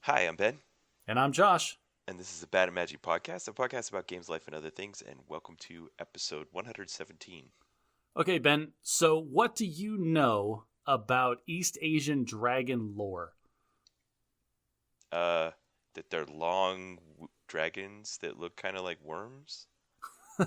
Hi, I'm Ben, And I'm Josh. and this is the Bad and Magic Podcast, a podcast about games, life, and other things. And welcome to episode 117. Okay, Ben, so what do you know about East Asian dragon lore? Uh, that they're long dragons that look kind of like worms.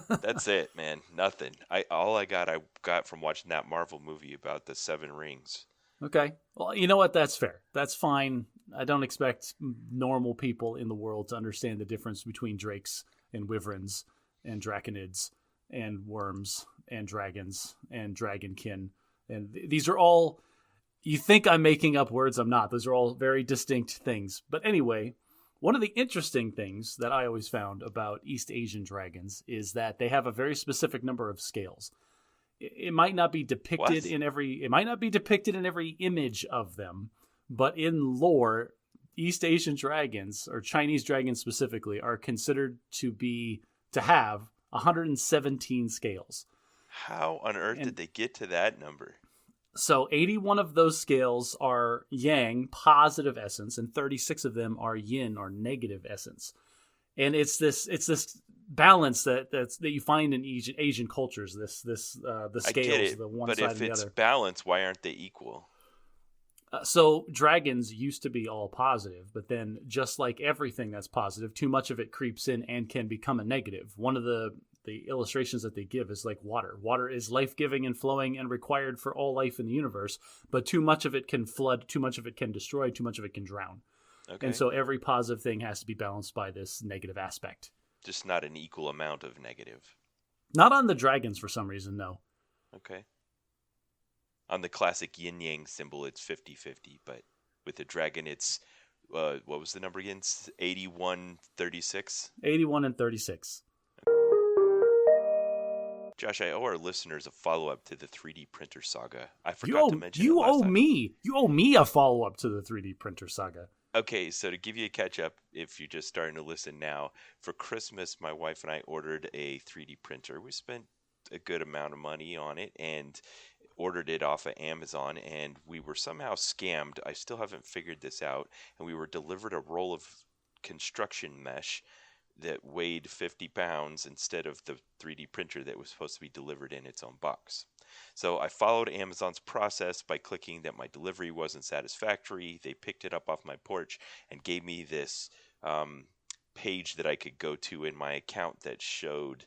That's it, man. Nothing. I got from watching that Marvel movie about the Seven Rings. Okay, well, you know what? That's fair. That's fine. I don't expect normal people in the world to understand the difference between drakes and wyverns and draconids and worms and dragons and dragonkin. And these are all, you think I'm making up words. I'm not. Those are all very distinct things. But anyway, one of the interesting things that I always found about East Asian dragons is that they have a very specific number of scales. It might not be depicted What? in every image of them, but in lore, East Asian dragons or Chinese dragons specifically are considered to have 117 scales. How on earth And did they get to that number? so 81 of those scales are yang, positive essence, and 36 of them are yin or negative essence. And it's this balance that you find in Asian cultures. The I get scales, it, the one but side if and the it's other. balanced, why aren't they equal? So dragons used to be all positive, but then just like everything that's positive, too much of it creeps in and can become a negative. One of the illustrations that they give is like water. Water is life-giving and flowing and required for all life in the universe, but too much of it can flood, too much of it can destroy, too much of it can drown. And Okay, so every positive thing has to be balanced by this negative aspect. just not an equal amount of negative. Not on the dragons for some reason, no. Okay. On the classic yin yang symbol, it's 50-50, but with the dragon, it's what was the number again? 81-36. 81 and 36. Josh, I owe our listeners a follow up to the 3D printer saga. I You forgot to owe mention it you last owe time. me you owe me a follow up to the 3D printer saga. Okay, so to give you a catch up, if you're just starting to listen now, for Christmas, my wife and I ordered a 3D printer. We spent a good amount of money on it and ordered it off of Amazon, and we were somehow scammed. I still haven't figured this out, and we were delivered a roll of construction mesh that weighed 50 pounds instead of the 3D printer that was supposed to be delivered in its own box. So I followed Amazon's process by clicking that my delivery wasn't satisfactory. They picked it up off my porch and gave me this page that I could go to in my account that showed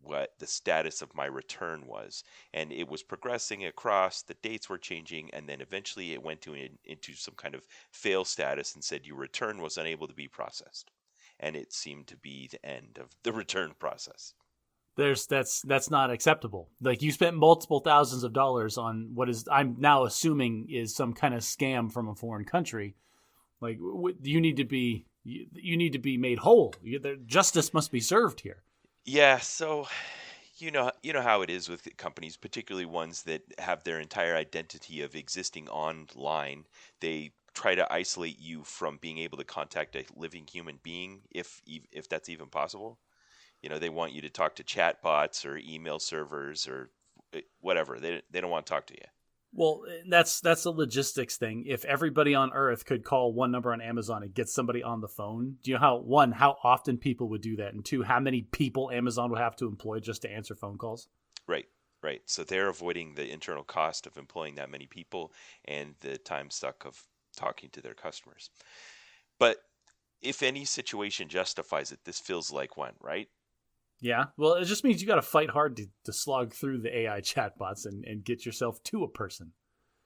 what the status of my return was, and it was progressing across, the dates were changing, and then eventually it went into some kind of fail status and said your return was unable to be processed, and it seemed to be the end of the return process. That's not acceptable. Like, you spent multiple thousands of dollars on what is, I'm now assuming, is some kind of scam from a foreign country. Like, you need to be made whole. Justice must be served here. Yeah, so you know how it is with companies, particularly ones that have their entire identity of existing online. They try to isolate you from being able to contact a living human being, if that's even possible. They want you to talk to chatbots or email servers or whatever. They don't want to talk to you. Well, that's a logistics thing. If everybody on Earth could call one number on Amazon and get somebody on the phone, do you know how often people would do that, and two, how many people Amazon would have to employ just to answer phone calls? Right, right. So they're avoiding the internal cost of employing that many people and the time suck of talking to their customers. But if any situation justifies it, this feels like one, right? Yeah. Well, it just means you got to fight hard to slog through the AI chatbots and get yourself to a person.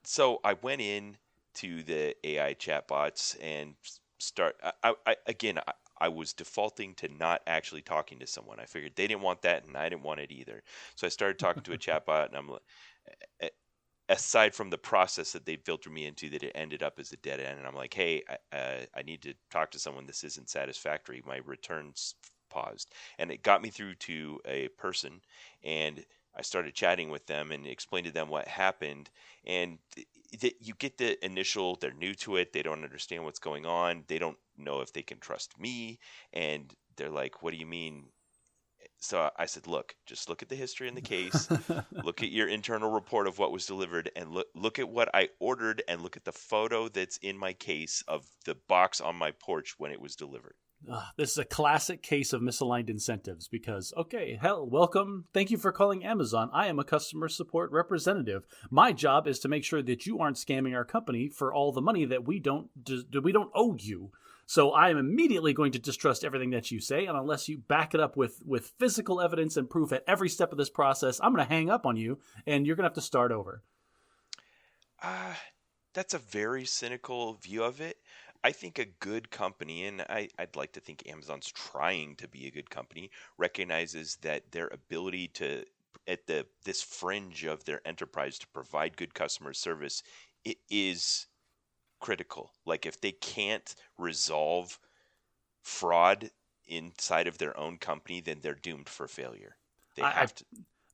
So I went in to the AI chatbots and start. I was defaulting to not actually talking to someone. I figured they didn't want that, and I didn't want it either. So I started talking to a chatbot, and I'm like, aside from the process that they filtered me into, that it ended up as a dead end, and I'm like, hey, I need to talk to someone. This isn't satisfactory. My returns paused, and it got me through to a person, and I started chatting with them and explained to them what happened. And you get the initial, they're new to it, they don't understand what's going on, they don't know if they can trust me, and they're like, what do you mean? So I said, look, just look at the history in the case, look at your internal report of what was delivered, and look at what I ordered, and look at the photo that's in my case of the box on my porch when it was delivered. This is a classic case of misaligned incentives because, okay, hell, welcome. Thank you for calling Amazon. I am a customer support representative. My job is to make sure that you aren't scamming our company for all the money that we don't owe you. So I am immediately going to distrust everything that you say, and unless you back it up with physical evidence and proof at every step of this process, I'm going to hang up on you, and you're going to have to start over. That's a very cynical view of it. I think a good company, and I'd like to think Amazon's trying to be a good company, recognizes that their ability to, at this fringe of their enterprise, to provide good customer service, it is critical. Like if they can't resolve fraud inside of their own company, then they're doomed for failure.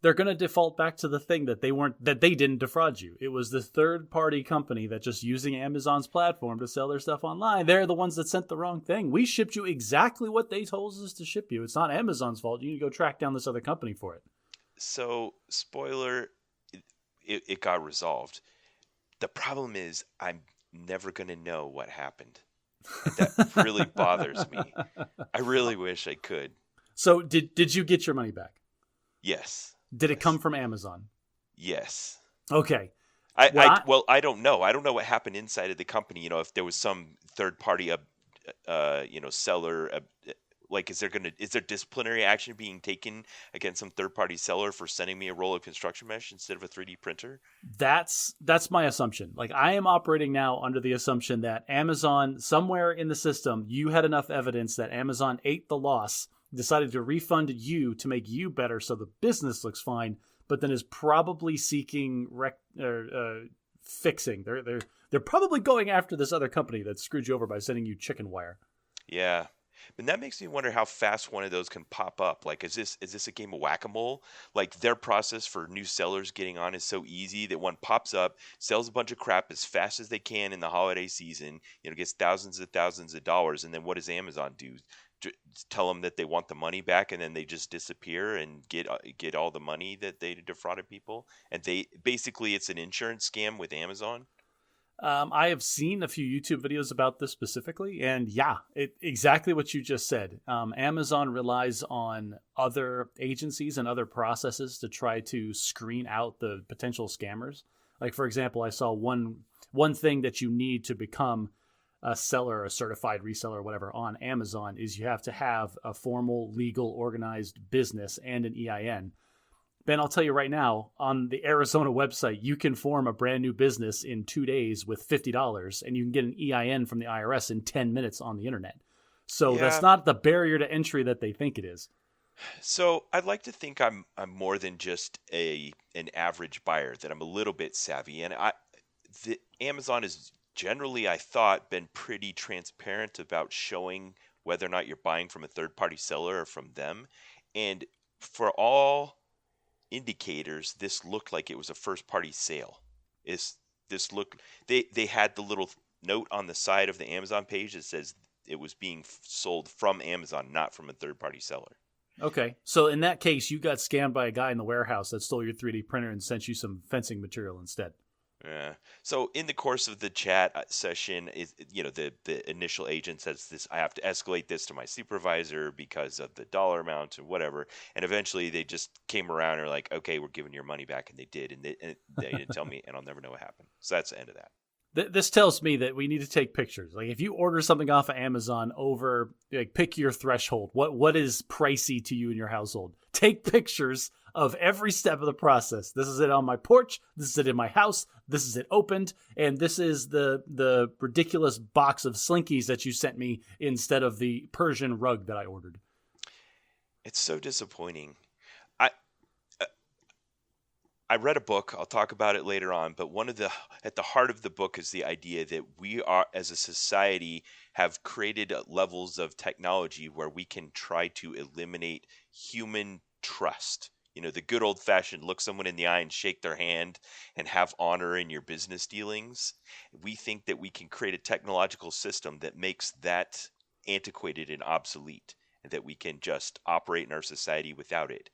They're going to default back to the thing that they didn't defraud you. It was the third-party company that just using Amazon's platform to sell their stuff online. They're the ones that sent the wrong thing. We shipped you exactly what they told us to ship you. It's not Amazon's fault. You need to go track down this other company for it. So, spoiler, it got resolved. The problem is I'm never going to know what happened. And that really bothers me. I really wish I could. So did you get your money back? Yes. Did it come from Amazon? Yes. Okay. I don't know. I don't know what happened inside of the company. If there was some third party, seller, like is there disciplinary action being taken against some third party seller for sending me a roll of construction mesh instead of a 3D printer? That's my assumption. Like I am operating now under the assumption that Amazon, somewhere in the system, you had enough evidence that Amazon ate the loss, decided to refund you to make you better so the business looks fine, but then is probably seeking fixing. They're probably going after this other company that screwed you over by sending you chicken wire. Yeah. But that makes me wonder how fast one of those can pop up. Like, is this a game of whack-a-mole? Like, their process for new sellers getting on is so easy that one pops up, sells a bunch of crap as fast as they can in the holiday season, gets thousands of dollars, and then what does Amazon do? Tell them that they want the money back, and then they just disappear and get all the money that they defrauded people? And it's an insurance scam with Amazon? I have seen a few YouTube videos about this specifically, and yeah, exactly what you just said. Amazon relies on other agencies and other processes to try to screen out the potential scammers. Like, for example, I saw one thing that you need to become a seller, a certified reseller, whatever, on Amazon is you have to have a formal, legal, organized business and an EIN. Ben, I'll tell you right now, on the Arizona website, you can form a brand new business in 2 days with $50, and you can get an EIN from the IRS in 10 minutes on the internet. So That's not the barrier to entry that they think it is. So I'd like to think I'm more than just an average buyer, that I'm a little bit savvy. And Amazon has generally, I thought, been pretty transparent about showing whether or not you're buying from a third-party seller or from them. And for all indicators, this looked like it was a first-party sale. They had the little note on the side of the Amazon page that says it was being sold from Amazon, not from a third-party seller. Okay, so in that case, you got scammed by a guy in the warehouse that stole your 3D printer and sent you some fencing material instead. Yeah. So in the course of the chat session, the initial agent says this, I have to escalate this to my supervisor because of the dollar amount and whatever. And eventually they just came around and were like, okay, we're giving your money back. And they did. And they didn't tell me, and I'll never know what happened. So that's the end of that. This tells me that we need to take pictures. Like if you order something off of Amazon pick your threshold. What is pricey to you in your household? Take pictures of every step of the process. This is it on my porch. This is it in my house. This is it opened. And this is the ridiculous box of Slinkies that you sent me instead of the Persian rug that I ordered. It's so disappointing. I read a book. I'll talk about it later on. But at the heart of the book is the idea that we are, as a society, have created levels of technology where we can try to eliminate human trust. The good old-fashioned look someone in the eye and shake their hand and have honor in your business dealings. We think that we can create a technological system that makes that antiquated and obsolete. and that we can just operate in our society without it.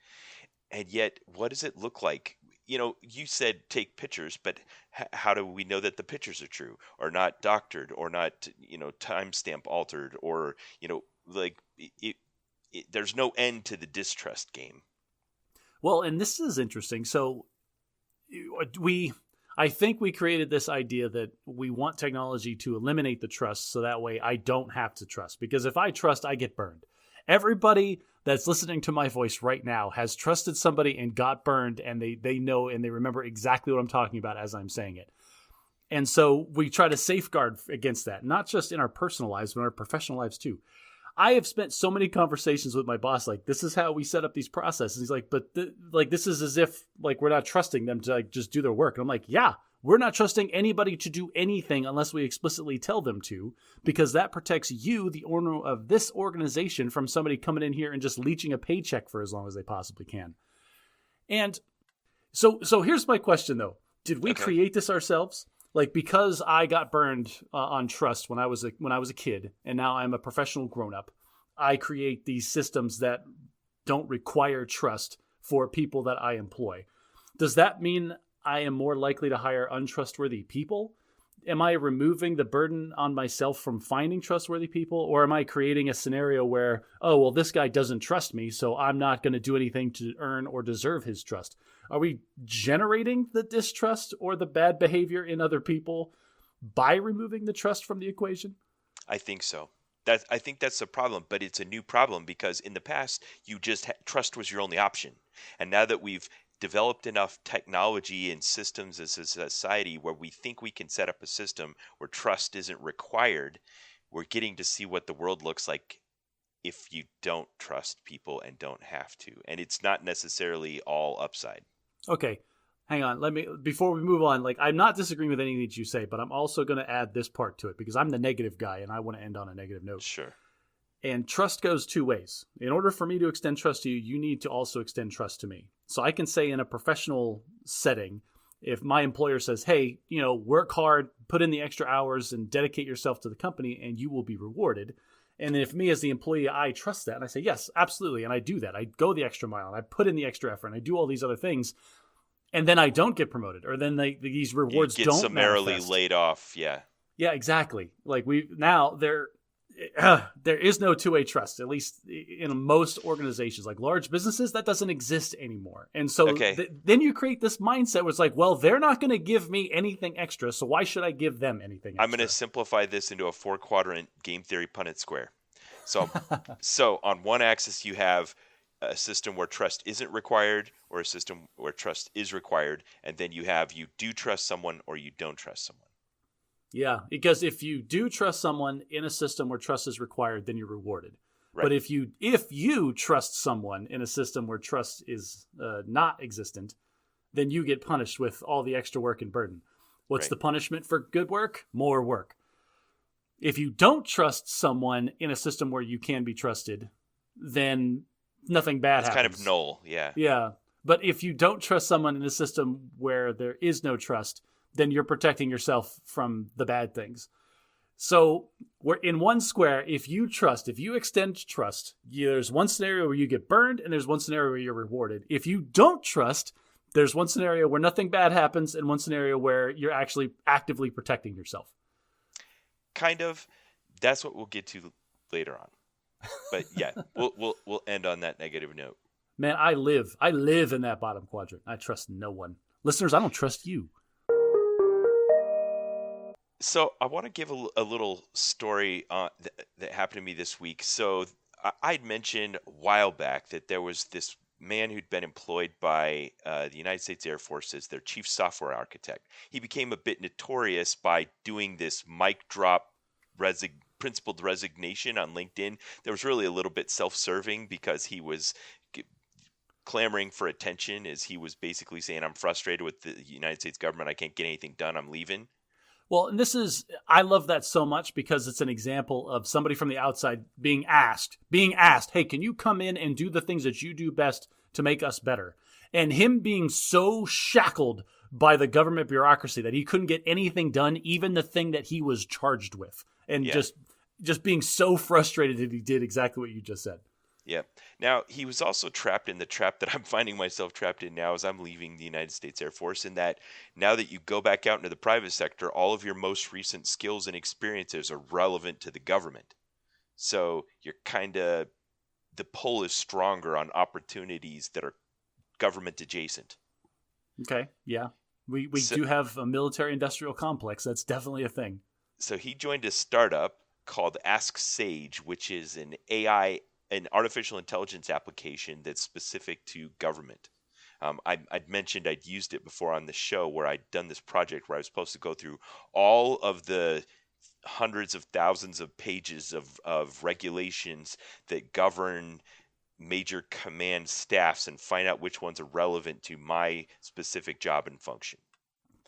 And yet, what does it look like? You said take pictures, but how do we know that the pictures are true or not doctored or not, timestamp altered or, like there's no end to the distrust game. Well, and this is interesting. So I think we created this idea that we want technology to eliminate the trust so that way I don't have to trust. Because if I trust, I get burned. Everybody that's listening to my voice right now has trusted somebody and got burned, and they know and they remember exactly what I'm talking about as I'm saying it. And so we try to safeguard against that, not just in our personal lives, but in our professional lives too. I have spent so many conversations with my boss, like, this is how we set up these processes. He's like, but this is as if like we're not trusting them to like just do their work. And I'm like, yeah, we're not trusting anybody to do anything unless we explicitly tell them to, because that protects you, the owner of this organization, from somebody coming in here and just leeching a paycheck for as long as they possibly can. And so here's my question though. Did we create this ourselves? Like, because I got burned on trust when I was a kid, and now I'm a professional grown-up, I create these systems that don't require trust for people that I employ. Does that mean I am more likely to hire untrustworthy people? Am I removing the burden on myself from finding trustworthy people? Or am I creating a scenario where, oh, well, this guy doesn't trust me, so I'm not going to do anything to earn or deserve his trust? Are we generating the distrust or the bad behavior in other people by removing the trust from the equation? I think so. I think that's the problem, but it's a new problem because in the past, you just trust was your only option. And now that we've developed enough technology and systems as a society where we think we can set up a system where trust isn't required, we're getting to see what the world looks like if you don't trust people and don't have to. And it's not necessarily all upside. Okay, hang on. Before we move on, like, I'm not disagreeing with anything that you say, but I'm also going to add this part to it because I'm the negative guy and I want to end on a negative note. Sure. And trust goes two ways. In order for me to extend trust to you, you need to also extend trust to me. So I can say in a professional setting, if my employer says, hey, work hard, put in the extra hours and dedicate yourself to the company and you will be rewarded. And if me as the employee, I trust that and I say, yes, absolutely. And I do that. I go the extra mile and I put in the extra effort and I do all these other things. And then I don't get promoted, or then these rewards don't manifest. You get summarily laid off. Yeah. Yeah, exactly. Like there is no two-way trust, at least in most organizations, like large businesses, that doesn't exist anymore. And so then you create this mindset where it's like, well, they're not going to give me anything extra, so why should I give them anything extra? I'm going to simplify this into a 4-quadrant game theory Punnett square. So on one axis, you have a system where trust isn't required or a system where trust is required. And then you do trust someone or you don't trust someone. Yeah, because if you do trust someone in a system where trust is required, then you're rewarded. Right. But if you trust someone in a system where trust is not existent, then you get punished with all the extra work and burden. What's the punishment for good work? More work. If you don't trust someone in a system where you can be trusted, then nothing bad happens. It's kind of null, yeah. Yeah, but if you don't trust someone in a system where there is no trust, then you're protecting yourself from the bad things. So we're in one square. If you extend trust, there's one scenario where you get burned and there's one scenario where you're rewarded. If you don't trust, there's one scenario where nothing bad happens and one scenario where you're actually actively protecting yourself. Kind of. That's what we'll get to later on. But yeah, we'll end on that negative note. Man, I live in that bottom quadrant. I trust no one. Listeners, I don't trust you. So I want to give a little story that happened to me this week. So I'd mentioned a while back that there was this man who'd been employed by the United States Air Force as their chief software architect. He became a bit notorious by doing this mic drop principled resignation on LinkedIn. That was really a little bit self-serving because he was clamoring for attention, as he was basically saying, I'm frustrated with the United States government. I can't get anything done. I'm leaving. Well, and I love that so much because it's an example of somebody from the outside being asked, hey, can you come in and do the things that you do best to make us better? And him being so shackled by the government bureaucracy that he couldn't get anything done, even the thing that he was charged with. And just being so frustrated that he did exactly what you just said. Yep. Now, he was also trapped in the trap that I'm finding myself trapped in now as I'm leaving the United States Air Force, in that now that you go back out into the private sector, all of your most recent skills and experiences are relevant to the government. So you're kind of, the pull is stronger on opportunities that are government adjacent. Okay, yeah. We So, do have a military industrial complex. That's definitely a thing. so he joined a startup called Ask Sage, which is an artificial intelligence application that's specific to government. I'd mentioned I'd used it before on the show, where I'd done this project where I was supposed to go through all of the hundreds of thousands of pages of regulations that govern major command staffs and find out which ones are relevant to my specific job and function.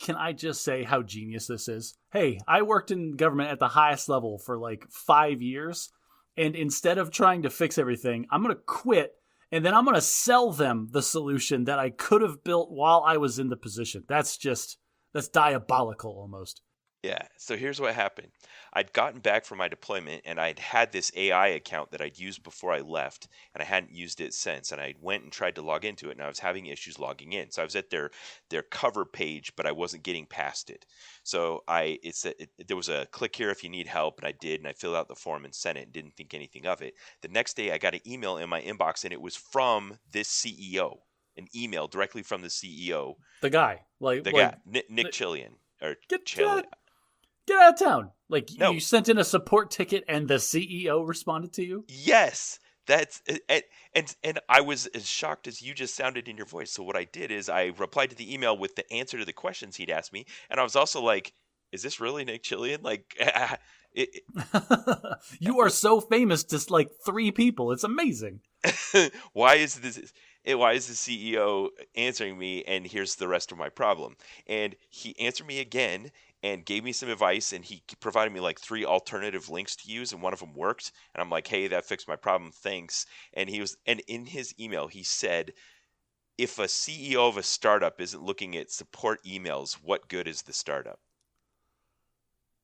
Can I just say how genius this is? Hey, I worked in government at the highest level for like 5 years, and instead of trying to fix everything, I'm going to quit, and then I'm going to sell them the solution that I could have built while I was in the position. That's diabolical almost. Yeah, so here's what happened. I'd gotten back from my deployment, and I'd had this AI account that I'd used before I left, and I hadn't used it since. And I went and tried to log into it, and I was having issues logging in. So I was at their cover page, but I wasn't getting past it. So there was a click here if you need help, and I did, and I filled out the form and sent it and didn't think anything of it. The next day, I got an email in my inbox, and it was from this CEO, an email directly from the CEO. The guy, Nick Chillian, or get Chillian. Get out of town. Like, No. You sent in a support ticket and the CEO responded to you? Yes, that's and I was as shocked as you just sounded in your voice. So what I did is I replied to the email with the answer to the questions he'd asked me, and I was also like, "Is this really Nick Chillian?" Like, You are so famous to like 3 people. It's amazing. why is the CEO answering me? And here's the rest of my problem. And he answered me again and gave me some advice, and he provided me like 3 alternative links to use, and one of them worked. And I'm like, hey, that fixed my problem, thanks. And in his email he said, if a CEO of a startup isn't looking at support emails, what good is the startup?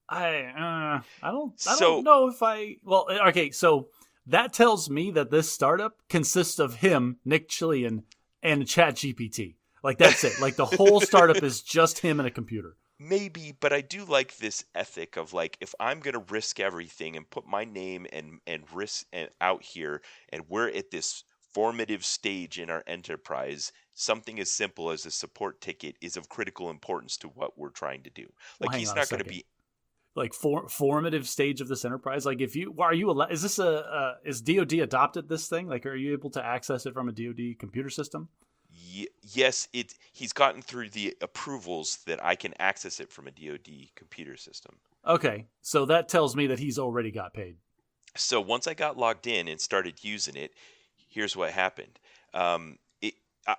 I don't know if I. Well, okay, so that tells me that this startup consists of him, Nick Chillian, and ChatGPT. Like, that's it. Like, the whole startup is just him and a computer. Maybe, but I do like this ethic of, like, if I'm going to risk everything and put my name and risk out here, and we're at this formative stage in our enterprise, something as simple as a support ticket is of critical importance to what we're trying to do. Like, Well, he's not going to be like formative stage of this enterprise. Like, if you are you is this is DoD adopted this thing? Like, are you able to access it from a DoD computer system? Yes, he's gotten through the approvals that I can access it from a DoD computer system. Okay, so that tells me that he's already got paid. So once I got logged in and started using it, here's what happened.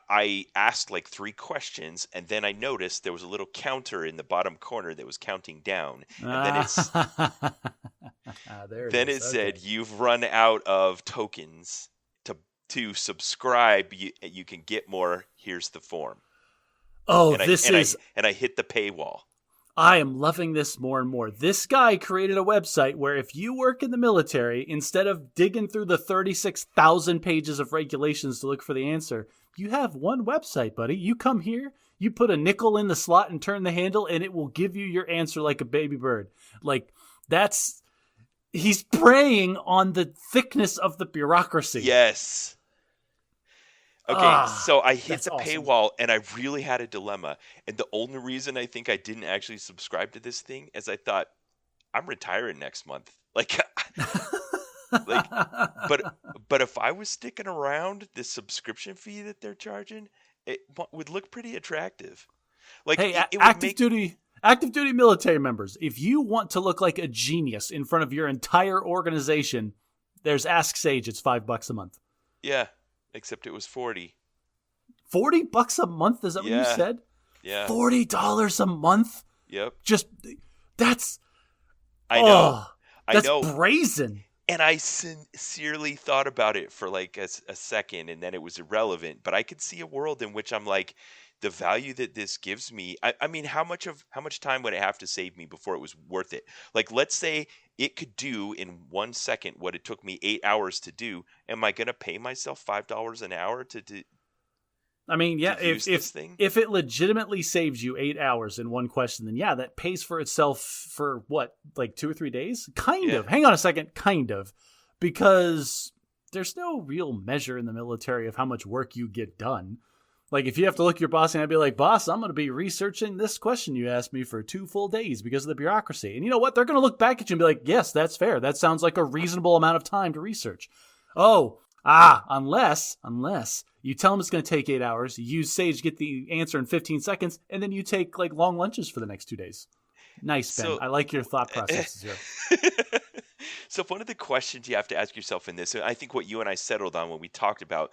I asked like 3 questions, and then I noticed there was a little counter in the bottom corner that was counting down, and then it said, "You've run out of tokens to subscribe. You can get more. Here's the form." Oh, I hit the paywall. I am loving this more and more. This guy created a website where if you work in the military, instead of digging through the 36,000 pages of regulations to look for the answer, you have one website, buddy. You come here, you put a nickel in the slot and turn the handle, and it will give you your answer like a baby bird. Like, he's preying on the thickness of the bureaucracy. Yes. Okay, so I hit the awesome. paywall, and I really had a dilemma. And the only reason I think I didn't actually subscribe to this thing is I thought, I'm retiring next month. But if I was sticking around, the subscription fee that they're charging, it would look pretty attractive. Like, hey, it active duty military members, if you want to look like a genius in front of your entire organization, there's Ask Sage. It's $5 a month. Yeah. Except it was $40. $40 a month? Is that what you said? Yeah. $40 a month? Yep. I know. I know. Brazen. And I sincerely thought about it for like a second, and then it was irrelevant. But I could see a world in which I'm like, the value that this gives me, I mean, how much time would it have to save me before it was worth it? Like, let's say it could do in 1 second what it took me 8 hours to do. Am I going to pay myself $5 an hour I mean, yeah, to use this thing? if it legitimately saves you 8 hours in one question, then yeah, that pays for itself for what, like 2 or 3 days? Kind of. Hang on a second, kind of. Because there's no real measure in the military of how much work you get done. Like, if you have to look at your boss and I'd be like, boss, I'm going to be researching this question you asked me for 2 full days because of the bureaucracy. And you know what? They're going to look back at you and be like, yes, that's fair. That sounds like a reasonable amount of time to research. Unless you tell them it's going to take 8 hours, you use Sage, get the answer in 15 seconds, and then you take like long lunches for the next 2 days. Nice, Ben. I like your thought processes here. So one of the questions you have to ask yourself in this, and I think what you and I settled on when we talked about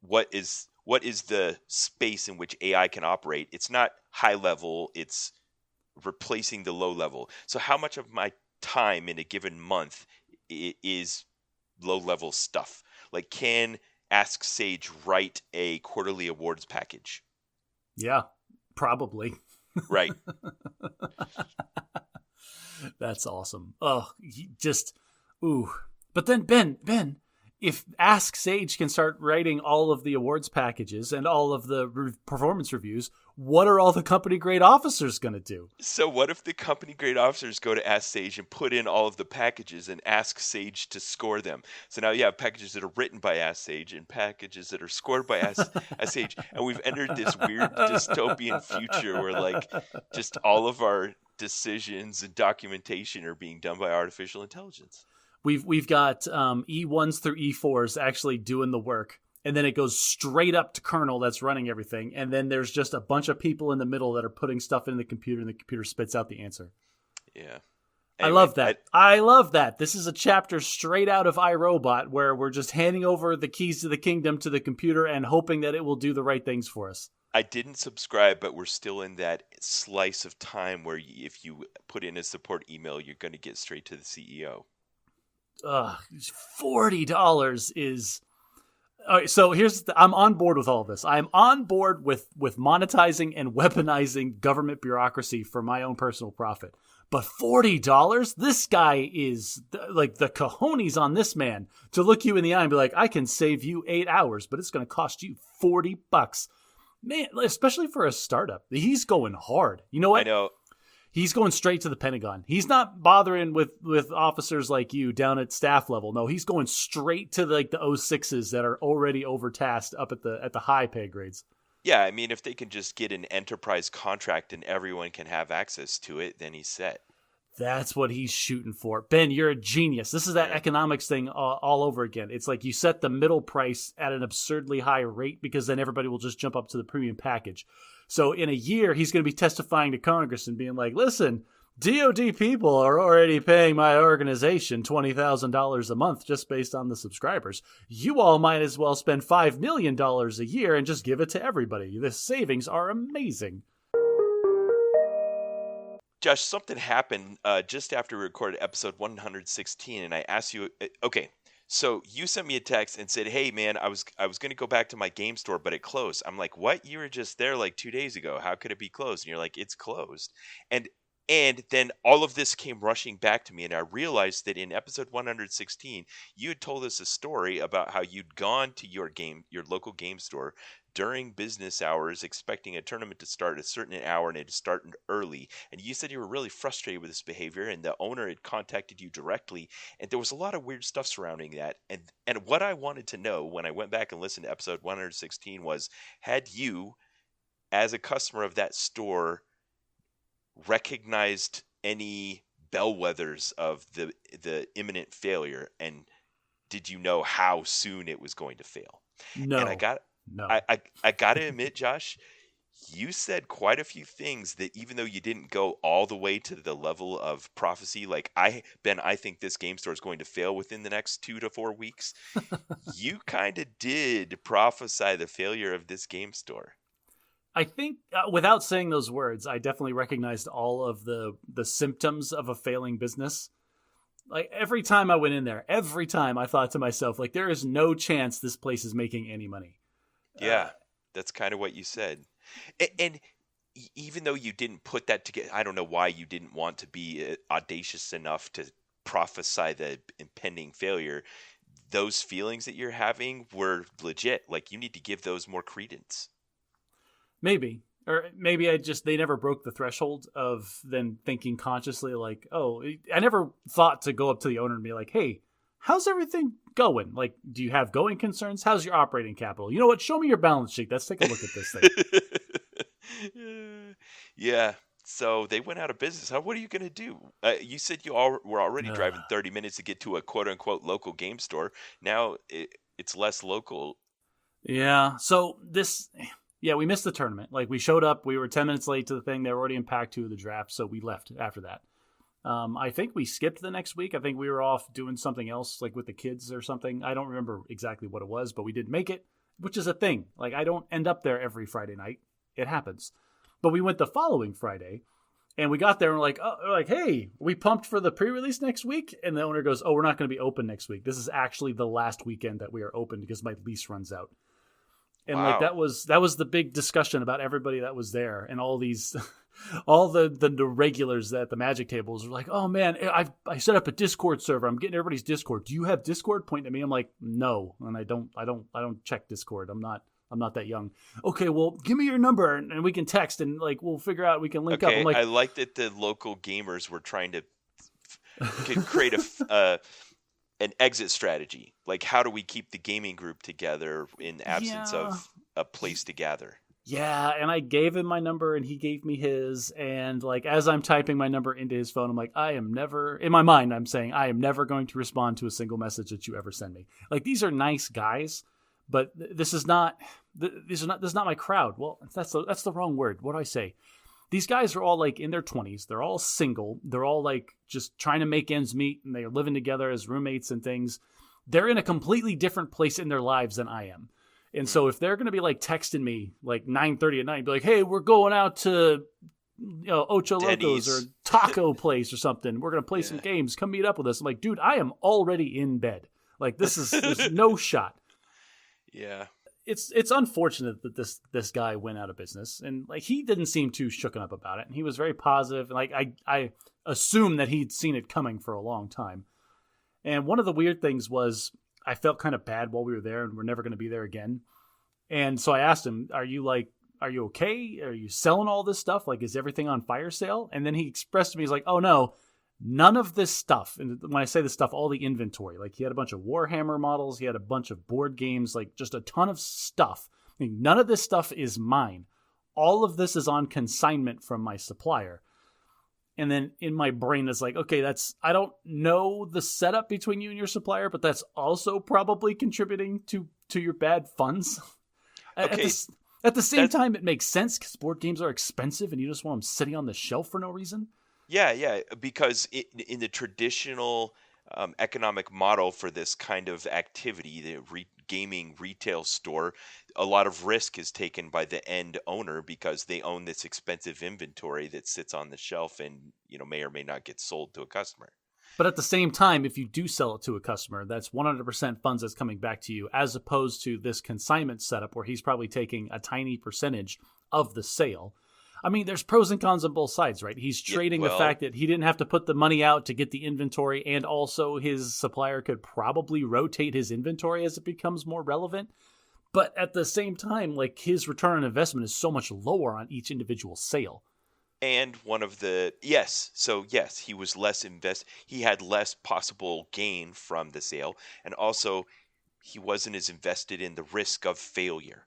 what is the space in which AI can operate, it's not high level, it's replacing the low level. So how much of my time in a given month is low level stuff? Like, can Ask Sage write a quarterly awards package? Yeah, probably. Right. That's awesome. Oh, ooh. But then Ben, if Ask Sage can start writing all of the awards packages and all of the performance reviews, what are all the company grade officers going to do? So what if the company grade officers go to Ask Sage and put in all of the packages and ask Sage to score them? So now you have packages that are written by Ask Sage and packages that are scored by Ask Sage. And we've entered this weird dystopian future where like just all of our decisions and documentation are being done by artificial intelligence. We've got E1s through E4s actually doing the work, and then it goes straight up to kernel that's running everything, and then there's just a bunch of people in the middle that are putting stuff in the computer, and the computer spits out the answer. Yeah. Anyway, I love that. I love that. This is a chapter straight out of iRobot where we're just handing over the keys to the kingdom to the computer and hoping that it will do the right things for us. I didn't subscribe, but we're still in that slice of time where if you put in a support email, you're going to get straight to the CEO. $40 is... All right, so I'm on board with all of this. I'm on board with monetizing and weaponizing government bureaucracy for my own personal profit. But $40? This guy is like the cojones on this man to look you in the eye and be like, I can save you 8 hours, but it's going to cost you $40. Man, especially for a startup. He's going hard. You know what? I know. He's going straight to the Pentagon. He's not bothering with officers like you down at staff level. No, he's going straight to the 06s that are already overtasked up at the high pay grades. Yeah, I mean, if they can just get an enterprise contract and everyone can have access to it, then he's set. That's what he's shooting for. Ben, you're a genius. This is that economics thing all over again. It's like you set the middle price at an absurdly high rate because then everybody will just jump up to the premium package. So in a year, he's going to be testifying to Congress and being like, listen, DOD people are already paying my organization $20,000 a month just based on the subscribers. You all might as well spend $5 million a year and just give it to everybody. The savings are amazing. Josh, something happened just after we recorded episode 116, and I asked you, okay, so you sent me a text and said, hey, man, I was going to go back to my game store, but it closed. I'm like, what? You were just there like 2 days ago. How could it be closed? And you're like, it's closed. And then all of this came rushing back to me, and I realized that in episode 116, you had told us a story about how you'd gone to your local game store during business hours, expecting a tournament to start at a certain hour, and it started early. And you said you were really frustrated with this behavior, and the owner had contacted you directly, and there was a lot of weird stuff surrounding that. And what I wanted to know when I went back and listened to episode 116 was, had you, as a customer of that store, recognized any bellwethers of the imminent failure, and did you know how soon it was going to fail? No. And I got to admit, Josh, you said quite a few things that even though you didn't go all the way to the level of prophecy, like I think this game store is going to fail within the next 2 to 4 weeks. You kind of did prophesy the failure of this game store. I think without saying those words, I definitely recognized all of the symptoms of a failing business. Like every time I went in there, every time I thought to myself, like, there is no chance this place is making any money. Yeah, that's kind of what you said. And even though you didn't put that together, I don't know why you didn't want to be audacious enough to prophesy the impending failure. Those feelings that you're having were legit. Like, you need to give those more credence. Maybe. Or maybe they never broke the threshold of then thinking consciously like, oh, I never thought to go up to the owner and be like, hey, how's everything going? Like, do you have going concerns? How's your operating capital? You know what? Show me your balance sheet. Let's take a look at this thing. Yeah. So they went out of business. What are you going to do? You said you all were already driving 30 minutes to get to a quote unquote local game store. Now it's less local. Yeah. So we missed the tournament. Like, we showed up, we were 10 minutes late to the thing. They were already in pack 2 of the draft. So we left after that. I think we skipped the next week. I think we were off doing something else, like with the kids or something. I don't remember exactly what it was, but we didn't make it, which is a thing. Like, I don't end up there every Friday night. It happens. But we went the following Friday, and we got there and we're like, hey, we pumped for the pre-release next week? And the owner goes, oh, we're not going to be open next week. This is actually the last weekend that we are open because my lease runs out. And wow. Like, that was the big discussion about everybody that was there, and all these, all the regulars at the Magic tables were like, oh man, I set up a Discord server. I'm getting everybody's Discord. Do you have Discord? Pointing at me. I'm like, no, and I don't check Discord. I'm not that young. Okay, well, give me your number and we can text and like we'll figure out, we can link up. I'm like, I like that the local gamers were trying to create an exit strategy. Like, how do we keep the gaming group together in absence of a place to gather? Yeah, and I gave him my number and he gave me his, and like as I'm typing my number into his phone, I'm like, in my mind I'm saying I am never going to respond to a single message that you ever send me. Like, these are nice guys, but this is not my crowd. Well, that's the wrong word. What do I say? These guys are all like in their 20s. They're all single. They're all like just trying to make ends meet, and they're living together as roommates and things. They're in a completely different place in their lives than I am. And so if they're going to be like texting me like 9:30 at night, be like, hey, we're going out to Ocho Locos or taco place or something. We're going to play some games. Come meet up with us. I'm like, dude, I am already in bed. Like, there's no shot. Yeah. It's unfortunate that this guy went out of business, and like he didn't seem too shooken up about it, and he was very positive. Like I assume that he'd seen it coming for a long time. And one of the weird things was I felt kind of bad while we were there, and we're never going to be there again. And so I asked him, "Are you okay? Are you selling all this stuff? Like, is everything on fire sale?" And then he expressed to me, he's like, "Oh no, none of this stuff." And when I say this stuff, all the inventory, like he had a bunch of Warhammer models, he had a bunch of board games, like just a ton of stuff. I mean, none of this stuff is mine. All of this is on consignment from my supplier. And then in my brain, it's like, okay, I don't know the setup between you and your supplier, but that's also probably contributing to your bad funds. Okay. At the same time, it makes sense because board games are expensive and you just want them sitting on the shelf for no reason. Yeah, because in the traditional economic model for this kind of activity, the gaming retail store, a lot of risk is taken by the end owner because they own this expensive inventory that sits on the shelf and may or may not get sold to a customer. But at the same time, if you do sell it to a customer, that's 100% funds that's coming back to you, as opposed to this consignment setup where he's probably taking a tiny percentage of the sale. I mean, there's pros and cons on both sides, right? He's trading the fact that he didn't have to put the money out to get the inventory, and also his supplier could probably rotate his inventory as it becomes more relevant. But at the same time, like, his return on investment is so much lower on each individual sale. And he was less he had less possible gain from the sale, and also he wasn't as invested in the risk of failure.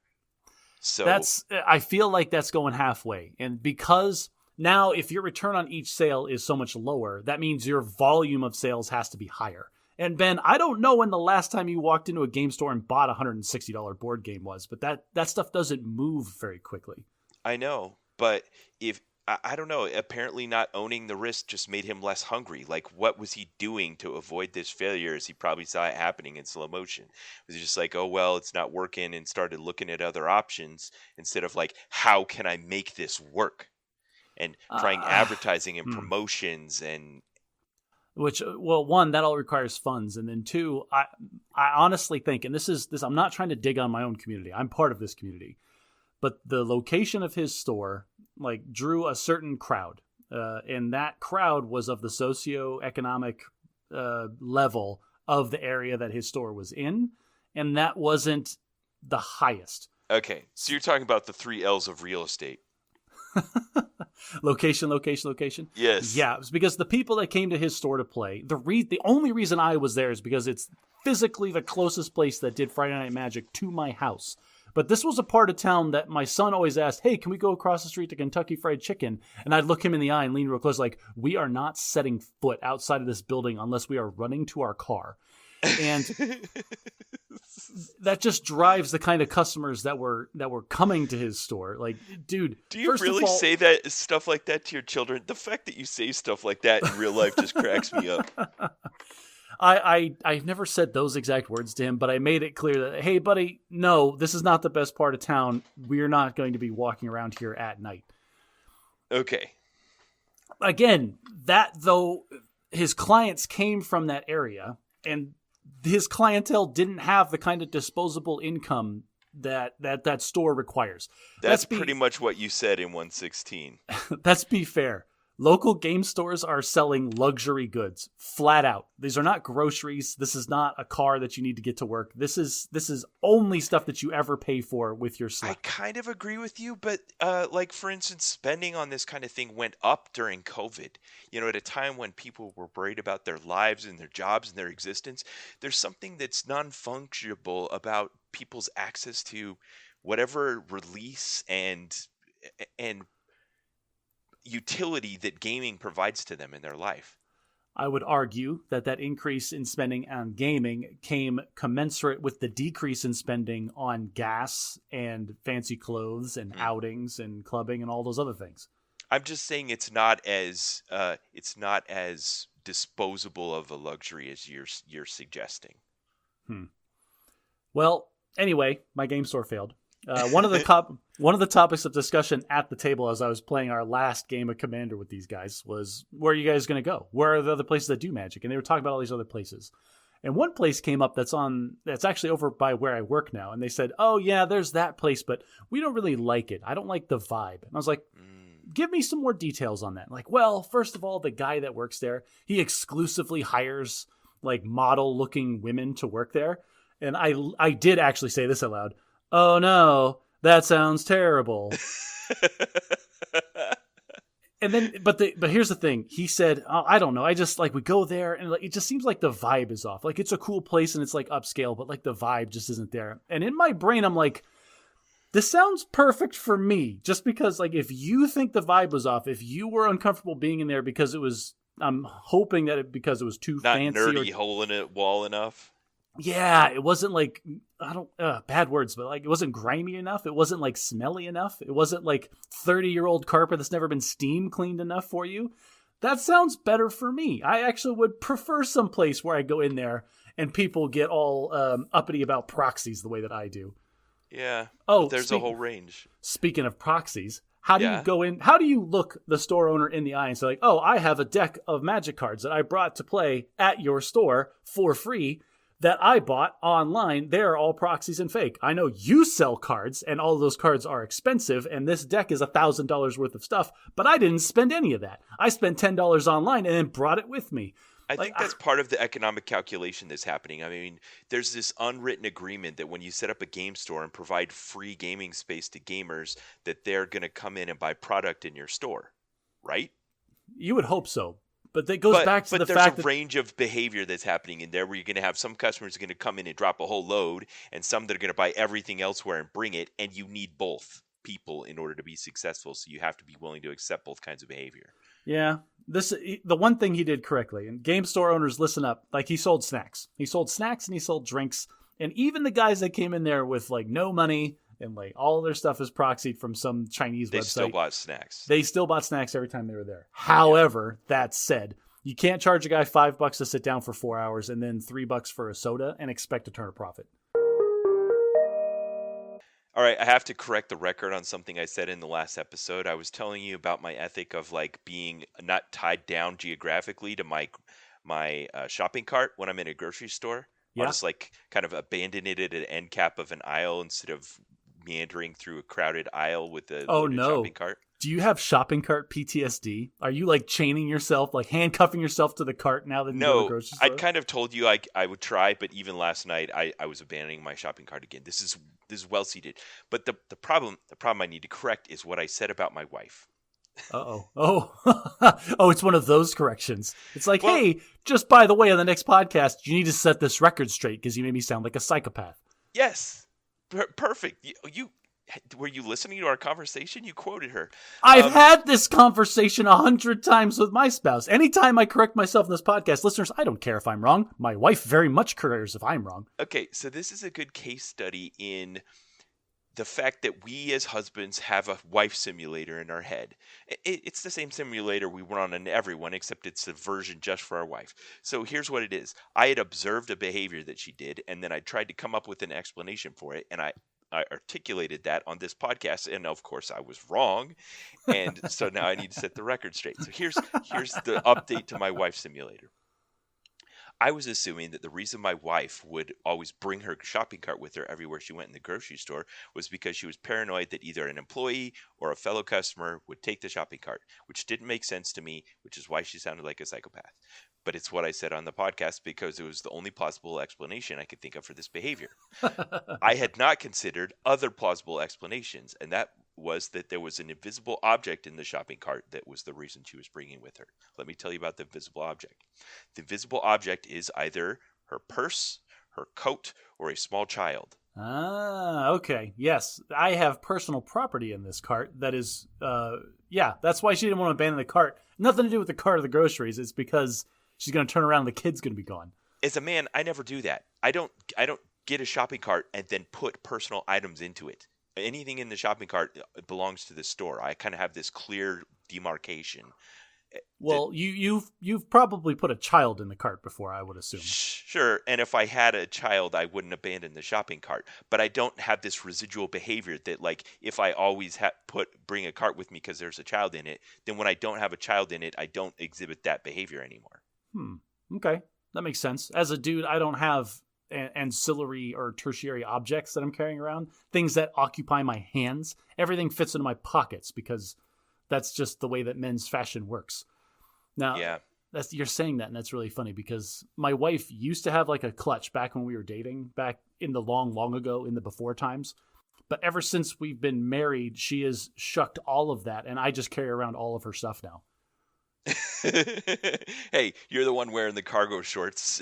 So I feel like that's going halfway. And because now if your return on each sale is so much lower, that means your volume of sales has to be higher. And Ben, I don't know when the last time you walked into a game store and bought a $160 board game was, but that stuff doesn't move very quickly. I know, but I don't know. Apparently not owning the risk just made him less hungry. Like, what was he doing to avoid this failure as he probably saw it happening in slow motion? Was he just like, oh, well, it's not working, and started looking at other options instead of like, how can I make this work? And trying advertising and promotions and... Which, well, one, that all requires funds. And then two, I honestly think, and this I'm not trying to dig on my own community. I'm part of this community. but the location of his store like drew a certain crowd, and that crowd was of the socioeconomic level of the area that his store was in, and that wasn't the highest. Okay, so you're talking about the 3 L's of real estate. Location, location, location. Yes. Yeah, it was because the people that came to his store to play, the only reason I was there is because it's physically the closest place that did Friday Night Magic to my house. But this was a part of town that my son always asked, hey, can we go across the street to Kentucky Fried Chicken? And I'd look him in the eye and lean real close like, we are not setting foot outside of this building unless we are running to our car. And that just drives the kind of customers that were coming to his store. Like, dude, do you really say that stuff like that to your children? The fact that you say stuff like that in real life just cracks me up. I've never said those exact words to him, but I made it clear that, hey, buddy, no, this is not the best part of town. We're not going to be walking around here at night. Okay. Again, that though, his clients came from that area, and his clientele didn't have the kind of disposable income that store requires. That's pretty much what you said in 116. Let's be fair. Local game stores are selling luxury goods, flat out. These are not groceries. This is not a car that you need to get to work. This is only stuff that you ever pay for with your Slack. I kind of agree with you, but like, for instance, spending on this kind of thing went up during COVID. You know, at a time when people were worried about their lives and their jobs and their existence, there's something that's non-fungible about people's access to whatever release and utility that gaming provides to them in their life. I would argue that increase in spending on gaming came commensurate with the decrease in spending on gas and fancy clothes and outings and clubbing and all those other things. I'm just saying it's not as disposable of a luxury as you're suggesting. Well, anyway, my game store failed. One of the topics of discussion at the table as I was playing our last game of Commander with these guys was, where are you guys going to go? Where are the other places that do Magic? And they were talking about all these other places. And one place came up that's actually over by where I work now. And they said, oh yeah, there's that place, but we don't really like it. I don't like the vibe. And I was like, give me some more details on that. Like, well, first of all, the guy that works there, he exclusively hires like model looking women to work there. And I did actually say this aloud. Oh no, that sounds terrible. And then, but here's the thing. He said, oh, I don't know. I just like, we go there and like, it just seems like the vibe is off. Like, it's a cool place and it's like upscale, but like the vibe just isn't there. And in my brain, I'm like, this sounds perfect for me. Just because like, if you think the vibe was off, if you were uncomfortable being in there because it was, I'm hoping that because it was too not fancy. Not nerdy hole in it wall enough. Yeah, it wasn't like, bad words, but like, it wasn't grimy enough. It wasn't like smelly enough. It wasn't like 30-year-old carpet that's never been steam cleaned enough for you. That sounds better for me. I actually would prefer some place where I go in there and people get all uppity about proxies the way that I do. Yeah. Oh, there's a whole range. Speaking of proxies, how do you go in? How do you look the store owner in the eye and say like, oh, I have a deck of Magic cards that I brought to play at your store for free that I bought online. They're all proxies and fake. I know you sell cards and all of those cards are expensive and this deck is $1,000 worth of stuff, but I didn't spend any of that. I spent $10 online and then brought it with me. I think that's part of the economic calculation that's happening. I mean, there's this unwritten agreement that when you set up a game store and provide free gaming space to gamers, that they're going to come in and buy product in your store, right? You would hope so. But that goes back to the fact that... But there's a range of behavior that's happening in there where you're going to have some customers are going to come in and drop a whole load and some that are going to buy everything elsewhere and bring it, and you need both people in order to be successful, so you have to be willing to accept both kinds of behavior. Yeah. The one thing he did correctly, and game store owners, listen up, like he sold snacks. He sold snacks and he sold drinks, and even the guys that came in there with like no money and like all their stuff is proxied from some Chinese website. They still bought snacks. They still bought snacks every time they were there. However, that said, you can't charge a guy $5 to sit down for 4 hours and then $3 for a soda and expect to turn a profit. All right, I have to correct the record on something I said in the last episode. I was telling you about my ethic of like being not tied down geographically to my shopping cart when I'm in a grocery store. Yeah. I'll just like kind of abandon it at an end cap of an aisle instead of meandering through a crowded aisle with a Oh loaded no. shopping cart. Do you have shopping cart PTSD? Are you like chaining yourself, like handcuffing yourself to the cart now that you go to the No, grocery I store? kind of told you I would try, but even last night I was abandoning my shopping cart again. This is well seated. But the problem I need to correct is what I said about my wife. Uh-oh. Oh. Oh, it's one of those corrections. It's like, Well- hey, just by the way, on the next podcast, you need to set this record straight because you made me sound like a psychopath. Yes, perfect. You were you listening to our conversation? You quoted her. I've had this conversation 100 times with my spouse. Anytime I correct myself in this podcast, listeners, I don't care if I'm wrong. My wife very much cares if I'm wrong. Okay, so this is a good case study in the fact that we as husbands have a wife simulator in our head. It's the same simulator we run on everyone, except it's a version just for our wife. So here's what it is. I had observed a behavior that she did, and then I tried to come up with an explanation for it, and I articulated that on this podcast, and of course I was wrong, and so now I need to set the record straight. So here's the update to my wife simulator. I was assuming that the reason my wife would always bring her shopping cart with her everywhere she went in the grocery store was because she was paranoid that either an employee or a fellow customer would take the shopping cart, which didn't make sense to me, which is why she sounded like a psychopath. But it's what I said on the podcast because it was the only plausible explanation I could think of for this behavior. I had not considered other plausible explanations, and that was that there was an invisible object in the shopping cart that was the reason she was bringing with her. Let me tell you about the invisible object. The invisible object is either her purse, her coat, or a small child. Ah, okay. Yes, I have personal property in this cart. That is, yeah, that's why she didn't want to abandon the cart. Nothing to do with the cart or the groceries. It's because she's going to turn around and the kid's going to be gone. As a man, I never do that. I don't get a shopping cart and then put personal items into it. Anything in the shopping cart belongs to the store. I kind of have this clear demarcation. Well, you've probably put a child in the cart before, I would assume. Sure, and if I had a child, I wouldn't abandon the shopping cart. But I don't have this residual behavior that, like, if I always bring a cart with me because there's a child in it, then when I don't have a child in it, I don't exhibit that behavior anymore. Okay, that makes sense. As a dude, I don't have ancillary or tertiary objects that I'm carrying around, things that occupy my hands. Everything fits into my pockets because that's just the way that men's fashion works. Now, Yeah. you're saying that, and that's really funny because my wife used to have like a clutch back when we were dating, back in the long ago, in the before times. But ever since we've been married, she has shucked all of that, and I just carry around all of her stuff now. Hey, you're the one wearing the cargo shorts.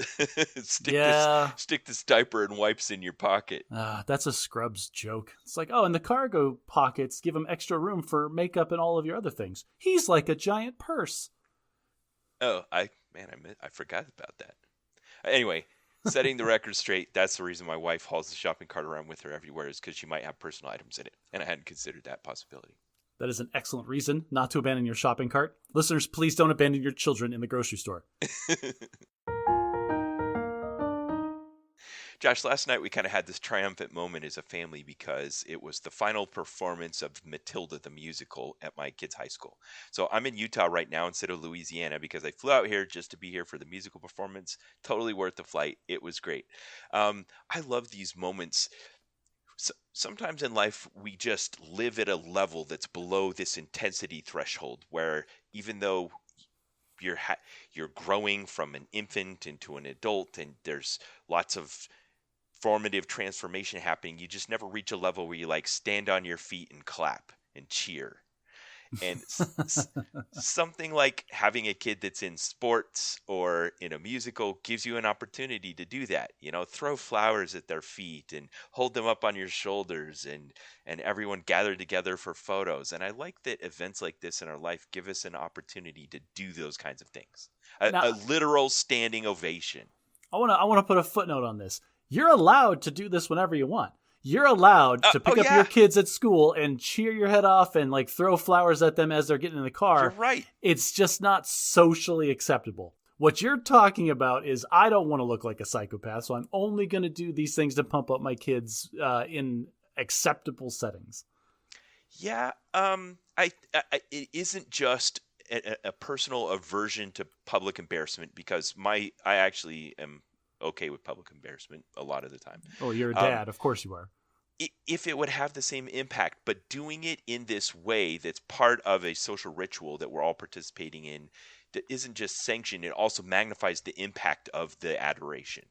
Stick this diaper and wipes in your pocket. That's a Scrubs joke. It's like, oh, and the cargo pockets give him extra room for makeup and all of your other things. He's like a giant purse. Oh, I forgot about that. Anyway, setting the record straight, that's the reason my wife hauls the shopping cart around with her everywhere, is because she might have personal items in it, and I hadn't considered that possibility. That is an excellent reason not to abandon your shopping cart. Listeners, please don't abandon your children in the grocery store. Josh, last night we kind of had this triumphant moment as a family because it was the final performance of Matilda the musical at my kids' high school. So I'm in Utah right now instead of Louisiana because I flew out here just to be here for the musical performance. Totally worth the flight. It was great. I love these moments. Sometimes in life, we just live at a level that's below this intensity threshold where even though you're growing from an infant into an adult and there's lots of formative transformation happening, you just never reach a level where you like stand on your feet and clap and cheer. And something like having a kid that's in sports or in a musical gives you an opportunity to do that. You know, throw flowers at their feet and hold them up on your shoulders and everyone gather together for photos. And I like that events like this in our life give us an opportunity to do those kinds of things. A literal standing ovation. I want to put a footnote on this. You're allowed to do this whenever you want. You're allowed to pick up your kids at school and cheer your head off and like throw flowers at them as they're getting in the car. You're right. It's just not socially acceptable. What you're talking about is I don't want to look like a psychopath, so I'm only going to do these things to pump up my kids in acceptable settings. Yeah, it isn't just a personal aversion to public embarrassment because I actually am okay with public embarrassment a lot of the time. Oh, you're a dad. Of course you are. if it would have the same impact, but doing it in this way that's part of a social ritual that we're all participating in, that isn't just sanctioned, it also magnifies the impact of the adoration.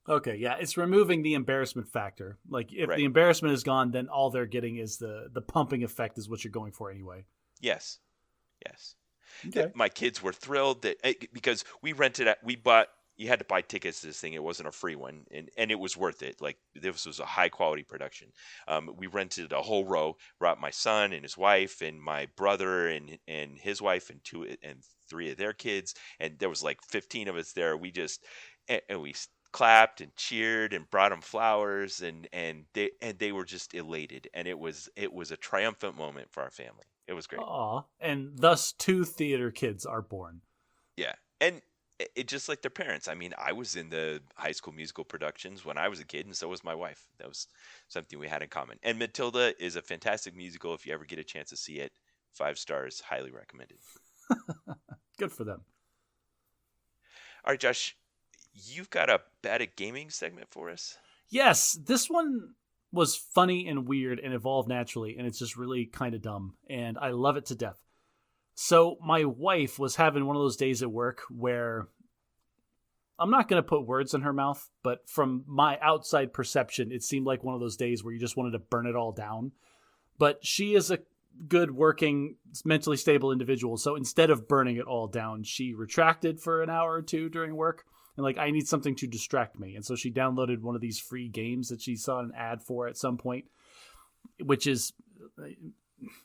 Okay, yeah, it's removing the embarrassment factor. Like if the Right. embarrassment is gone, then all they're getting is the pumping effect is what you're going for anyway. Yes. Yes. Okay. My kids were thrilled that because we bought, you had to buy tickets to this thing. It wasn't a free one, and it was worth it. Like, this was a high quality production. We rented a whole row, brought my son and his wife and my brother and his wife and three of their kids, and there was like 15 of us there. And we clapped and cheered and brought them flowers, and they were just elated, and it was a triumphant moment for our family. It was great. Aw, and thus 2 theater kids are born. Yeah. And it just like their parents. I mean, I was in the High School Musical productions when I was a kid, and so was my wife. That was something we had in common. And Matilda is a fantastic musical. If you ever get a chance to see it, 5 stars, highly recommended. Good for them. All right, Josh, you've got a Bad at Gaming segment for us? Yes, this one was funny and weird and evolved naturally, and it's just really kind of dumb, and I love it to death. So my wife was having one of those days at work where I'm not going to put words in her mouth, but from my outside perception, it seemed like one of those days where you just wanted to burn it all down. But she is a good working, mentally stable individual. So instead of burning it all down, she retracted for an hour or two during work. And like, I need something to distract me. And so she downloaded one of these free games that she saw an ad for at some point, which is,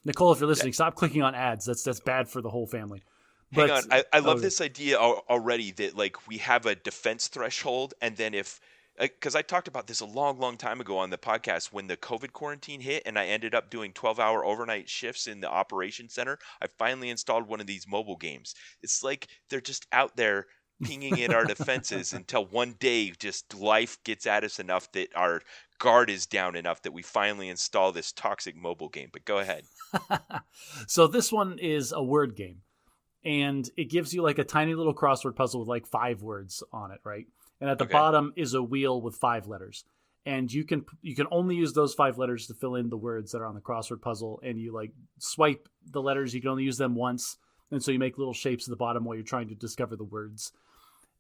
Nicole, if you're listening, stop clicking on ads. That's bad for the whole family. Hang on. I love this idea already that like we have a defense threshold, and then because I talked about this a long, long time ago on the podcast when the COVID quarantine hit and I ended up doing 12-hour overnight shifts in the operations center, I finally installed one of these mobile games. It's like they're just out there pinging at our defenses until one day just life gets at us enough that our guard is down enough that we finally install this toxic mobile game. But go ahead. So this one is a word game, and it gives you like a tiny little crossword puzzle with like 5 words on it, right? And at the bottom is a wheel with 5 letters. And you can only use those 5 letters to fill in the words that are on the crossword puzzle. And you like swipe the letters. You can only use them once. And so you make little shapes at the bottom while you're trying to discover the words.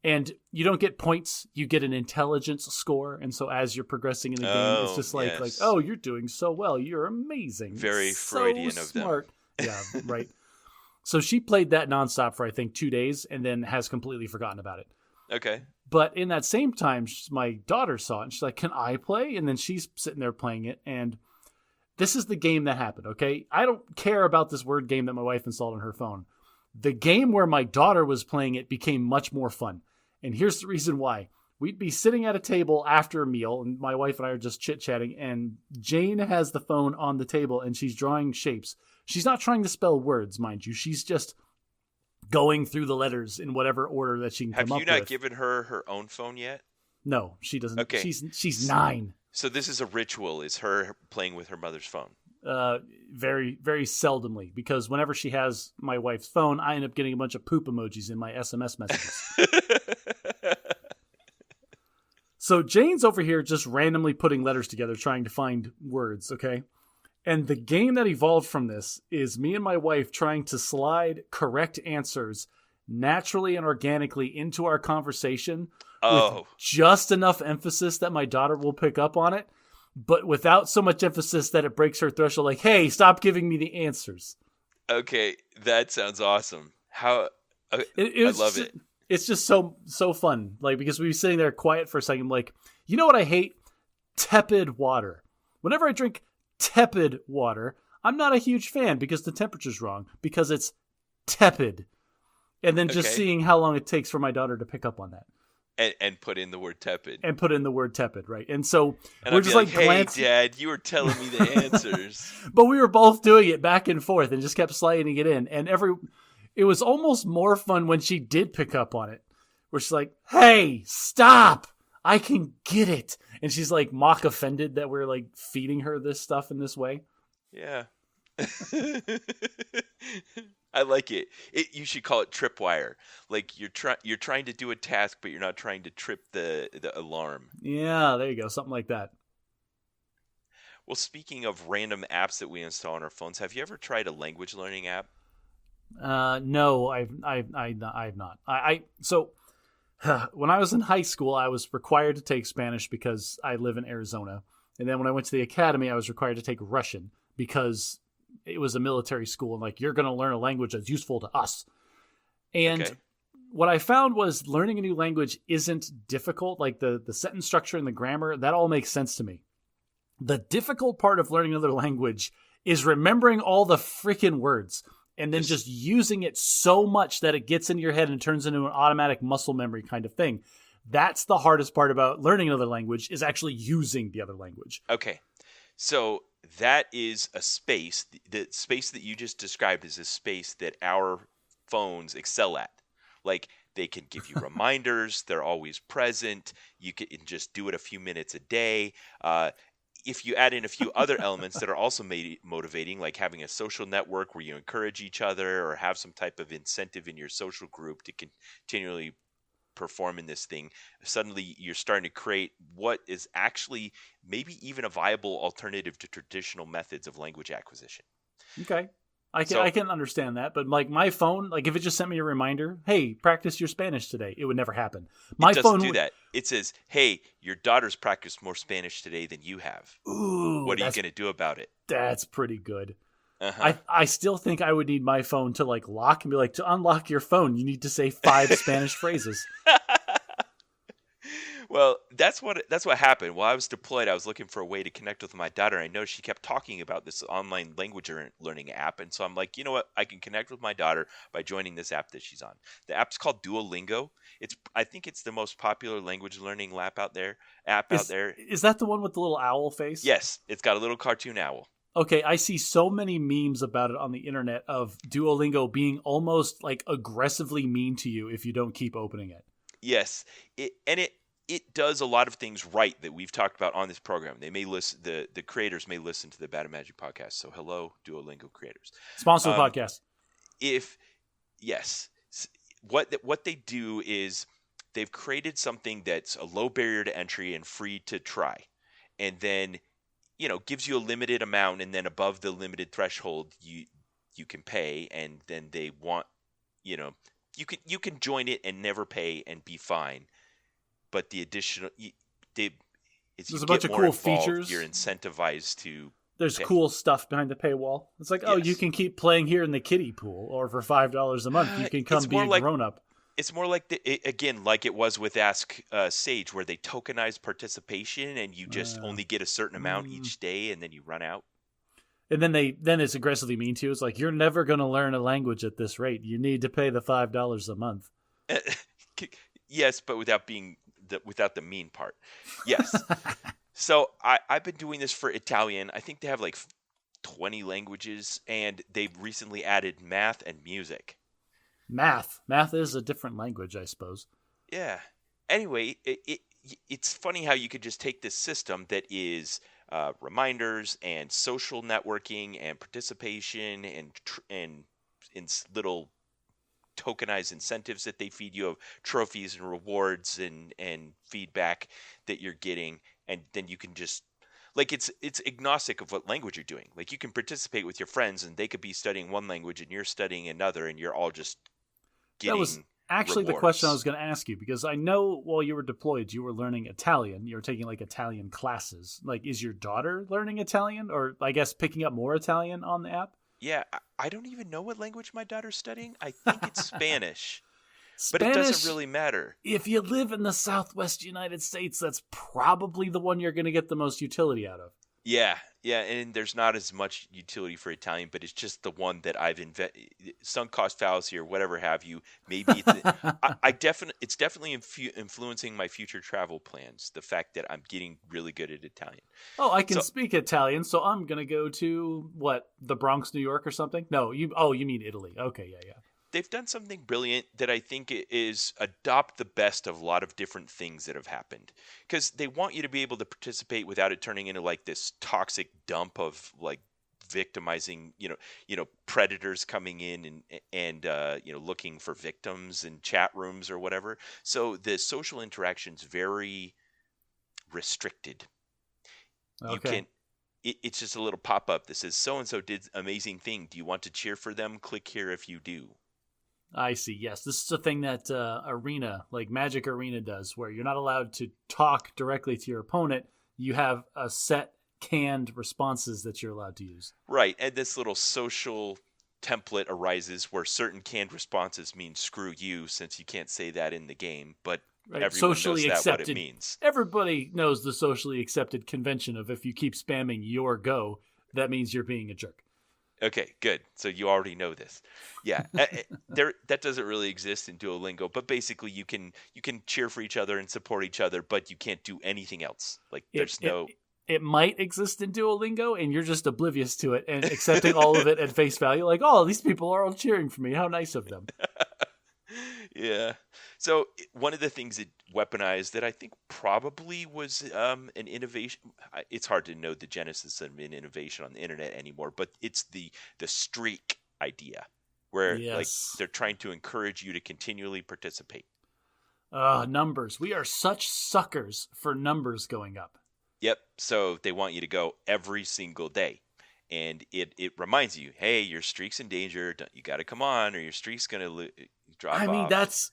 And you don't get points. You get an intelligence score. And so as you're progressing in the game, it's just like, oh, you're doing so well. You're amazing. Very Freudian so of smart. them. Yeah, right. So she played that nonstop for, I think, 2 days and then has completely forgotten about it. Okay. But in that same time, my daughter saw it and she's like, can I play? And then she's sitting there playing it. And this is the game that happened, okay? I don't care about this word game that my wife installed on her phone. The game where my daughter was playing it became much more fun. And here's the reason why. We'd be sitting at a table after a meal, and my wife and I are just chit-chatting, and Jane has the phone on the table, and she's drawing shapes. She's not trying to spell words, mind you. She's just going through the letters in whatever order that she can come up with. Have you not given her own phone yet? No, she doesn't. Okay. She's 9. So this is a ritual, is her playing with her mother's phone. Very, very seldomly, because whenever she has my wife's phone, I end up getting a bunch of poop emojis in my SMS messages. So Jane's over here just randomly putting letters together, trying to find words, okay? And the game that evolved from this is me and my wife trying to slide correct answers naturally and organically into our conversation with just enough emphasis that my daughter will pick up on it, but without so much emphasis that it breaks her threshold, like, hey, stop giving me the answers. Okay, that sounds awesome. I love it. It's just so fun. Like, because we were sitting there quiet for a second, like, you know what I hate? Tepid water. Whenever I drink tepid water, I'm not a huge fan because the temperature's wrong, because it's tepid. And then just seeing how long it takes for my daughter to pick up on that. And put in the word tepid. And put in the word tepid, right? And so we're just like, hey, glancing. Dad, you were telling me the answers. But we were both doing it back and forth and just kept sliding it in. And it was almost more fun when she did pick up on it. Where she's like, hey, stop! I can get it. And she's like mock offended that we're like feeding her this stuff in this way. Yeah. I like it. You should call it tripwire. Like you're trying to do a task, but you're not trying to trip the alarm. Yeah, there you go. Something like that. Well, speaking of random apps that we install on our phones, have you ever tried a language learning app? No, I've not. So when I was in high school, I was required to take Spanish because I live in Arizona, and then when I went to the academy, I was required to take Russian because it was a military school, and like you're going to learn a language that's useful to us. And Okay. what I found was learning a new language isn't difficult. Like the sentence structure and the grammar, that all makes sense to me. The difficult part of learning another language is remembering all the freaking words and then just using it so much that it gets into your head and turns into an automatic muscle memory kind of thing. That's the hardest part about learning another language, is actually using the other language. Okay. So that is a space. The space that you just described is a space that our phones excel at. Like, they can give you reminders. They're always present. You can just do it a few minutes a day. If you add in a few other elements that are also motivating, like having a social network where you encourage each other or have some type of incentive in your social group to continually perform in this thing, suddenly you're starting to create what is actually maybe even a viable alternative to traditional methods of language acquisition. Okay. I can understand that, but like my phone, like if it just sent me a reminder, hey, practice your Spanish today, it would never happen. My It doesn't phone do that. It says, hey, your daughter's practiced more Spanish today than you have. Ooh, What are you going to do about it? that's pretty good. Uh-huh. I still think I would need my phone to like lock and be like, to unlock your phone, you need to say 5 Spanish phrases. Well, that's what happened. While I was deployed, I was looking for a way to connect with my daughter. I noticed she kept talking about this online language learning app, and so I'm like, you know what? I can connect with my daughter by joining this app that she's on. The app's called Duolingo. I think it's the most popular language learning app out there. Is that the one with the little owl face? Yes, it's got a little cartoon owl. Okay, I see so many memes about it on the internet of Duolingo being almost like aggressively mean to you if you don't keep opening it. Yes, it does a lot of things right that we've talked about on this program. They may listen. The creators may listen to the Bad and Magic podcast. So hello, Duolingo creators. Sponsor the podcast. Yes, what they do is they've created something that's a low barrier to entry and free to try, and then gives you a limited amount, and then above the limited threshold you can pay, and then they want you can join it and never pay and be fine. But the additional, there's a bunch of cool features. You're incentivized to. There's cool stuff behind the paywall. It's like, you can keep playing here in the kiddie pool, or for $5 a month, you can come be a grown up. It's more like like it was with Ask Sage, where they tokenize participation, and you just only get a certain amount each day, and then you run out. And then it's aggressively mean to you. It's like, you're never going to learn a language at this rate. You need to pay the $5 a month. Yes, but without the mean part. Yes. So I've been doing this for Italian. I think they have like 20 languages, and they've recently added math and music. Math is a different language, I suppose. Yeah. Anyway, it's funny how you could just take this system that is reminders and social networking and participation and little tokenized incentives that they feed you of trophies and rewards and feedback that you're getting, and then you can just it's agnostic of what language you're doing. Like, you can participate with your friends, and they could be studying one language and you're studying another, and you're all just getting that was actually rewards. The question I was going to ask you, because I know while you were deployed you were learning Italian. You were taking like Italian classes. Like, is your daughter learning Italian, or I guess picking up more Italian on the app? Yeah, I don't even know what language my daughter's studying. I think it's Spanish. But Spanish, it doesn't really matter. If you live in the Southwest United States, that's probably the one you're going to get the most utility out of. Yeah, and there's not as much utility for Italian, but it's just the one that I've sunk cost fallacy or whatever have you. Maybe it's definitely influencing my future travel plans. The fact that I'm getting really good at Italian. Oh, I can speak Italian, so I'm gonna go to the Bronx, New York, or something. No, you mean Italy? Okay, yeah. They've done something brilliant that I think is adopt the best of a lot of different things that have happened, because they want you to be able to participate without it turning into like this toxic dump of like victimizing, predators coming in and looking for victims in chat rooms or whatever. So the social interaction's very restricted. Okay. it's just a little pop-up that says so and so did amazing thing. Do you want to cheer for them? Click here if you do. I see. Yes, this is a thing that Arena, like Magic Arena, does, where you're not allowed to talk directly to your opponent. You have a set canned responses that you're allowed to use. Right, and this little social template arises where certain canned responses mean screw you, since you can't say that in the game, but Right, everyone socially knows that what accepted. it means. Everybody knows the socially accepted convention of if you keep spamming your go, that means you're being a jerk. Okay, good. So you already know this. Yeah, there that doesn't really exist in Duolingo, but basically you can cheer for each other and support each other, but you can't do anything else. Like It, there's it, no it might exist in Duolingo, and you're just oblivious to it and accepting all of it at face value. Like, oh, these people are all cheering for me. How nice of them. Yeah. So one of the things that weaponized that I think probably was an innovation. It's hard to know the genesis of an innovation on the internet anymore, but it's the streak idea, where like Yes. they're trying to encourage you to continually participate. Numbers. We are such suckers for numbers going up. Yep. So they want you to go every single day. And it reminds you, hey, your streak's in danger. You got to come on, or your streak's going to drop I mean, off.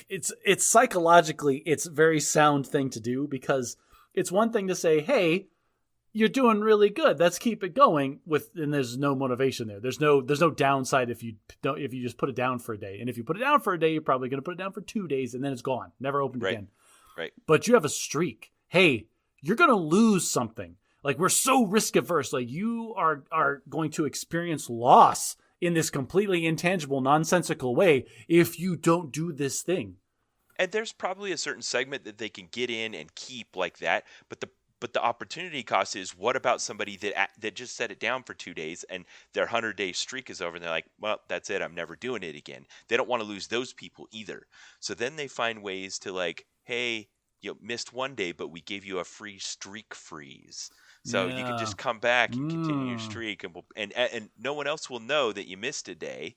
it's psychologically, it's a very sound thing to do, because it's one thing to say, hey, you're doing really good, let's keep it going, and there's no motivation there. There's no downside if you just put it down for a day. And if you put it down for a day, you're probably going to put it down for 2 days, and then it's gone, never opened Right. again. Right. But you have a streak. Hey, you're going to lose something. Like, we're so risk averse. Like, you are going to experience loss in this completely intangible, nonsensical way if you don't do this thing. And there's probably a certain segment that they can get in and keep like that, but the opportunity cost is, what about somebody that just set it down for 2 days and their 100-day streak is over and they're like, well, that's it, I'm never doing it again. They don't want to lose those people either. So then they find ways to, like, hey, you missed 1 day, but we gave you a free streak freeze. So you can just come back and continue your streak, and no one else will know that you missed a day.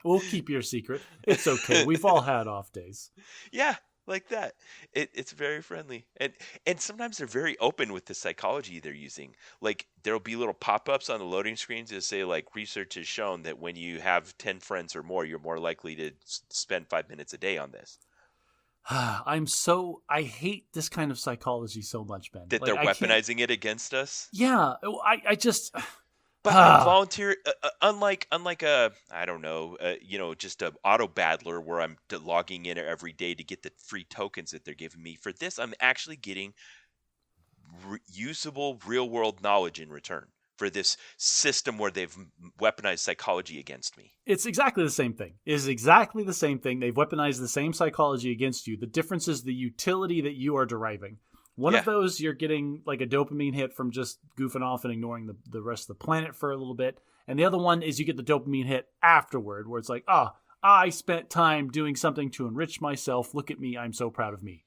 We'll keep your secret. It's okay. We've all had off days. Yeah, like that. It's very friendly, and sometimes they're very open with the psychology they're using. Like, there'll be little pop-ups on the loading screens that say, like, research has shown that when you have 10 friends or more, you're more likely to spend 5 minutes a day on this. I hate this kind of psychology so much, Ben. That Like, they're weaponizing it against us. Yeah, I just. But volunteer, unlike a, I don't know, just a auto battler where I'm logging in every day to get the free tokens that they're giving me. For this, I'm actually getting usable real world knowledge in return for this system where they've weaponized psychology against me. It's exactly the same thing. It is exactly the same thing. They've weaponized the same psychology against you. The difference is the utility that you are deriving. One of those, you're getting like a dopamine hit from just goofing off and ignoring the rest of the planet for a little bit. And the other one is you get the dopamine hit afterward, where it's like, I spent time doing something to enrich myself. Look at me. I'm so proud of me.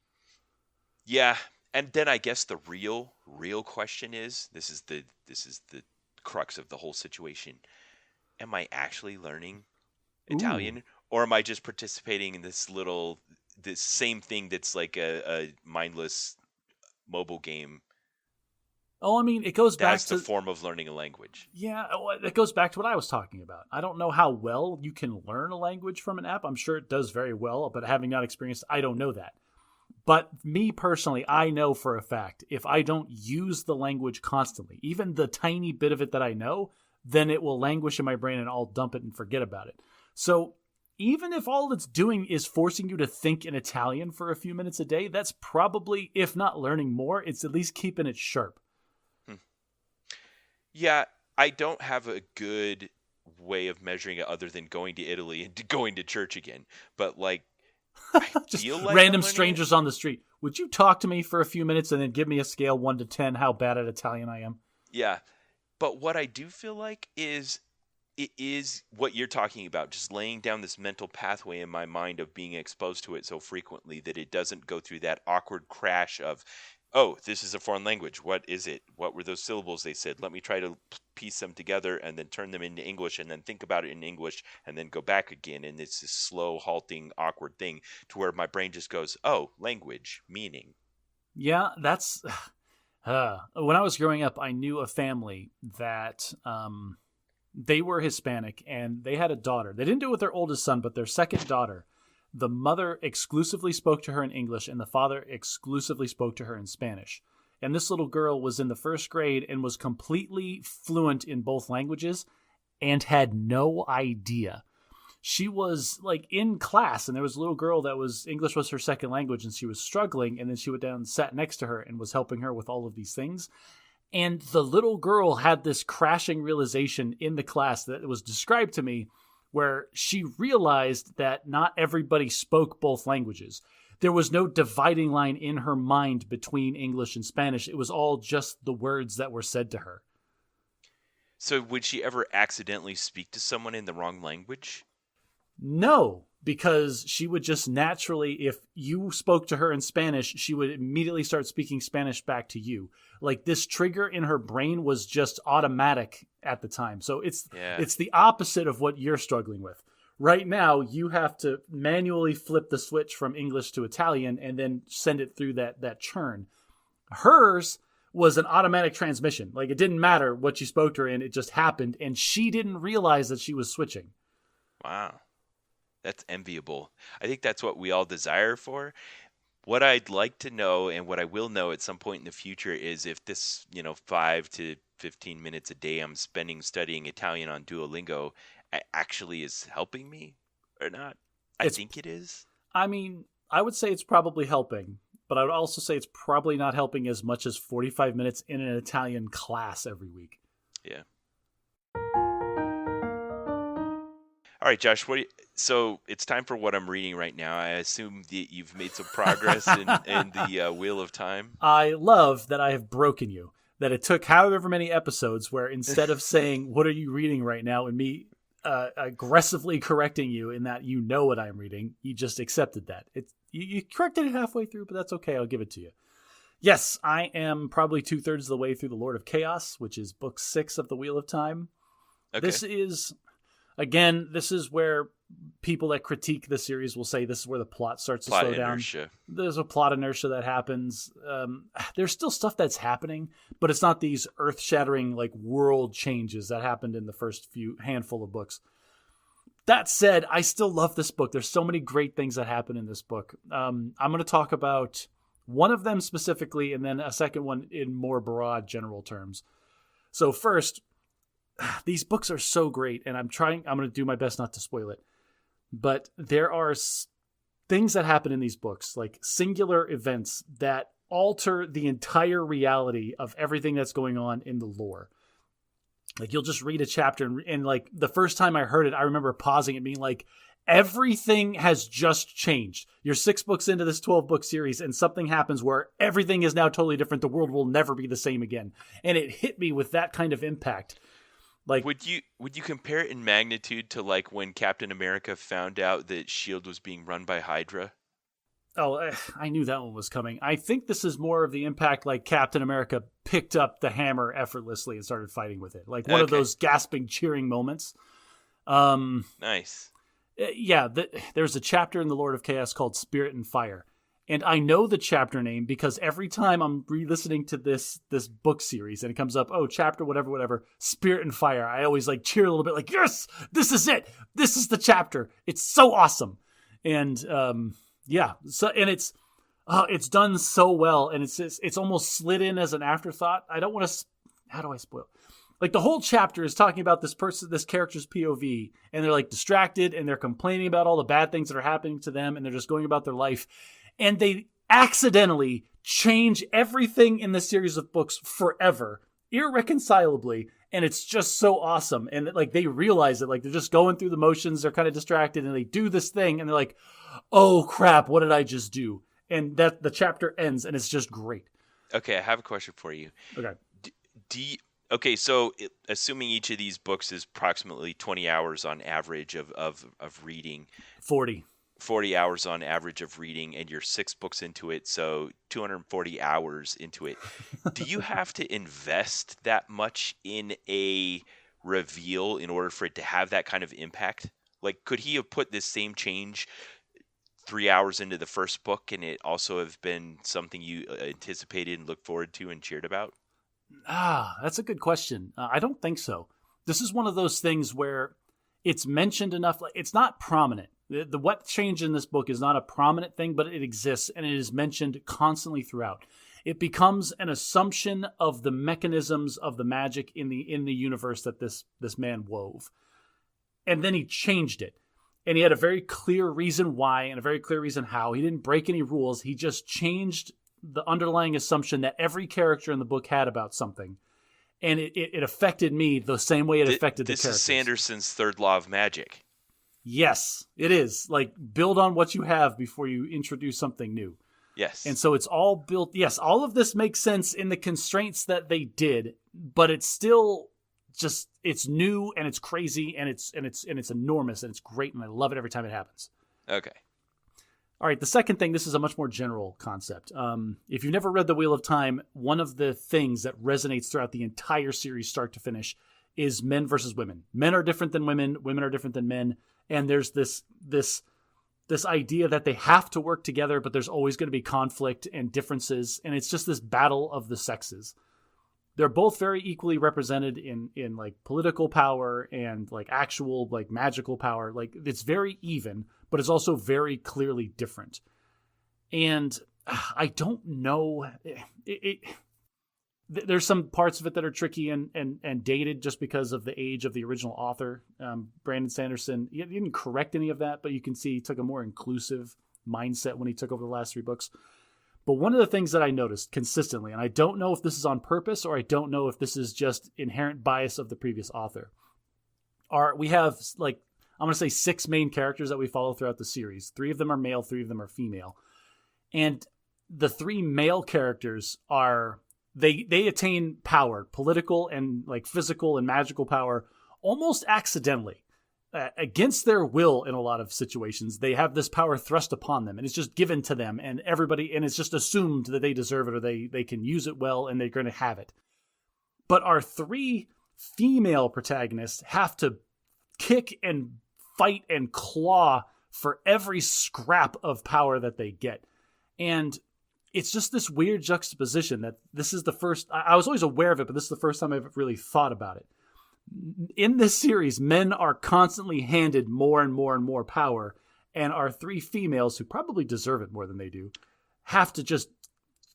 Yeah. And then I guess the real question is, this is the crux of the whole situation. Am I actually learning Italian, or am I just participating in this same thing that's like a mindless mobile game? Oh, I mean, it goes back to the form of learning a language. Yeah, it goes back to what I was talking about. I don't know how well you can learn a language from an app. I'm sure it does very well, but having not experienced, I don't know that. But me personally, I know for a fact, if I don't use the language constantly, even the tiny bit of it that I know, then it will languish in my brain and I'll dump it and forget about it. So even if all it's doing is forcing you to think in Italian for a few minutes a day, that's probably, if not learning more, it's at least keeping it sharp. Yeah, I don't have a good way of measuring it other than going to Italy and going to church again. But, like, I just feel like random strangers on the street. Would you talk to me for a few minutes and then give me a scale 1 to 10 how bad at Italian I am? Yeah. But what I do feel like is it is what you're talking about, just laying down this mental pathway in my mind of being exposed to it so frequently that it doesn't go through that awkward crash of, oh, this is a foreign language. What is it? What were those syllables they said? Let me try to piece them together and then turn them into English and then think about it in English and then go back again. And it's this slow, halting, awkward thing to where my brain just goes, oh, language, meaning. Yeah, When I was growing up, I knew a family that they were Hispanic, and they had a daughter. They didn't do it with their oldest son, but their second daughter. The mother exclusively spoke to her in English, and the father exclusively spoke to her in Spanish. And this little girl was in the first grade and was completely fluent in both languages and had no idea. She was like in class, and there was a little girl that was English was her second language, and she was struggling. And then she went down and sat next to her and was helping her with all of these things. And the little girl had this crashing realization in the class that was described to me, where she realized that not everybody spoke both languages. There was no dividing line in her mind between English and Spanish. It was all just the words that were said to her. So would she ever accidentally speak to someone in the wrong language? No, because she would just naturally, if you spoke to her in Spanish, she would immediately start speaking Spanish back to you. Like this trigger in her brain was just automatic at the time. So it's the opposite of what you're struggling with. Right now, you have to manually flip the switch from English to Italian and then send it through that churn. Hers was an automatic transmission. Like it didn't matter what you spoke to her in, it just happened, and she didn't realize that she was switching. Wow. That's enviable. I think that's what we all desire for. What I'd like to know, and what I will know at some point in the future, is if this, 5 to 15 minutes a day I'm spending studying Italian on Duolingo actually is helping me or not. I think it is. I mean, I would say it's probably helping, but I would also say it's probably not helping as much as 45 minutes in an Italian class every week. Yeah. All right, Josh, so it's time for what I'm reading right now. I assume that you've made some progress in the Wheel of Time. I love that I have broken you, that it took however many episodes where instead of saying, what are you reading right now, and me aggressively correcting you in that you know what I'm reading, you just accepted that. You corrected it halfway through, but that's okay. I'll give it to you. Yes, I am probably 2/3 of the way through The Lord of Chaos, which is book 6 of the Wheel of Time. Okay. This is where people that critique the series will say this is where the plot starts to slow down. There's a plot inertia that happens. There's still stuff that's happening, but it's not these earth-shattering like world changes that happened in the first handful of books. That said, I still love this book. There's so many great things that happen in this book. I'm going to talk about one of them specifically, and then a second one in more broad general terms. So first, these books are so great, and I'm going to do my best not to spoil it. But there are things that happen in these books, like singular events that alter the entire reality of everything that's going on in the lore. Like you'll just read a chapter and like the first time I heard it, I remember pausing and being like, everything has just changed. You're 6 books into this 12-book series and something happens where everything is now totally different. The world will never be the same again. And it hit me with that kind of impact. Like, would you compare it in magnitude to like when Captain America found out that S.H.I.E.L.D. was being run by Hydra? Oh, I knew that one was coming. I think this is more of the impact like Captain America picked up the hammer effortlessly and started fighting with it. Like one of those gasping, cheering moments. Nice. Yeah, there's a chapter in The Lord of Chaos called Spirit and Fire. And I know the chapter name because every time I'm re-listening to this book series and it comes up, chapter whatever, Spirit and Fire, I always like cheer a little bit like, yes, this is it. This is the chapter. It's so awesome. And it's done so well, and it's almost slid in as an afterthought. I don't want to. How do I spoil? Like the whole chapter is talking about this character's POV, and they're like distracted, and they're complaining about all the bad things that are happening to them, and they're just going about their life, and they accidentally change everything in the series of books forever, irreconcilably. And it's just so awesome. And like they realize it, like they're just going through the motions. They're kind of distracted and they do this thing and they're like, oh crap, what did I just do? And that the chapter ends and it's just great. Okay, I have a question for you. Okay. So assuming each of these books is approximately 20 hours on average of reading. 40 hours on average of reading, and you're 6 books into it, so 240 hours into it. Do you have to invest that much in a reveal in order for it to have that kind of impact? Like, could he have put this same change 3 hours into the first book, and it also have been something you anticipated and looked forward to and cheered about? That's a good question. I don't think so. This is one of those things where it's mentioned enough. It's not prominent. The what change in this book is not a prominent thing, but it exists and it is mentioned constantly throughout. It becomes an assumption of the mechanisms of the magic in the universe that this man wove, and then he changed it. And he had a very clear reason why and a very clear reason how. He didn't break any rules. He just changed the underlying assumption that every character in the book had about something. And it affected me the same way it affected the characters. This is Sanderson's third law of magic. Yes, it is. Like, build on what you have before you introduce something new. Yes. And so it's all built. Yes, all of this makes sense in the constraints that they did, but it's still just, it's new and it's crazy and it's enormous and it's great and I love it every time it happens. Okay. All right, the second thing, this is a much more general concept. If you've never read The Wheel of Time, one of the things that resonates throughout the entire series, start to finish, is men versus women. Men are different than women. Women are different than men. And there's this idea that they have to work together, but there's always going to be conflict and differences. And it's just this battle of the sexes. They're both very equally represented in like political power and like actual like magical power. Like, it's very even, but it's also very clearly different. And I don't know. There's some parts of it that are tricky and dated just because of the age of the original author, Brandon Sanderson. He didn't correct any of that, but you can see he took a more inclusive mindset when he took over the last 3 books. But one of the things that I noticed consistently, and I don't know if this is on purpose or I don't know if this is just inherent bias of the previous author, we have, like, I'm going to say 6 main characters that we follow throughout the series. 3 of them are male, 3 of them are female. And the 3 male characters are, they attain power, political and like physical and magical power, almost accidentally. Against their will in a lot of situations. They have this power thrust upon them and it's just given to them and everybody, and it's just assumed that they deserve it or they can use it well and they're going to have it. But our 3 female protagonists have to kick and fight and claw for every scrap of power that they get. And it's just this weird juxtaposition that this is the first, I was always aware of it, but this is the first time I've really thought about it. In this series, men are constantly handed more and more and more power, and our 3 females, who probably deserve it more than they do, have to just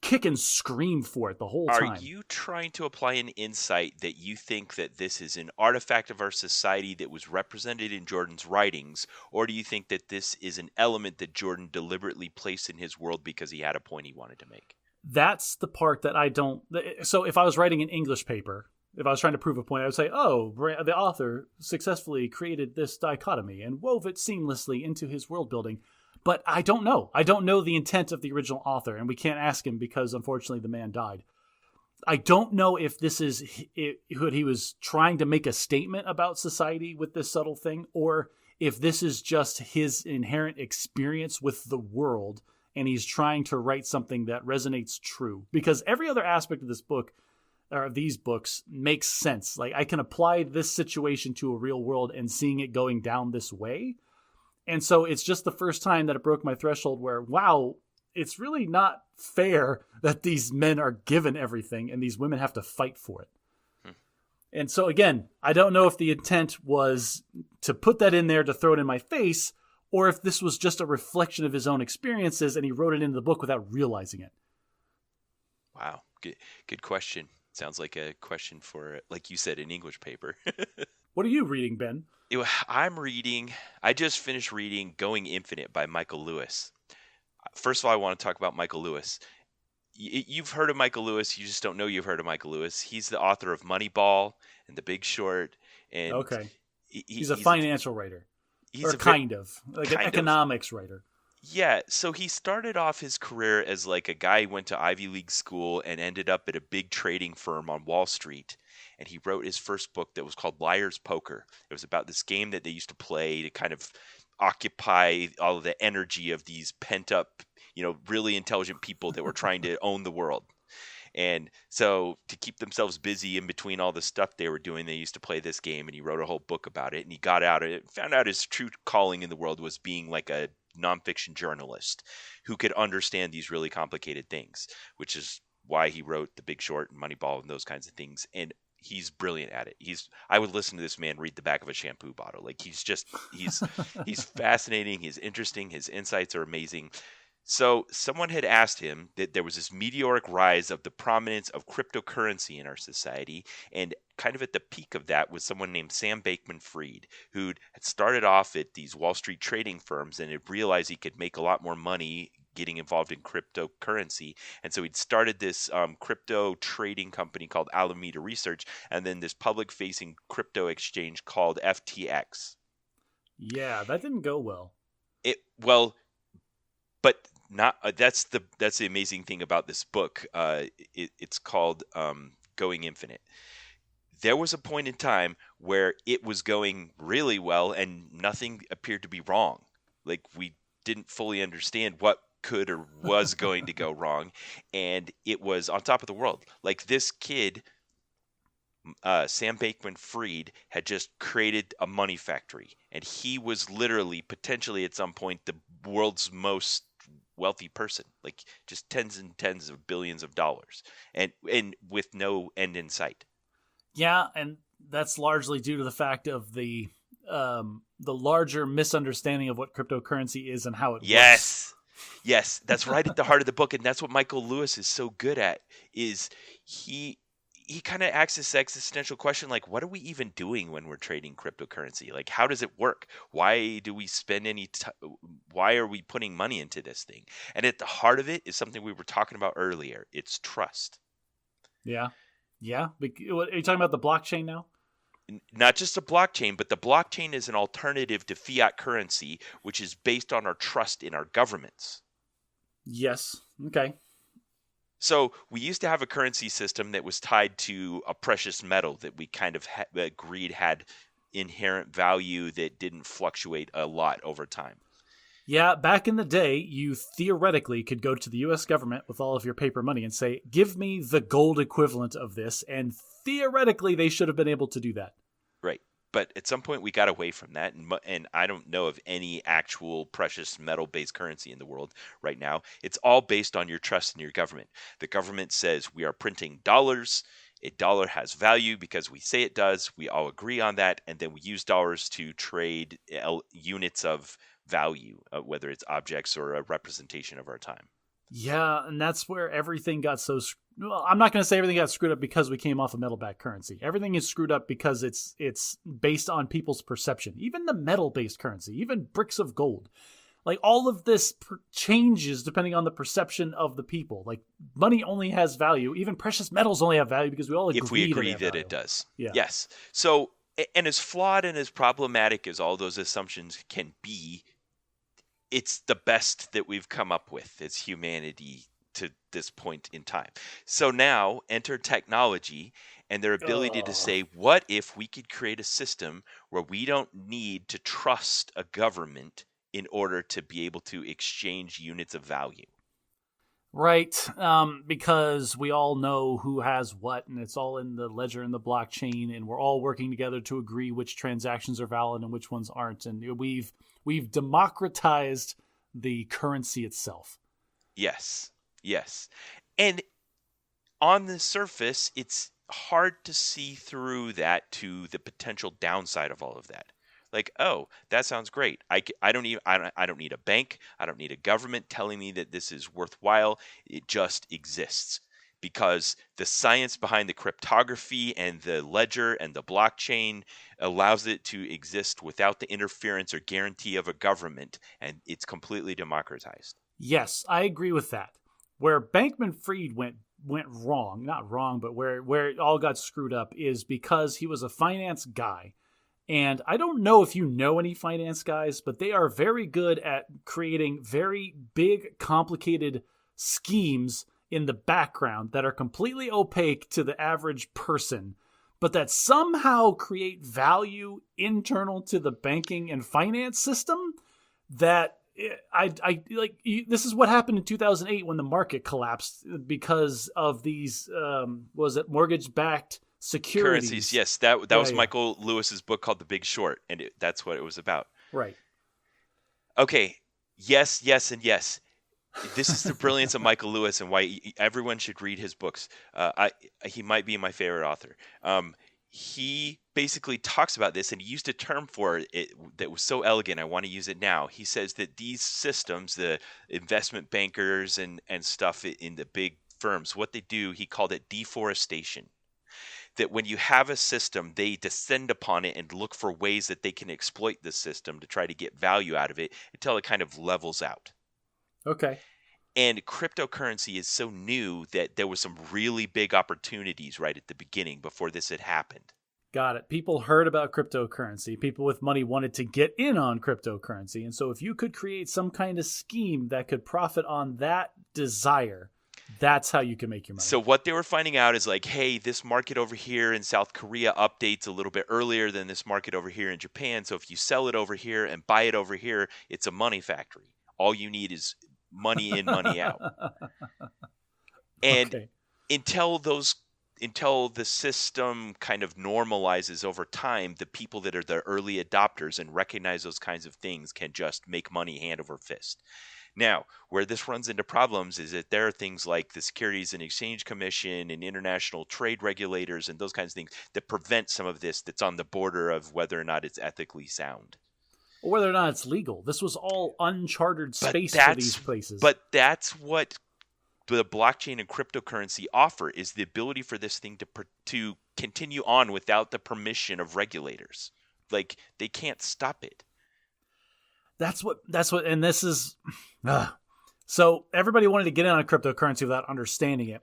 kick and scream for it the whole time. Are you trying to apply an insight that you think that this is an artifact of our society that was represented in Jordan's writings, or do you think that this is an element that Jordan deliberately placed in his world because he had a point he wanted to make? That's the part that I don't... So if I was writing an English paper, if I was trying to prove a point, I would say, oh, the author successfully created this dichotomy and wove it seamlessly into his world building. But I don't know. I don't know the intent of the original author, and we can't ask him because, unfortunately, the man died. I don't know if this is what he was trying to make a statement about society with this subtle thing, or if this is just his inherent experience with the world, and he's trying to write something that resonates true. Because every other aspect of this book, or these books, makes sense. Like, I can apply this situation to a real world and seeing it going down this way. And so it's just the first time that it broke my threshold where, wow, it's really not fair that these men are given everything and these women have to fight for it. And so again, I don't know if the intent was to put that in there to throw it in my face, or if this was just a reflection of his own experiences and he wrote it into the book without realizing it. Wow. Good question. Sounds like a question for, like you said, an English paper. What are you reading, Ben? I just finished reading Going Infinite by Michael Lewis. First of all, I want to talk about Michael Lewis. You've heard of Michael Lewis. You just don't know you've heard of Michael Lewis. He's the author of Moneyball and The Big Short. And okay. He's a financial writer. Or kind of. Like an economics writer. Yeah, so he started off his career as like a guy who went to Ivy League school and ended up at a big trading firm on Wall Street. And he wrote his first book that was called Liar's Poker. It was about this game that they used to play to kind of occupy all of the energy of these pent up, really intelligent people that were trying to own the world. And so to keep themselves busy in between all the stuff they were doing, they used to play this game, and he wrote a whole book about it. And he got out of it, found out his true calling in the world was being like a nonfiction journalist who could understand these really complicated things, which is why he wrote The Big Short and Moneyball and those kinds of things. And he's brilliant at it. I would listen to this man read the back of a shampoo bottle. Like he's fascinating. He's interesting. His insights are amazing. So someone had asked him that there was this meteoric rise of the prominence of cryptocurrency in our society, and kind of at the peak of that was someone named Sam Bankman-Fried, who had started off at these Wall Street trading firms and had realized he could make a lot more money getting involved in cryptocurrency. And so he'd started this crypto trading company called Alameda Research, and then this public-facing crypto exchange called FTX. Yeah, that didn't go well. But not that's the amazing thing about this book. It's called Going Infinite. There was a point in time where it was going really well and nothing appeared to be wrong. Like we didn't fully understand what could or was going to go wrong, and it was on top of the world. Like this kid, Sam Bankman-Fried, had just created a money factory, and he was literally potentially at some point the world's most wealthy person, like just tens and tens of billions of dollars, and with no end in sight. Yeah, and that's largely due to the fact of the larger misunderstanding of what cryptocurrency is and how it works. Yes, that's right at the heart of the book, and that's what Michael Lewis is so good at. Is he kind of asks this existential question, like, what are we even doing when we're trading cryptocurrency? Like, how does it work? Why do we spend why are we putting money into this thing? And at the heart of it is something we were talking about earlier. It's trust. Yeah. Are you talking about the blockchain now? Not just a blockchain, but the blockchain is an alternative to fiat currency, which is based on our trust in our governments. Yes. Okay. So we used to have a currency system that was tied to a precious metal that we kind of agreed had inherent value that didn't fluctuate a lot over time. Yeah, back in the day, you theoretically could go to the U.S. government with all of your paper money and say, give me the gold equivalent of this, and theoretically they should have been able to do that. Right. But at some point we got away from that, and I don't know of any actual precious metal-based currency in the world right now. It's all based on your trust in your government. The government says we are printing dollars. A dollar has value because we say it does. We all agree on that, and then we use dollars to trade units of value, whether it's objects or a representation of our time. Yeah, and that's where everything got so... Well, I'm not going to say everything got screwed up because we came off of metal-backed currency. Everything is screwed up because it's based on people's perception. Even the metal-based currency, even bricks of gold. Like, all of this changes depending on the perception of the people. Like, money only has value. Even precious metals only have value because we all agree if we agree that it does. Yeah. Yes. So, and as flawed and as problematic as all those assumptions can be, it's the best that we've come up with as humanity to this point in time. So now enter technology and their ability to say, what if we could create a system where we don't need to trust a government in order to be able to exchange units of value? Right, because we all know who has what, and it's all in the ledger and the blockchain, and we're all working together to agree which transactions are valid and which ones aren't, and we've democratized the currency itself. Yes. And on the surface, it's hard to see through that to the potential downside of all of that. Like, oh, that sounds great. I don't need a bank. I don't need a government telling me that this is worthwhile. It just exists because the science behind the cryptography and the ledger and the blockchain allows it to exist without the interference or guarantee of a government, and it's completely democratized. Yes, I agree with that. Where Bankman-Fried went wrong, not wrong, but where it all got screwed up is because he was a finance guy. And I don't know if you know any finance guys, but they are very good at creating very big, complicated schemes in the background that are completely opaque to the average person, but that somehow create value internal to the banking and finance system that I like. This is what happened in 2008 when the market collapsed because of these, mortgage-backed securities. Currencies, yes. That was Michael Lewis's book called The Big Short, and that's what it was about. Right. Okay, Yes, yes, and yes. This is the brilliance of Michael Lewis and why everyone should read his books. He might be my favorite author. He basically talks about this, and he used a term for it that was so elegant. I want to use it now. He says that these systems, the investment bankers and stuff in the big firms, what they do, he called it deforestation. That when you have a system, they descend upon it and look for ways that they can exploit the system to try to get value out of it until it kind of levels out. Okay. And cryptocurrency is so new that there was some really big opportunities right at the beginning before this had happened. Got it. People heard about cryptocurrency. People with money wanted to get in on cryptocurrency. And so if you could create some kind of scheme that could profit on that desire, that's how you can make your money. So what they were finding out is like, hey, this market over here in South Korea updates a little bit earlier than this market over here in Japan. So if you sell it over here and buy it over here, it's a money factory. All you need is money in, money out. And Okay. until the system kind of normalizes over time, the people that are the early adopters and recognize those kinds of things can just make money hand over fist. Now, where this runs into problems is that there are things like the Securities and Exchange Commission and international trade regulators and those kinds of things that prevent some of this that's on the border of whether or not it's ethically sound. Or whether or not it's legal. This was all uncharted space for these places. But that's what the blockchain and cryptocurrency offer, is the ability for this thing to continue on without the permission of regulators. Like, they can't stop it. That's what, and this is, so everybody wanted to get in on cryptocurrency without understanding it.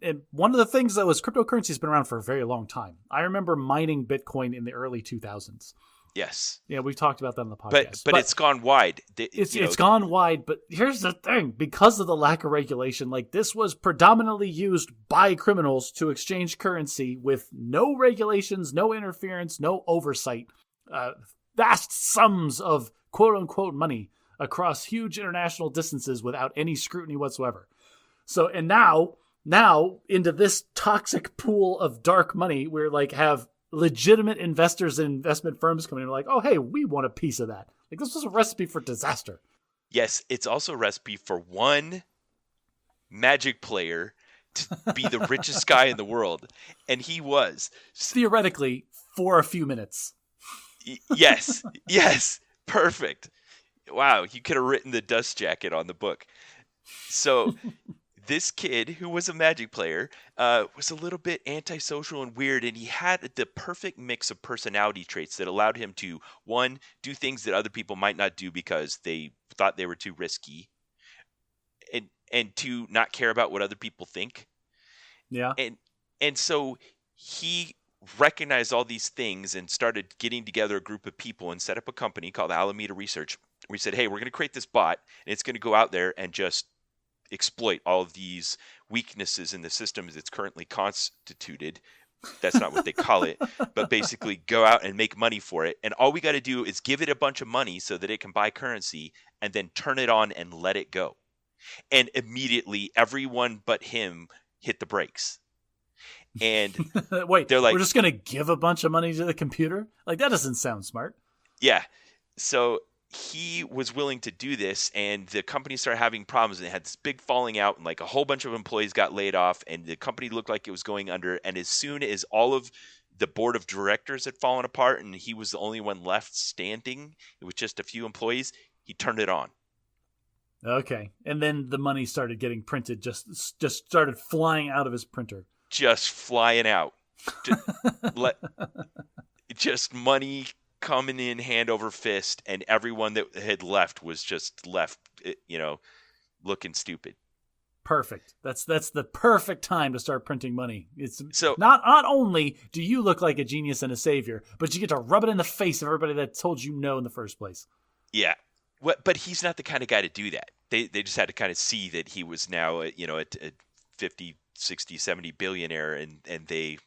And one of the things that was, cryptocurrency has been around for a very long time. I remember mining Bitcoin in the early 2000s. Yes. Yeah, we've talked about that on the podcast. But it's gone wide. It's gone wide, but here's the thing. Because of the lack of regulation, like, this was predominantly used by criminals to exchange currency with no regulations, no interference, no oversight. Vast sums of quote-unquote money across huge international distances without any scrutiny whatsoever. So, and now into this toxic pool of dark money, we're like, have legitimate investors and investment firms coming in and like, oh, hey, we want a piece of that. Like, this was a recipe for disaster. Yes, it's also a recipe for one Magic player to be the richest guy in the world. And he was. Theoretically, for a few minutes. Yes. Yes. Perfect. Wow. You could have written the dust jacket on the book. So this kid who was a Magic player was a little bit antisocial and weird, and he had the perfect mix of personality traits that allowed him to, one, do things that other people might not do because they thought they were too risky, and two, not care about what other people think. Yeah. And so he recognized all these things and started getting together a group of people and set up a company called Alameda Research. We said, hey, we're going to create this bot, and it's going to go out there and just exploit all of these weaknesses in the system as it's currently constituted. That's not what they call it, but basically go out and make money for it. And all we got to do is give it a bunch of money so that it can buy currency, and then turn it on and let it go. And immediately everyone but him hit the brakes. And wait, they're like, we're just going to give a bunch of money to the computer? Like, that doesn't sound smart. Yeah. So he was willing to do this, and the company started having problems, and they had this big falling out, and like a whole bunch of employees got laid off, and the company looked like it was going under. And as soon as all of the board of directors had fallen apart and he was the only one left standing, it was just a few employees, he turned it on. Okay. And then the money started getting printed, just started flying out of his printer. Just flying out. Just money coming in hand over fist, and everyone that had left was just left, looking stupid. Perfect. That's the perfect time to start printing money. It's so not only do you look like a genius and a savior, but you get to rub it in the face of everybody that told you no in the first place. Yeah. But he's not the kind of guy to do that. They just had to kind of see that he was now a 50, 60, 70 billionaire, and they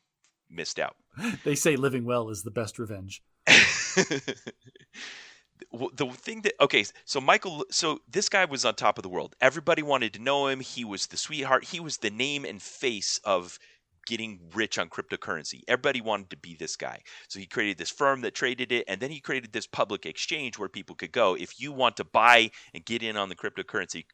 missed out. They say living well is the best revenge. The thing that, okay, so this guy was on top of the world. Everybody wanted to know him. He was the sweetheart. He was the name and face of getting rich on cryptocurrency. Everybody wanted to be this guy. So he created this firm that traded it, and then he created this public exchange where people could go. If you want to buy and get in on the cryptocurrency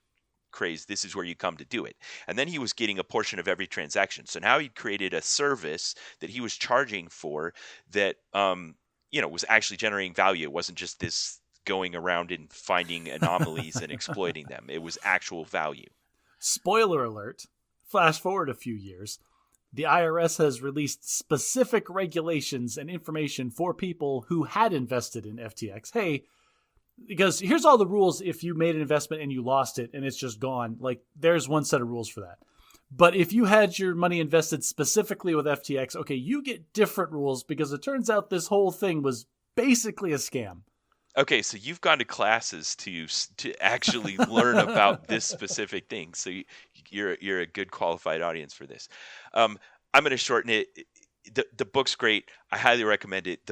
craze, this is where you come to do it. And then he was getting a portion of every transaction. So now he created a service that he was charging for that was actually generating value. It wasn't just this going around and finding anomalies and exploiting them. It was actual value. Spoiler alert, flash forward a few years. The IRS has released specific regulations and information for people who had invested in FTX. Hey, because here's all the rules if you made an investment and you lost it and it's just gone. Like, there's one set of rules for that. But if you had your money invested specifically with FTX, okay, you get different rules because it turns out this whole thing was basically a scam. Okay, so you've gone to classes to actually learn about this specific thing. So you're a good qualified audience for this. I'm going to shorten it. The book's great. I highly recommend it.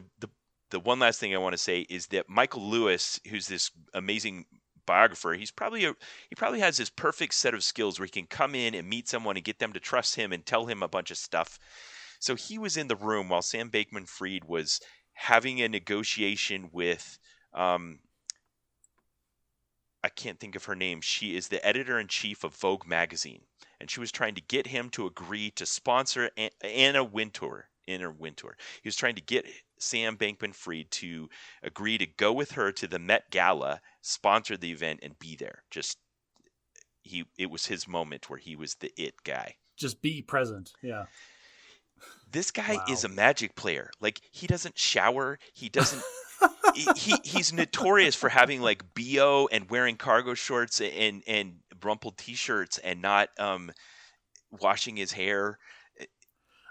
The one last thing I want to say is that Michael Lewis, who's this amazing biographer, he probably has this perfect set of skills where he can come in and meet someone and get them to trust him and tell him a bunch of stuff. So he was in the room while Sam Bankman-Fried was having a negotiation with I can't think of her name. She is the editor-in-chief of Vogue magazine, and she was trying to get him to agree to sponsor Anna Wintour. He was trying to get Sam Bankman-Fried to agree to go with her to the Met Gala, sponsor the event, and be there. It was his moment where he was the it guy. Just be present. Yeah. This guy is a Magic player. Like, he doesn't shower. He doesn't. He's notorious for having like BO and wearing cargo shorts and rumpled t-shirts and not washing his hair.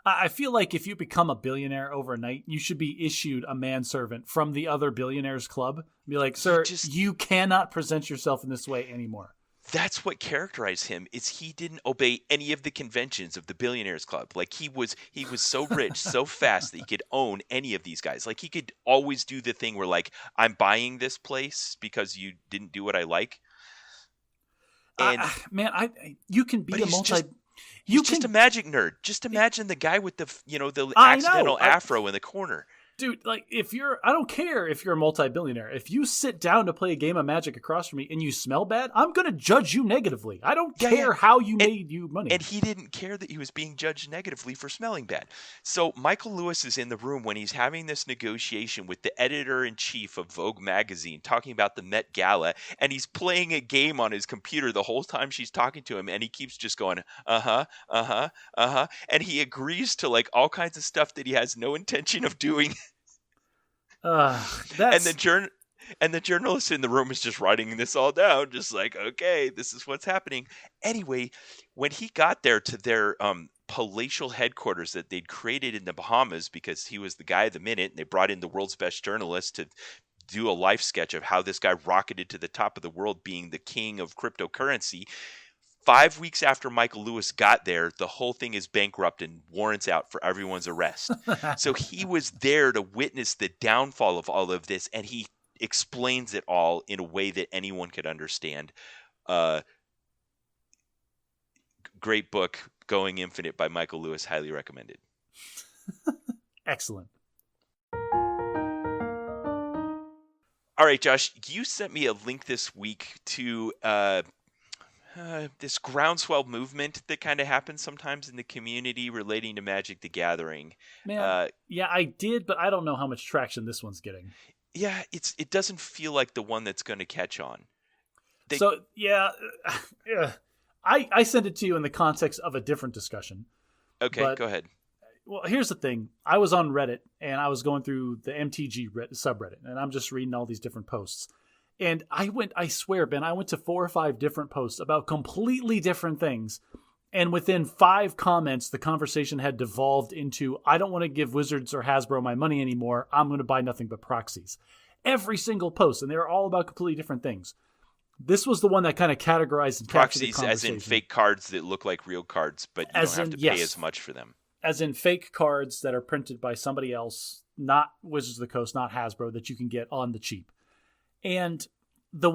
I feel like if you become a billionaire overnight, you should be issued a manservant from the other billionaires club. Be like, sir, you cannot present yourself in this way anymore. That's what characterized him, is he didn't obey any of the conventions of the Billionaires Club. Like, he was so rich, so fast that he could own any of these guys. Like, he could always do the thing where, like, I'm buying this place because you didn't do what I like. And you can be a multi. He's just a magic nerd. Just imagine the guy with the accidental afro in the corner. Dude, like, I don't care if you're a multi-billionaire. If you sit down to play a game of Magic across from me and you smell bad, I'm going to judge you negatively. I don't care how you made you money. And he didn't care that he was being judged negatively for smelling bad. So Michael Lewis is in the room when he's having this negotiation with the editor-in-chief of Vogue magazine, talking about the Met Gala, and he's playing a game on his computer the whole time she's talking to him, and he keeps just going, and he agrees to, like, all kinds of stuff that he has no intention of doing. And the journalist in the room is just writing this all down, just like, okay, this is what's happening. Anyway, when he got there to their palatial headquarters that they'd created in the Bahamas, because he was the guy of the minute, and they brought in the world's best journalist to do a life sketch of how this guy rocketed to the top of the world, being the king of cryptocurrency. 5 weeks after Michael Lewis got there, the whole thing is bankrupt and warrants out for everyone's arrest. So he was there to witness the downfall of all of this, and he explains it all in a way that anyone could understand. Great book, Going Infinite by Michael Lewis. Highly recommended. Excellent. All right, Josh, you sent me a link this week to this groundswell movement that kind of happens sometimes in the community relating to Magic the Gathering. Man, yeah, I did, but I don't know how much traction this one's getting. Yeah, it doesn't feel like the one that's going to catch on. I sent it to you in the context of a different discussion. Okay, go ahead. Well, here's the thing. I was on Reddit, and I was going through the MTG subreddit, and I'm just reading all these different posts. And I swear, Ben, I went to 4 or 5 different posts about completely different things. And within 5 comments, the conversation had devolved into, I don't want to give Wizards or Hasbro my money anymore. I'm going to buy nothing but proxies. Every single post. And they were all about completely different things. This was the one that kind of categorized and captured the conversation. Proxies as in fake cards that look like real cards, but you don't have to pay as much for them. As in fake cards that are printed by somebody else, not Wizards of the Coast, not Hasbro, that you can get on the cheap. And the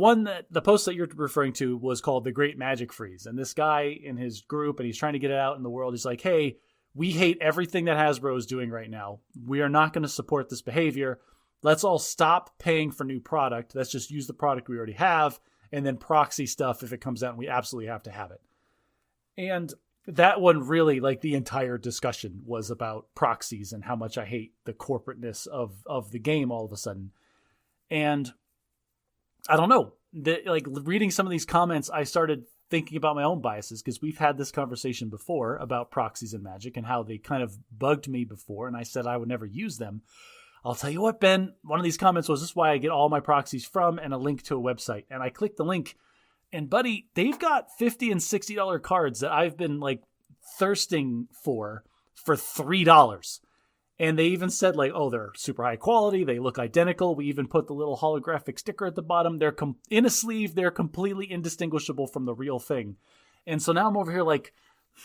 post that you're referring to was called The Great Magic Freeze. And this guy in his group, and he's trying to get it out in the world, he's like, hey, we hate everything that Hasbro is doing right now. We are not going to support this behavior. Let's all stop paying for new product. Let's just use the product we already have, and then proxy stuff if it comes out and we absolutely have to have it. And that one really, like, the entire discussion was about proxies and how much I hate the corporateness of the game all of a sudden. And I don't know, like, reading some of these comments, I started thinking about my own biases, because we've had this conversation before about proxies in Magic and how they kind of bugged me before, and I said I would never use them. I'll tell you what, Ben, one of these comments was, "This is why I get all my proxies from," and a link to a website. And I clicked the link, and buddy, they've got $50 and $60 cards that I've been like thirsting for $3. And they even said, like, oh, they're super high quality. They look identical. We even put the little holographic sticker at the bottom. They're in a sleeve. They're completely indistinguishable from the real thing. And so now I'm over here like,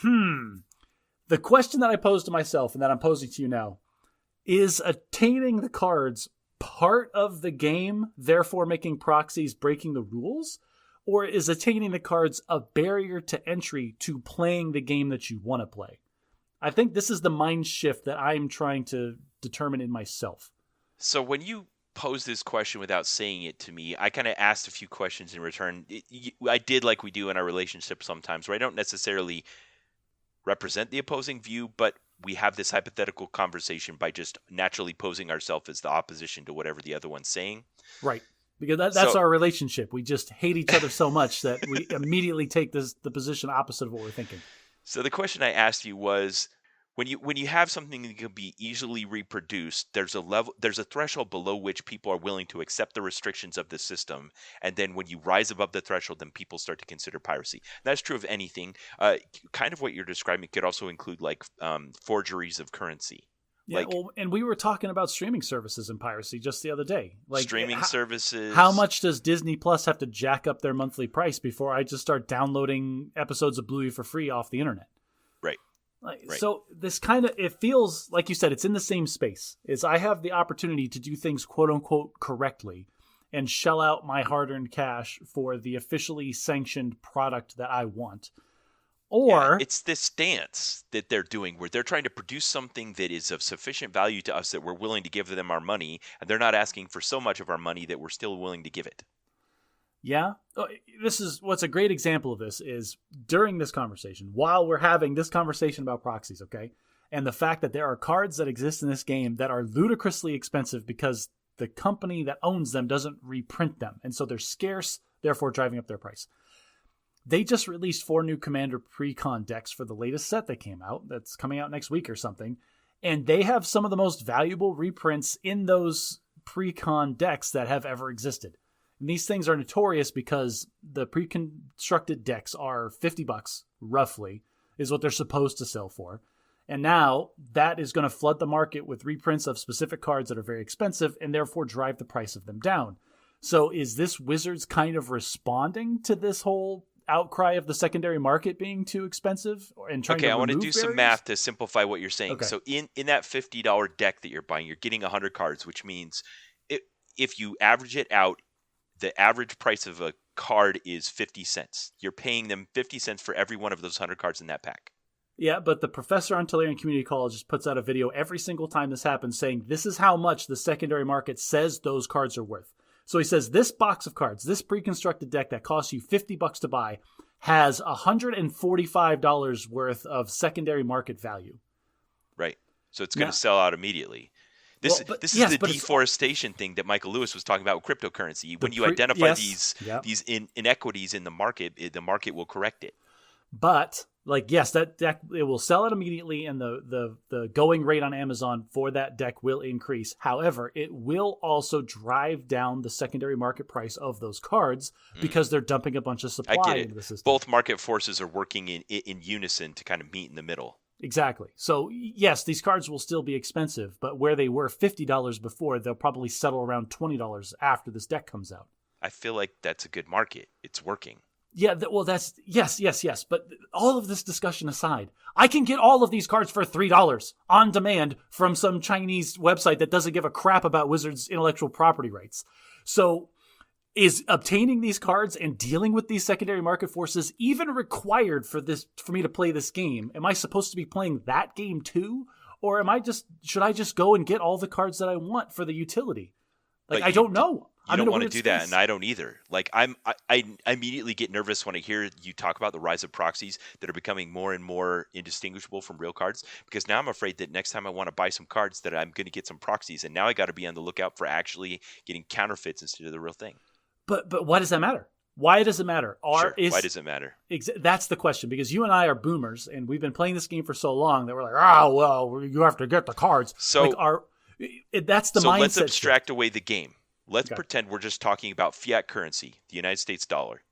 the question that I posed to myself and that I'm posing to you now, is attaining the cards part of the game, therefore making proxies breaking the rules? Or is attaining the cards a barrier to entry to playing the game that you want to play? I think this is the mind shift that I'm trying to determine in myself. So when you pose this question without saying it to me, I kind of asked a few questions in return. I did like we do in our relationship sometimes, where I don't necessarily represent the opposing view, but we have this hypothetical conversation by just naturally posing ourselves as the opposition to whatever the other one's saying. Right. Because that's our relationship. We just hate each other so much that we immediately take the position opposite of what we're thinking. So the question I asked you was, when you have something that can be easily reproduced, there's a threshold below which people are willing to accept the restrictions of the system, and then when you rise above the threshold, then people start to consider piracy. That's true of anything. Kind of what you're describing could also include like forgeries of currency. Yeah, and we were talking about streaming services and piracy just the other day. Like, streaming services. How much does Disney Plus have to jack up their monthly price before I just start downloading episodes of Bluey for free off the internet? Right. Right. So this kind of, it feels, like you said, it's in the same space. Is I have the opportunity to do things quote unquote correctly and shell out my hard-earned cash for the officially sanctioned product that I want. Or it's this stance that they're doing where they're trying to produce something that is of sufficient value to us that we're willing to give them our money, and they're not asking for so much of our money that we're still willing to give it. Yeah. This is what's a great example of this is during this conversation, while we're having this conversation about proxies, okay? And the fact that there are cards that exist in this game that are ludicrously expensive because the company that owns them doesn't reprint them. And so they're scarce, therefore driving up their price. They just released 4 new Commander pre-con decks for the latest set that came out. That's coming out next week or something. And they have some of the most valuable reprints in those pre-con decks that have ever existed. And these things are notorious because the pre-constructed decks are $50, roughly, is what they're supposed to sell for. And now that is going to flood the market with reprints of specific cards that are very expensive and therefore drive the price of them down. So is this Wizards kind of responding to this whole outcry of the secondary market being too expensive and trying to I want to do barriers? some math to simplify what you're saying. Okay. So in that $50 deck that you're buying, you're getting 100 cards, which means if you average it out, the average price of a card is 50 cents. You're paying them 50 cents for every one of those 100 cards in that pack. Yeah, but the professor on Tolarian Community College just puts out a video every single time this happens saying this is how much the secondary market says those cards are worth. So he says this box of cards, this pre-constructed deck that costs you $50 to buy, has $145 worth of secondary market value. Right. So it's going to sell out immediately. This is the deforestation thing that Michael Lewis was talking about with cryptocurrency. When you identify these inequities in the market will correct it. But that deck, it will sell it immediately, and the going rate on Amazon for that deck will increase. However, it will also drive down the secondary market price of those cards because they're dumping a bunch of supply into the system. Both market forces are working in unison to kind of meet in the middle. Exactly. So yes, these cards will still be expensive, but where they were $50 before, they'll probably settle around $20 after this deck comes out. I feel like that's a good market. It's working. Yeah, that's yes. But all of this discussion aside, I can get all of these cards for $3 on demand from some Chinese website that doesn't give a crap about Wizards' intellectual property rights. So is obtaining these cards and dealing with these secondary market forces even required for me to play this game? Am I supposed to be playing that game too? Or should I just go and get all the cards that I want for the utility? Like, I don't know. You don't want to do that, and I don't either. Like, I immediately get nervous when I hear you talk about the rise of proxies that are becoming more and more indistinguishable from real cards, because now I'm afraid that next time I want to buy some cards that I'm going to get some proxies, and now I got to be on the lookout for actually getting counterfeits instead of the real thing. But why does that matter? Why does it matter? Why does it matter? That's the question, because you and I are boomers, and we've been playing this game for so long that we're like, oh, well, you have to get the cards. So that's the mindset. So let's abstract away the game. Let's pretend we're just talking about fiat currency, the United States dollar,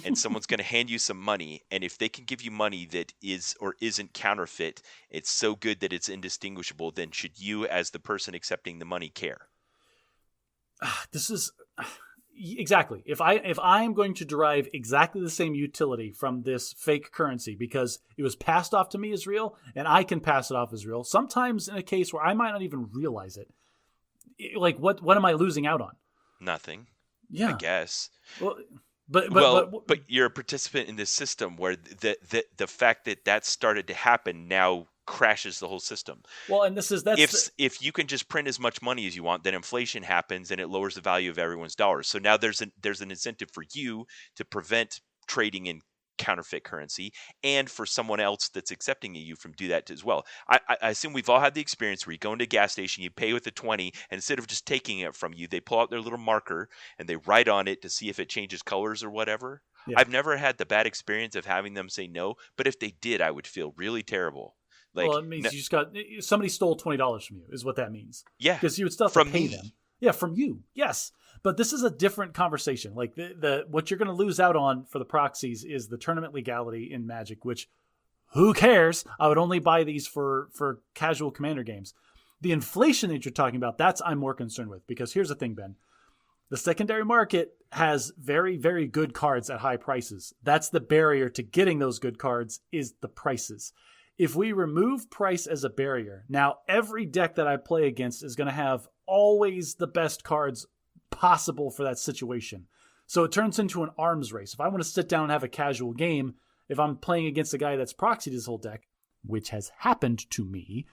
and someone's going to hand you some money, and if they can give you money that is or isn't counterfeit, it's so good that it's indistinguishable, then should you, as the person accepting the money, care? This is exactly. If I am going to derive exactly the same utility from this fake currency because it was passed off to me as real, and I can pass it off as real, sometimes in a case where I might not even realize it, like what am I losing out on? Nothing. Yeah, I guess. Well, but you're a participant in this system where the fact that started to happen now crashes the whole system. Well, and if you can just print as much money as you want, then inflation happens and it lowers the value of everyone's dollars. So now there's an incentive for you to prevent trading in counterfeit currency, and for someone else that's accepting you from do that as well. I assume we've all had the experience where you go into a gas station, you pay with a 20, and instead of just taking it from you, they pull out their little marker and they write on it to see if it changes colors or whatever. Yeah. I've never had the bad experience of having them say no, but if they did, I would feel really terrible. Like, well, it means you just somebody stole $20 from you is what that means. Yeah. Because you would still have to pay them. Yeah, from you. Yes. But this is a different conversation. Like the what you're going to lose out on for the proxies is the tournament legality in Magic, which who cares? I would only buy these for casual Commander games. The inflation that you're talking about, that's I'm more concerned with, because here's the thing, Ben. The secondary market has very, very good cards at high prices. That's the barrier to getting those good cards is the prices. If we remove price as a barrier, now every deck that I play against is going to have always the best cards possible for that situation. So it turns into an arms race. If I want to sit down and have a casual game, if I'm playing against a guy that's proxied his whole deck, which has happened to me,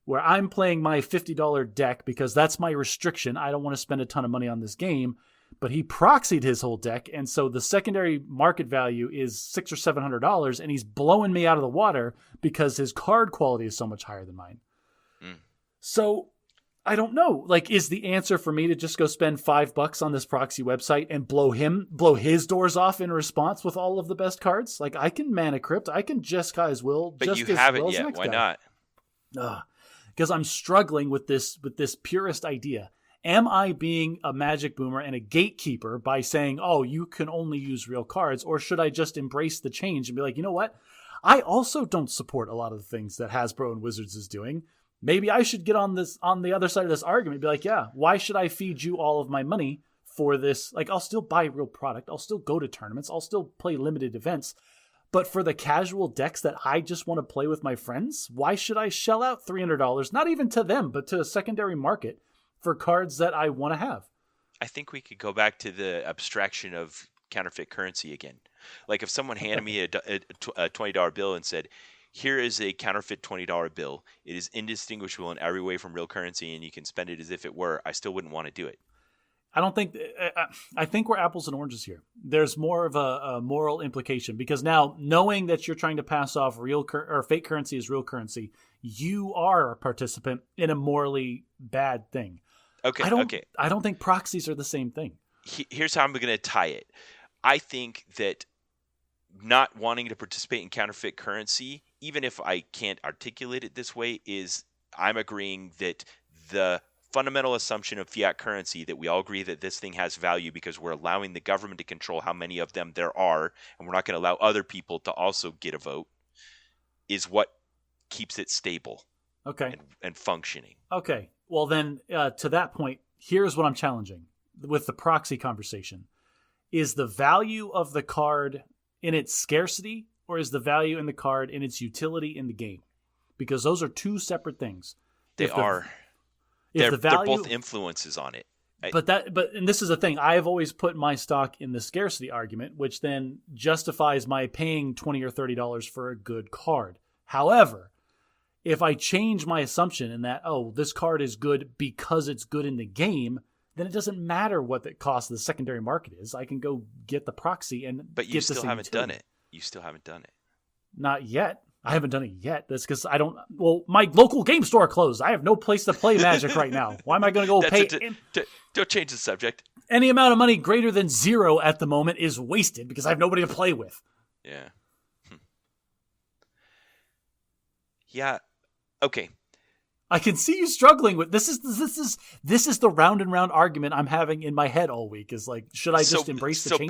where I'm playing my $50 deck because that's my restriction, I don't want to spend a ton of money on this game, but he proxied his whole deck, and so the secondary market value is $600 or $700, and he's blowing me out of the water because his card quality is so much higher than mine. So I don't know. Like, is the answer for me to just go spend $5 on this proxy website and blow his doors off in response with all of the best cards? Like, I can Mana Crypt, I can Jeskai Will, but you haven't yet. Why not? Because I'm struggling with this purist idea. Am I being a Magic boomer and a gatekeeper by saying, oh, you can only use real cards? Or should I just embrace the change and be like, you know what? I also don't support a lot of the things that Hasbro and Wizards is doing. Maybe I should get on the other side of this argument and be like, yeah, why should I feed you all of my money for this? Like, I'll still buy real product. I'll still go to tournaments. I'll still play limited events. But for the casual decks that I just want to play with my friends, why should I shell out $300, not even to them, but to a secondary market for cards that I want to have? I think we could go back to the abstraction of counterfeit currency again. Like, if someone handed me a $20 bill and said, here is a counterfeit $20 bill. It is indistinguishable in every way from real currency, and you can spend it as if it were, I still wouldn't want to do it. I think we're apples and oranges here. There's more of a moral implication, because now, knowing that you're trying to pass off real or fake currency as real currency, you are a participant in a morally bad thing. Okay. I don't think proxies are the same thing. Here's how I'm going to tie it. I think that not wanting to participate in counterfeit currency, even if I can't articulate it this way, is I'm agreeing that the fundamental assumption of fiat currency, that we all agree that this thing has value because we're allowing the government to control how many of them there are, and we're not going to allow other people to also get a vote, is what keeps it stable. Okay. And functioning. Okay. Well, then, to that point, here's what I'm challenging with the proxy conversation. Is the value of the card in its scarcity, or is the value in the card in its utility in the game? Because those are two separate things. They're both influences on it. And this is the thing. I've always put my stock in the scarcity argument, which then justifies my paying $20 or $30 for a good card. However, if I change my assumption in that, this card is good because it's good in the game, then it doesn't matter what the cost of the secondary market is. I can go get the proxy and But you still haven't done it. You still haven't done it. Not yet. I haven't done it yet. That's because I don't. Well, my local game store closed. I have no place to play Magic right now. Why am I going to go pay? Don't change the subject. Any amount of money greater than 0 at the moment is wasted because I have nobody to play with. Yeah. Yeah. Okay. I can see you struggling with this. Is the round and round argument I'm having in my head all week. Is like, should I just embrace the change?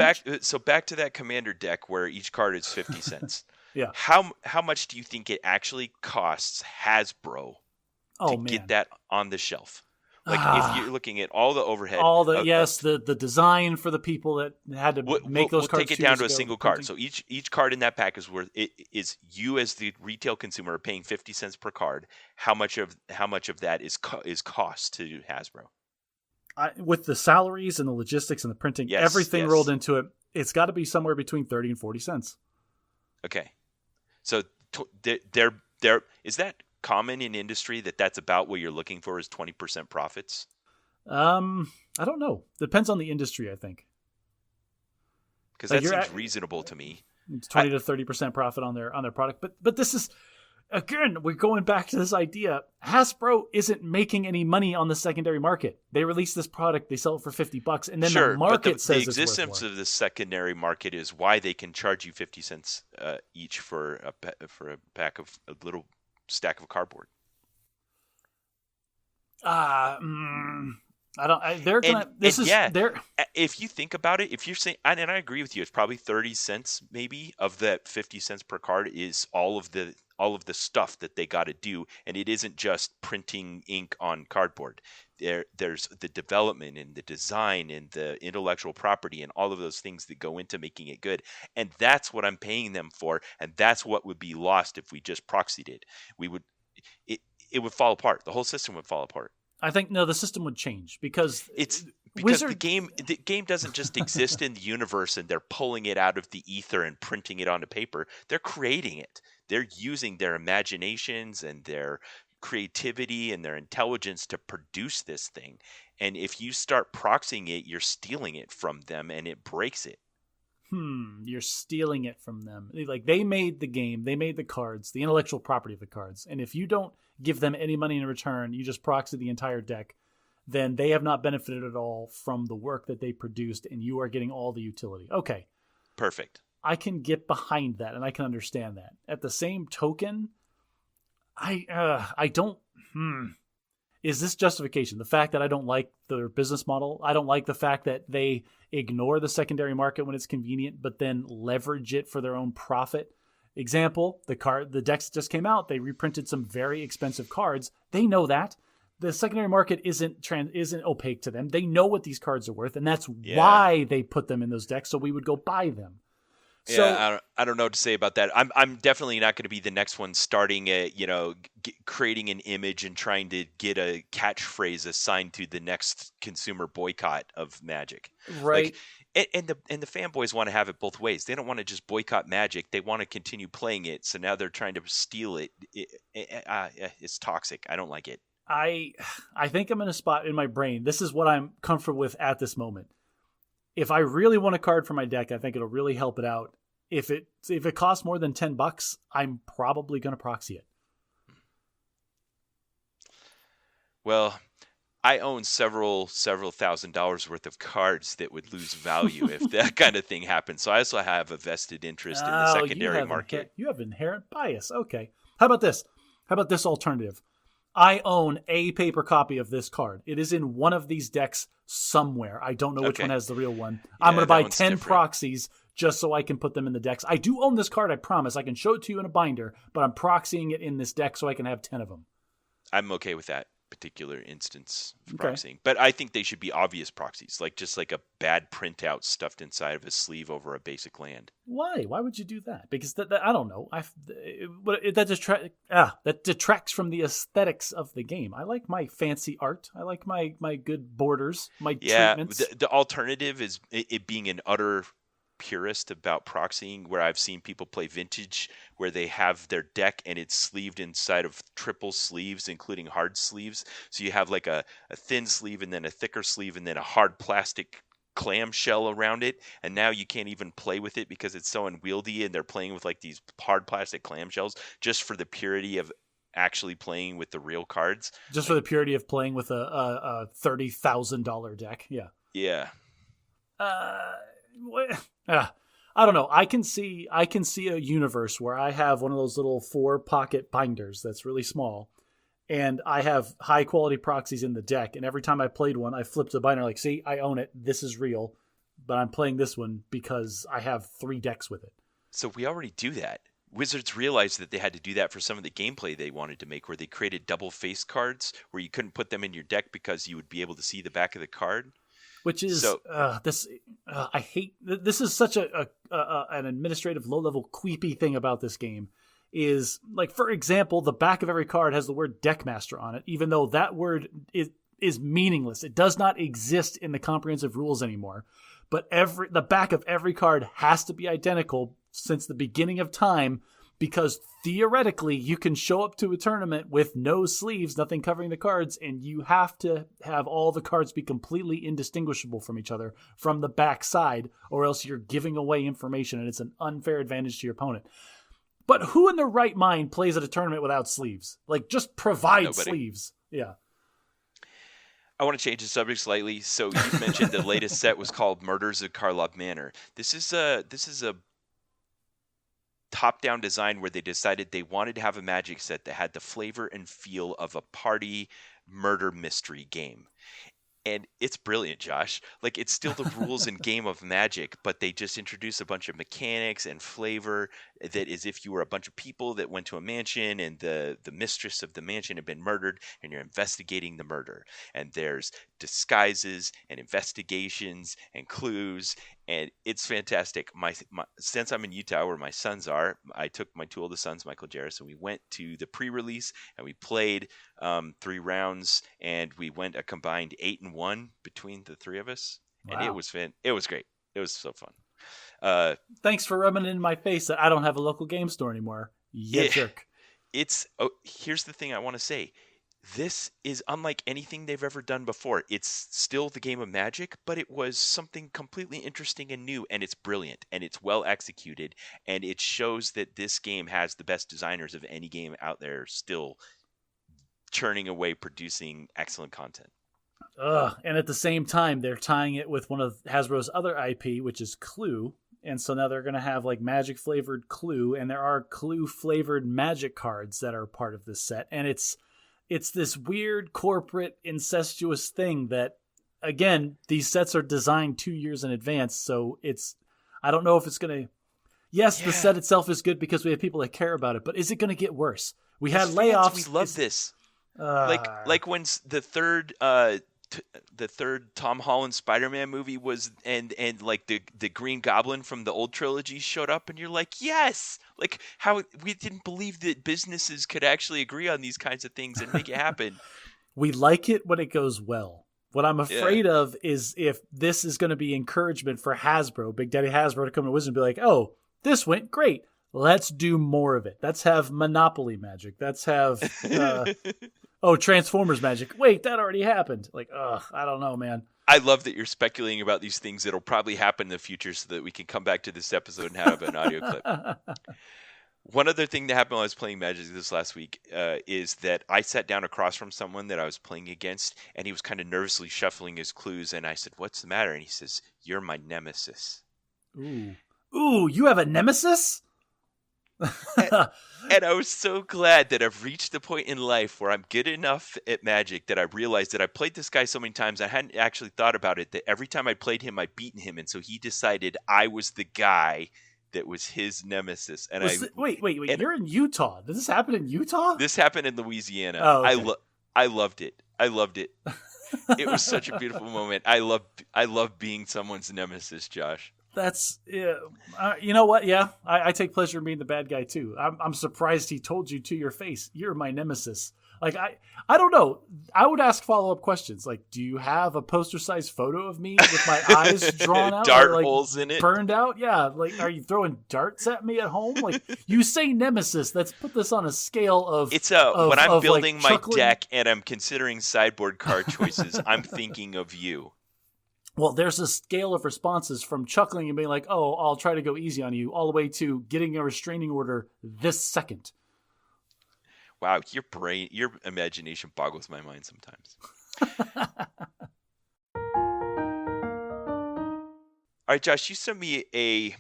Back to that Commander deck where each card is 50 cents. Yeah. How much do you think it actually costs Hasbro to get that on the shelf? Like if you're looking at all the overhead, the design for the people that had to make those cards. We'll take it down to a single card. So each card in that pack is worth is you as the retail consumer are paying 50 cents per card. How much of that is cost to Hasbro? With the salaries and the logistics and the printing, everything rolled into it, it's got to be somewhere between 30 and 40 cents. Okay. So there is that common in industry that's about what you're looking for is 20% profits? I don't know. Depends on the industry, I think. Because that seems reasonable to me. It's 20 to 30% profit on their product. But this is, again, we're going back to this idea. Hasbro isn't making any money on the secondary market. They release this product, they sell it for $50, and then the market says it's worth more. The existence of the secondary market is why they can charge you 50 cents each for a pack of a little stack of cardboard. I don't. If you think about it, if you're saying, and I agree with you, it's probably 30 cents maybe of that 50 cents per card is all of the stuff that they got to do, and it isn't just printing ink on cardboard. There's the development and the design and the intellectual property and all of those things that go into making it good, and that's what I'm paying them for, and that's what would be lost if we just proxied it. It would fall apart. The whole system would fall apart. I think the system would change because the game doesn't just exist in the universe and they're pulling it out of the ether and printing it onto paper. They're creating it. They're using their imaginations and their creativity and their intelligence to produce this thing. And if you start proxying it, you're stealing it from them and it breaks it. You're stealing it from them. Like, they made the game, they made the cards, the intellectual property of the cards. And if you don't give them any money in return, you just proxy the entire deck, then they have not benefited at all from the work that they produced, and you are getting all the utility. Okay. Perfect. I can get behind that, and I can understand that. At the same token, I don't... Is this justification? The fact that I don't like their business model, I don't like the fact that they ignore the secondary market when it's convenient, but then leverage it for their own profit. Example, the decks just came out. They reprinted some very expensive cards. They know that. The secondary market isn't opaque to them. They know what these cards are worth, and that's why they put them in those decks, so we would go buy them. So, I don't know what to say about that. I'm definitely not going to be the next one starting creating an image and trying to get a catchphrase assigned to the next consumer boycott of Magic. Right. And the fanboys want to have it both ways. They don't want to just boycott Magic. They want to continue playing it. So now they're trying to steal it. It's toxic. I don't like it. I think I'm in a spot in my brain. This is what I'm comfortable with at this moment. If I really want a card for my deck, I think it'll really help it out. If it costs more than $10, I'm probably going to proxy it. Well, I own several $1,000s worth of cards that would lose value if that kind of thing happens. So I also have a vested interest in the secondary market. You have inherent bias. Okay. How about this? How about this alternative? I own a paper copy of this card. It is in one of these decks somewhere. I don't know which one has the real one. Yeah, I'm going to buy 10 proxies just so I can put them in the decks. I do own this card, I promise. I can show it to you in a binder, but I'm proxying it in this deck so I can have 10 of them. I'm okay with that. particular instance of Okay. proxying. But I think they should be obvious proxies, like just like a bad printout stuffed inside of a sleeve over a basic land. Why? Why would you do that? Because I don't know. That detracts from the aesthetics of the game. I like my fancy art. I like my good borders, my treatments. The alternative is it being an utter purist about proxying, where I've seen people play Vintage where they have their deck and it's sleeved inside of triple sleeves, including hard sleeves. So you have like a thin sleeve and then a thicker sleeve and then a hard plastic clamshell around it, and now you can't even play with it because it's so unwieldy, and they're playing with like these hard plastic clamshells just for the purity of actually playing with the real cards. Just for the purity of playing with a $30,000 deck. Yeah. Yeah. I don't know. I can see a universe where I have one of those little 4-pocket binders that's really small, and I have high quality proxies in the deck. And every time I played one, I flipped the binder like, see, I own it. This is real, but I'm playing this one because I have 3 decks with it. So we already do that. Wizards realized that they had to do that for some of the gameplay they wanted to make, where they created double face cards where you couldn't put them in your deck because you would be able to see the back of the card. Which is I hate this is such an administrative low level queepy thing about this game. Is like, for example, the back of every card has the word Deckmaster on it, even though that word is meaningless. It does not exist in the comprehensive rules anymore. But the back of every card has to be identical since the beginning of time, because theoretically you can show up to a tournament with no sleeves, nothing covering the cards, and you have to have all the cards be completely indistinguishable from each other from the back side, or else you're giving away information and it's an unfair advantage to your opponent. But who in their right mind plays at a tournament without sleeves? Like, just provide sleeves. Yeah. I want to change the subject slightly. So you mentioned the latest set was called Murders at Karlov Manor. This is a top-down design where they decided they wanted to have a Magic set that had the flavor and feel of a party murder mystery game. And it's brilliant, Josh. Like, it's still the rules and game of Magic, but they just introduce a bunch of mechanics and flavor that is if you were a bunch of people that went to a mansion and the mistress of the mansion had been murdered and you're investigating the murder. And there's disguises and investigations and clues, and it's fantastic. Since I'm in Utah where my sons are, I took my 2 oldest sons, Michael Jarris, and we went to the pre-release and we played 3 rounds, and we went a combined 8-1 between the 3 of us. Wow. And it was great. It was so fun. Thanks for rubbing it in my face that I don't have a local game store anymore. Jerk. Here's the thing I want to say. This is unlike anything they've ever done before. It's still the game of Magic, but it was something completely interesting and new, and it's brilliant, and it's well executed, and it shows that this game has the best designers of any game out there still churning away, producing excellent content. And at the same time, they're tying it with one of Hasbro's other IP, which is Clue. And so now they're going to have like Magic flavored Clue, and there are Clue flavored Magic cards that are part of this set. And it's this weird corporate incestuous thing that, again, these sets are designed 2 years in advance. So I don't know if it's going to, the set itself is good because we have people that care about it, but is it going to get worse? We had layoffs. We love this. Like when the third Tom Holland Spider-Man movie was, and like the Green Goblin from the old trilogy showed up, and you're like, yes, like how we didn't believe that businesses could actually agree on these kinds of things and make it happen. We like it when it goes well. What I'm afraid of is if this is going to be encouragement for Hasbro, Big Daddy Hasbro, to come to Wizard and be like, oh, this went great. Let's do more of it. Let's have Monopoly Magic. Let's have Transformers Magic. Wait, that already happened. Like, I don't know, man. I love that you're speculating about these things that'll probably happen in the future so that we can come back to this episode and have an audio clip. One other thing that happened while I was playing Magic this last week is that I sat down across from someone that I was playing against, and he was kind of nervously shuffling his clues, and I said, what's the matter? And he says, you're my nemesis. Ooh, you have a nemesis? And I was so glad that I've reached the point in life where I'm good enough at Magic that I realized that I played this guy so many times I hadn't actually thought about it, that every time I played him I'd beaten him, and so he decided I was the guy that was his nemesis. And wait, you're in Utah. Did this happen in Utah? This happened in Louisiana. Oh, okay. I loved it. I loved it. It was such a beautiful moment. I love being someone's nemesis, Josh. That's you know what? Yeah, I take pleasure in being the bad guy too. I'm surprised he told you to your face, "You're my nemesis." Like I don't know. I would ask follow-up questions like, "Do you have a poster-sized photo of me with my eyes drawn out, dart or, like, holes in it, burned out?" Yeah, like, are you throwing darts at me at home? Like, you say nemesis. Let's put this on a scale of. It's when I'm building like, my chuckling. deck and I'm considering sideboard card choices. I'm thinking of you. Well, there's a scale of responses from chuckling and being like, "Oh, I'll try to go easy on you," all the way to getting a restraining order this second. Wow, your imagination boggles my mind sometimes. All right, Josh, you sent me a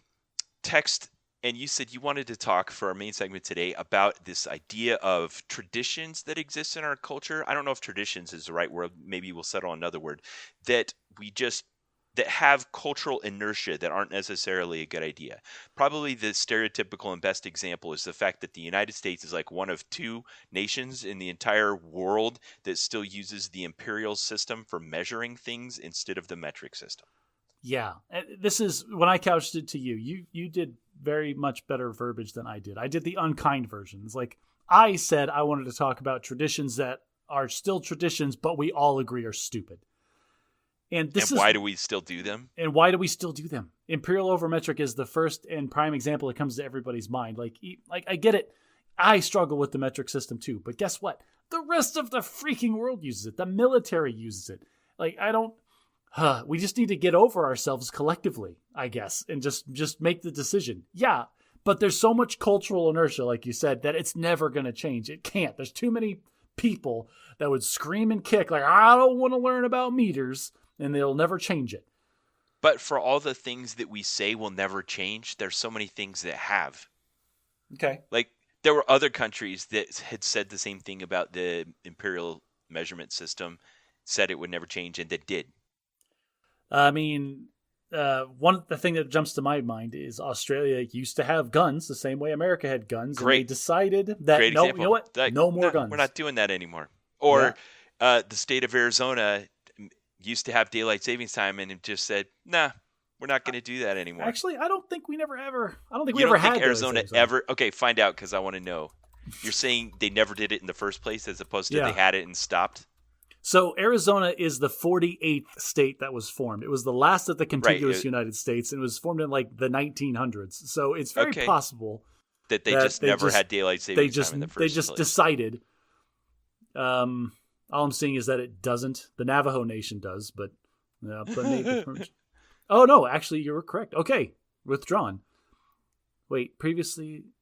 text and you said you wanted to talk for our main segment today about this idea of traditions that exist in our culture. I don't know if traditions is the right word. Maybe we'll settle on another word that have cultural inertia that aren't necessarily a good idea. Probably the stereotypical and best example is the fact that the United States is like one of 2 nations in the entire world that still uses the imperial system for measuring things instead of the metric system. Yeah, this is when I couched it to you. You did very much better verbiage than I did. I did the unkind version. It's like I said I wanted to talk about traditions that are still traditions, but we all agree are stupid. And why do we still do them? And why do we still do them? Imperial over metric is the first and prime example that comes to everybody's mind. Like I get it. I struggle with the metric system too. But guess what? The rest of the freaking world uses it. The military uses it. Like we just need to get over ourselves collectively, I guess, and just make the decision. Yeah, but there's so much cultural inertia, like you said, that it's never going to change. It can't. There's too many people that would scream and kick like, "I don't want to learn about meters," and they'll never change it. But for all the things that we say will never change, there's so many things that have. Okay. Like there were other countries that had said the same thing about the imperial measurement system, said it would never change, and that did. I mean, the thing that jumps to my mind is Australia used to have guns the same way America had guns. Great. And they decided that, no, you know what? No more guns. We're not doing that anymore. Or the state of Arizona used to have daylight savings time and it just said, nah, we're not going to do that anymore. Actually, I don't think we ever had. You don't think Arizona ever? Okay, find out because I want to know. You're saying they never did it in the first place as opposed to they had it and stopped? So Arizona is the 48th state that was formed. It was the last of the contiguous United States, and it was formed in like the 1900s. So it's very possible that they just never had daylight savings time in the first place. They just decided. All I'm seeing is that it doesn't. The Navajo Nation does, but oh no, actually you were correct. Okay, withdrawn. Wait,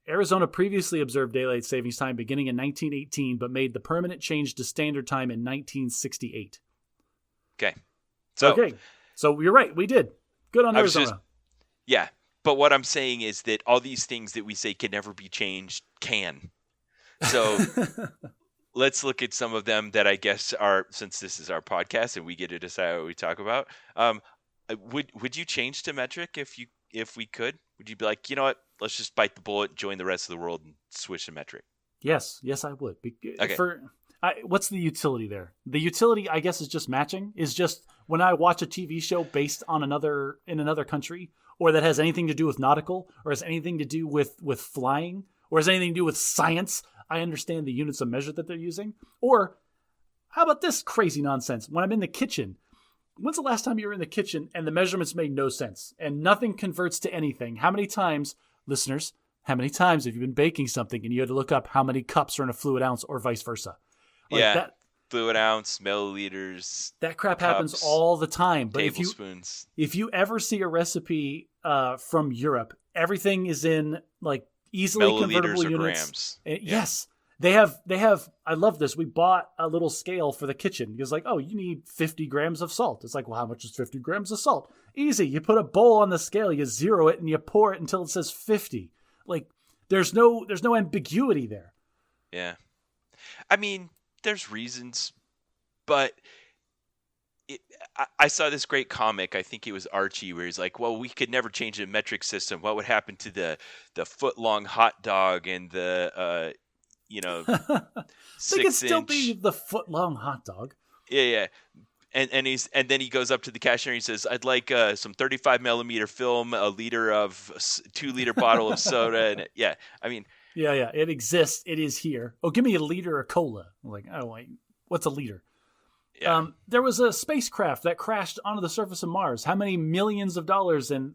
Arizona previously observed daylight savings time beginning in 1918, but made the permanent change to standard time in 1968. Okay. So you're right. We did. Good on Arizona. But what I'm saying is that all these things that we say can never be changed can. So let's look at some of them that I guess are, since this is our podcast and we get to decide what we talk about. Would you change to metric if we could? Would you be like, you know what? Let's just bite the bullet, join the rest of the world, and switch to metric? Yes, I would. Okay. What's the utility there? The utility, I guess, is just matching. Is just when I watch a TV show based on in another country, or that has anything to do with nautical, or has anything to do with flying, or has anything to do with science, I understand the units of measure that they're using. Or how about this crazy nonsense? When I'm in the kitchen, when's the last time you were in the kitchen and the measurements made no sense and nothing converts to anything? How many times, listeners, how many times have you been baking something and you had to look up how many cups are in a fluid ounce or vice versa? Fluid ounce, milliliters. That crap happens all the time. But tablespoons. If you ever see a recipe from Europe, everything is in like easily convertible units. Grams. Yes. They have, I love this. We bought a little scale for the kitchen. It's like, oh, you need 50 grams of salt. It's like, well, how much is 50 grams of salt? Easy. You put a bowl on the scale, you zero it, and you pour it until it says 50. Like, there's no ambiguity there. Yeah. I mean, there's reasons, but I saw this great comic. I think it was Archie, where he's like, well, we could never change the metric system. What would happen to the foot-long hot dog and the They could still6-inch. be the foot-long hot dog. Yeah. And then he goes up to the cashier and he says, "I'd like some 35 millimeter film, a liter of 2-liter bottle of soda." And yeah, I mean, Yeah, it exists. It is here. Oh, give me a liter of cola. I'm like, oh, wait, what's a liter? yeah. There was a spacecraft that crashed onto the surface of Mars. How many millions of dollars and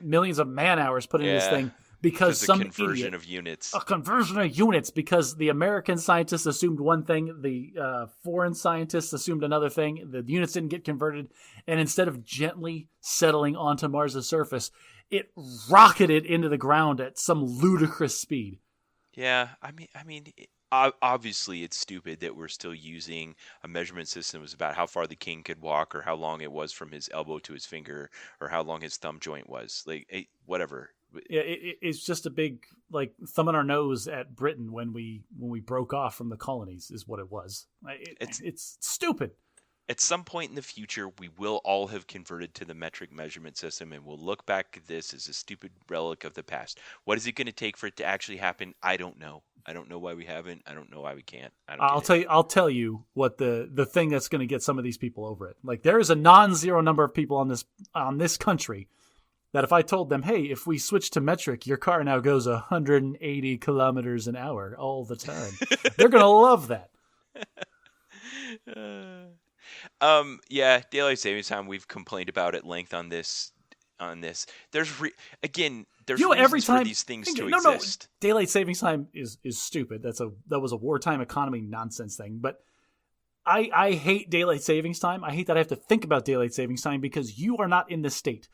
millions of man-hours put into this thing? Because some conversion idiot, of units. a conversion of units, because the American scientists assumed one thing, the foreign scientists assumed another thing, the units didn't get converted, and instead of gently settling onto Mars' surface, it rocketed into the ground at some ludicrous speed. Yeah, obviously it's stupid that we're still using a measurement system that was about how far the king could walk, or how long it was from his elbow to his finger, or how long his thumb joint was. Like, whatever. Yeah, it's just a big thumb in our nose at Britain when we broke off from the colonies is what it was. It's stupid. At some point in the future, we will all have converted to the metric measurement system, and we'll look back at this as a stupid relic of the past. What is it going to take for it to actually happen? I don't know. I don't know why we haven't. I don't know why we can't. I'll tell you what the thing that's going to get some of these people over it. Like, there is a non-zero number of people on this country that if I told them, hey, if we switch to metric, your car now goes 180 kilometers an hour all the time, they're going to love that. Yeah, daylight savings time. We've complained about at length on this. There's reasons for these things to exist. No, daylight savings time is stupid. That was a wartime economy nonsense thing. But I hate daylight savings time. I hate that I have to think about daylight savings time because you are not in this state.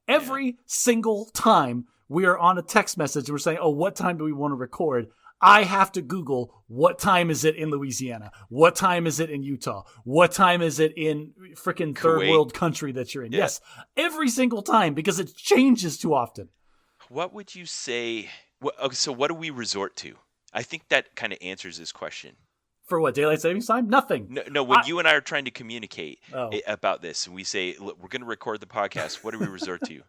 Every single time we are on a text message and we're saying, oh, what time do we want to record? I have to Google, what time is it in Louisiana? What time is it in Utah? What time is it in freaking third world country that you're in? Yeah. Yes, every single time, because it changes too often. What would you say? So what do we resort to? I think that kind of answers this question. For what, daylight savings time? Nothing. No. When you and I are trying to communicate about this, and we say, look, we're going to record the podcast, what do we resort to?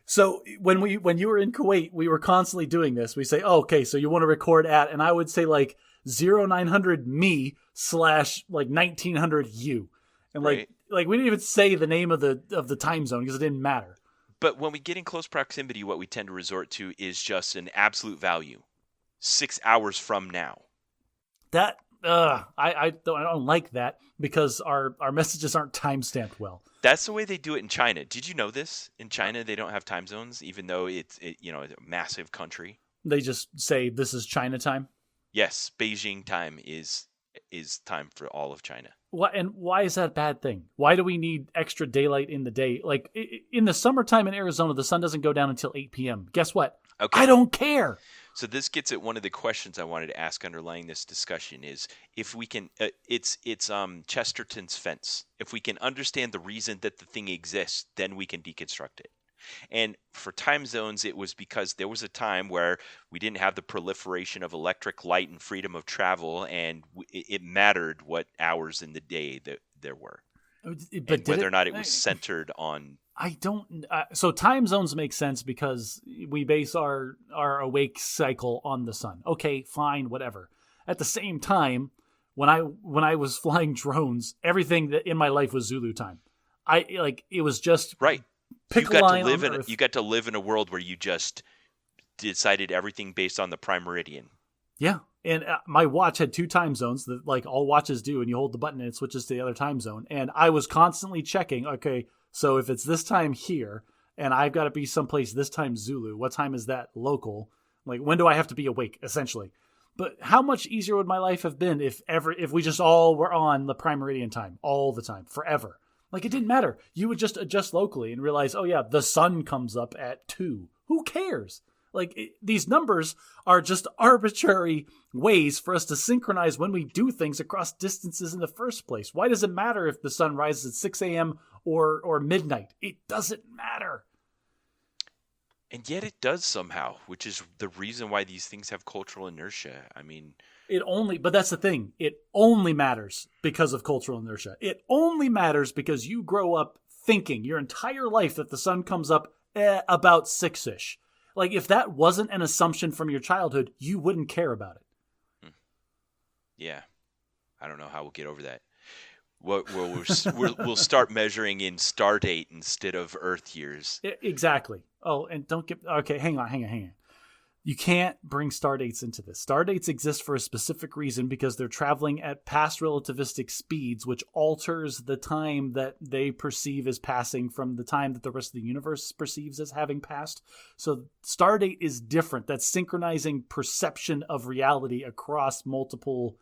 So when you were in Kuwait, we were constantly doing this. We say, oh, okay, so you want to record at, and I would say like 0900 me / like 1900 you, and like we didn't even say the name of the time zone because it didn't matter. But when we get in close proximity, what we tend to resort to is just an absolute value, 6 hours from now. That I don't like that because our messages aren't time-stamped well. That's the way they do it in China. Did you know this? In China, they don't have time zones, even though it's a massive country. They just say this is China time. Yes, Beijing time is time for all of China. Why is that a bad thing? Why do we need extra daylight in the day? Like in the summertime in Arizona, the sun doesn't go down until 8 p.m. Guess what? Okay. I don't care. So this gets at one of the questions I wanted to ask underlying this discussion is if we can, it's Chesterton's fence. If we can understand the reason that the thing exists, then we can deconstruct it. And for time zones, it was because there was a time where we didn't have the proliferation of electric light and freedom of travel, and it mattered what hours in the day that there were, but whether or not it was centered on. I don't. So time zones make sense because we base our awake cycle on the sun. Okay, fine, whatever. At the same time, when I was flying drones, everything that in my life was Zulu time. It was just right. You got to live in a world where you just decided everything based on the prime meridian. Yeah, and my watch had 2 time zones that like all watches do, and you hold the button and it switches to the other time zone. And I was constantly checking. Okay. So if it's this time here and I've got to be someplace this time Zulu, what time is that local? Like, when do I have to be awake, essentially? But how much easier would my life have been if we just all were on the prime meridian time all the time, forever? Like, it didn't matter. You would just adjust locally and realize, oh yeah, the sun comes up at 2. Who cares? Like, these numbers are just arbitrary ways for us to synchronize when we do things across distances in the first place. Why does it matter if the sun rises at 6 a.m. or midnight? It doesn't matter. And yet it does somehow, which is the reason why these things have cultural inertia. I mean... But that's the thing. It only matters because of cultural inertia. It only matters because you grow up thinking your entire life that the sun comes up about 6-ish. Like, if that wasn't an assumption from your childhood, you wouldn't care about it. Yeah, I don't know how we'll get over that. We'll start measuring in star date instead of Earth years. Exactly. Oh, and don't get okay. Hang on. You can't bring star dates into this. Star dates exist for a specific reason because they're traveling at past relativistic speeds, which alters the time that they perceive as passing from the time that the rest of the universe perceives as having passed. So star date is different. That's synchronizing perception of reality across multiple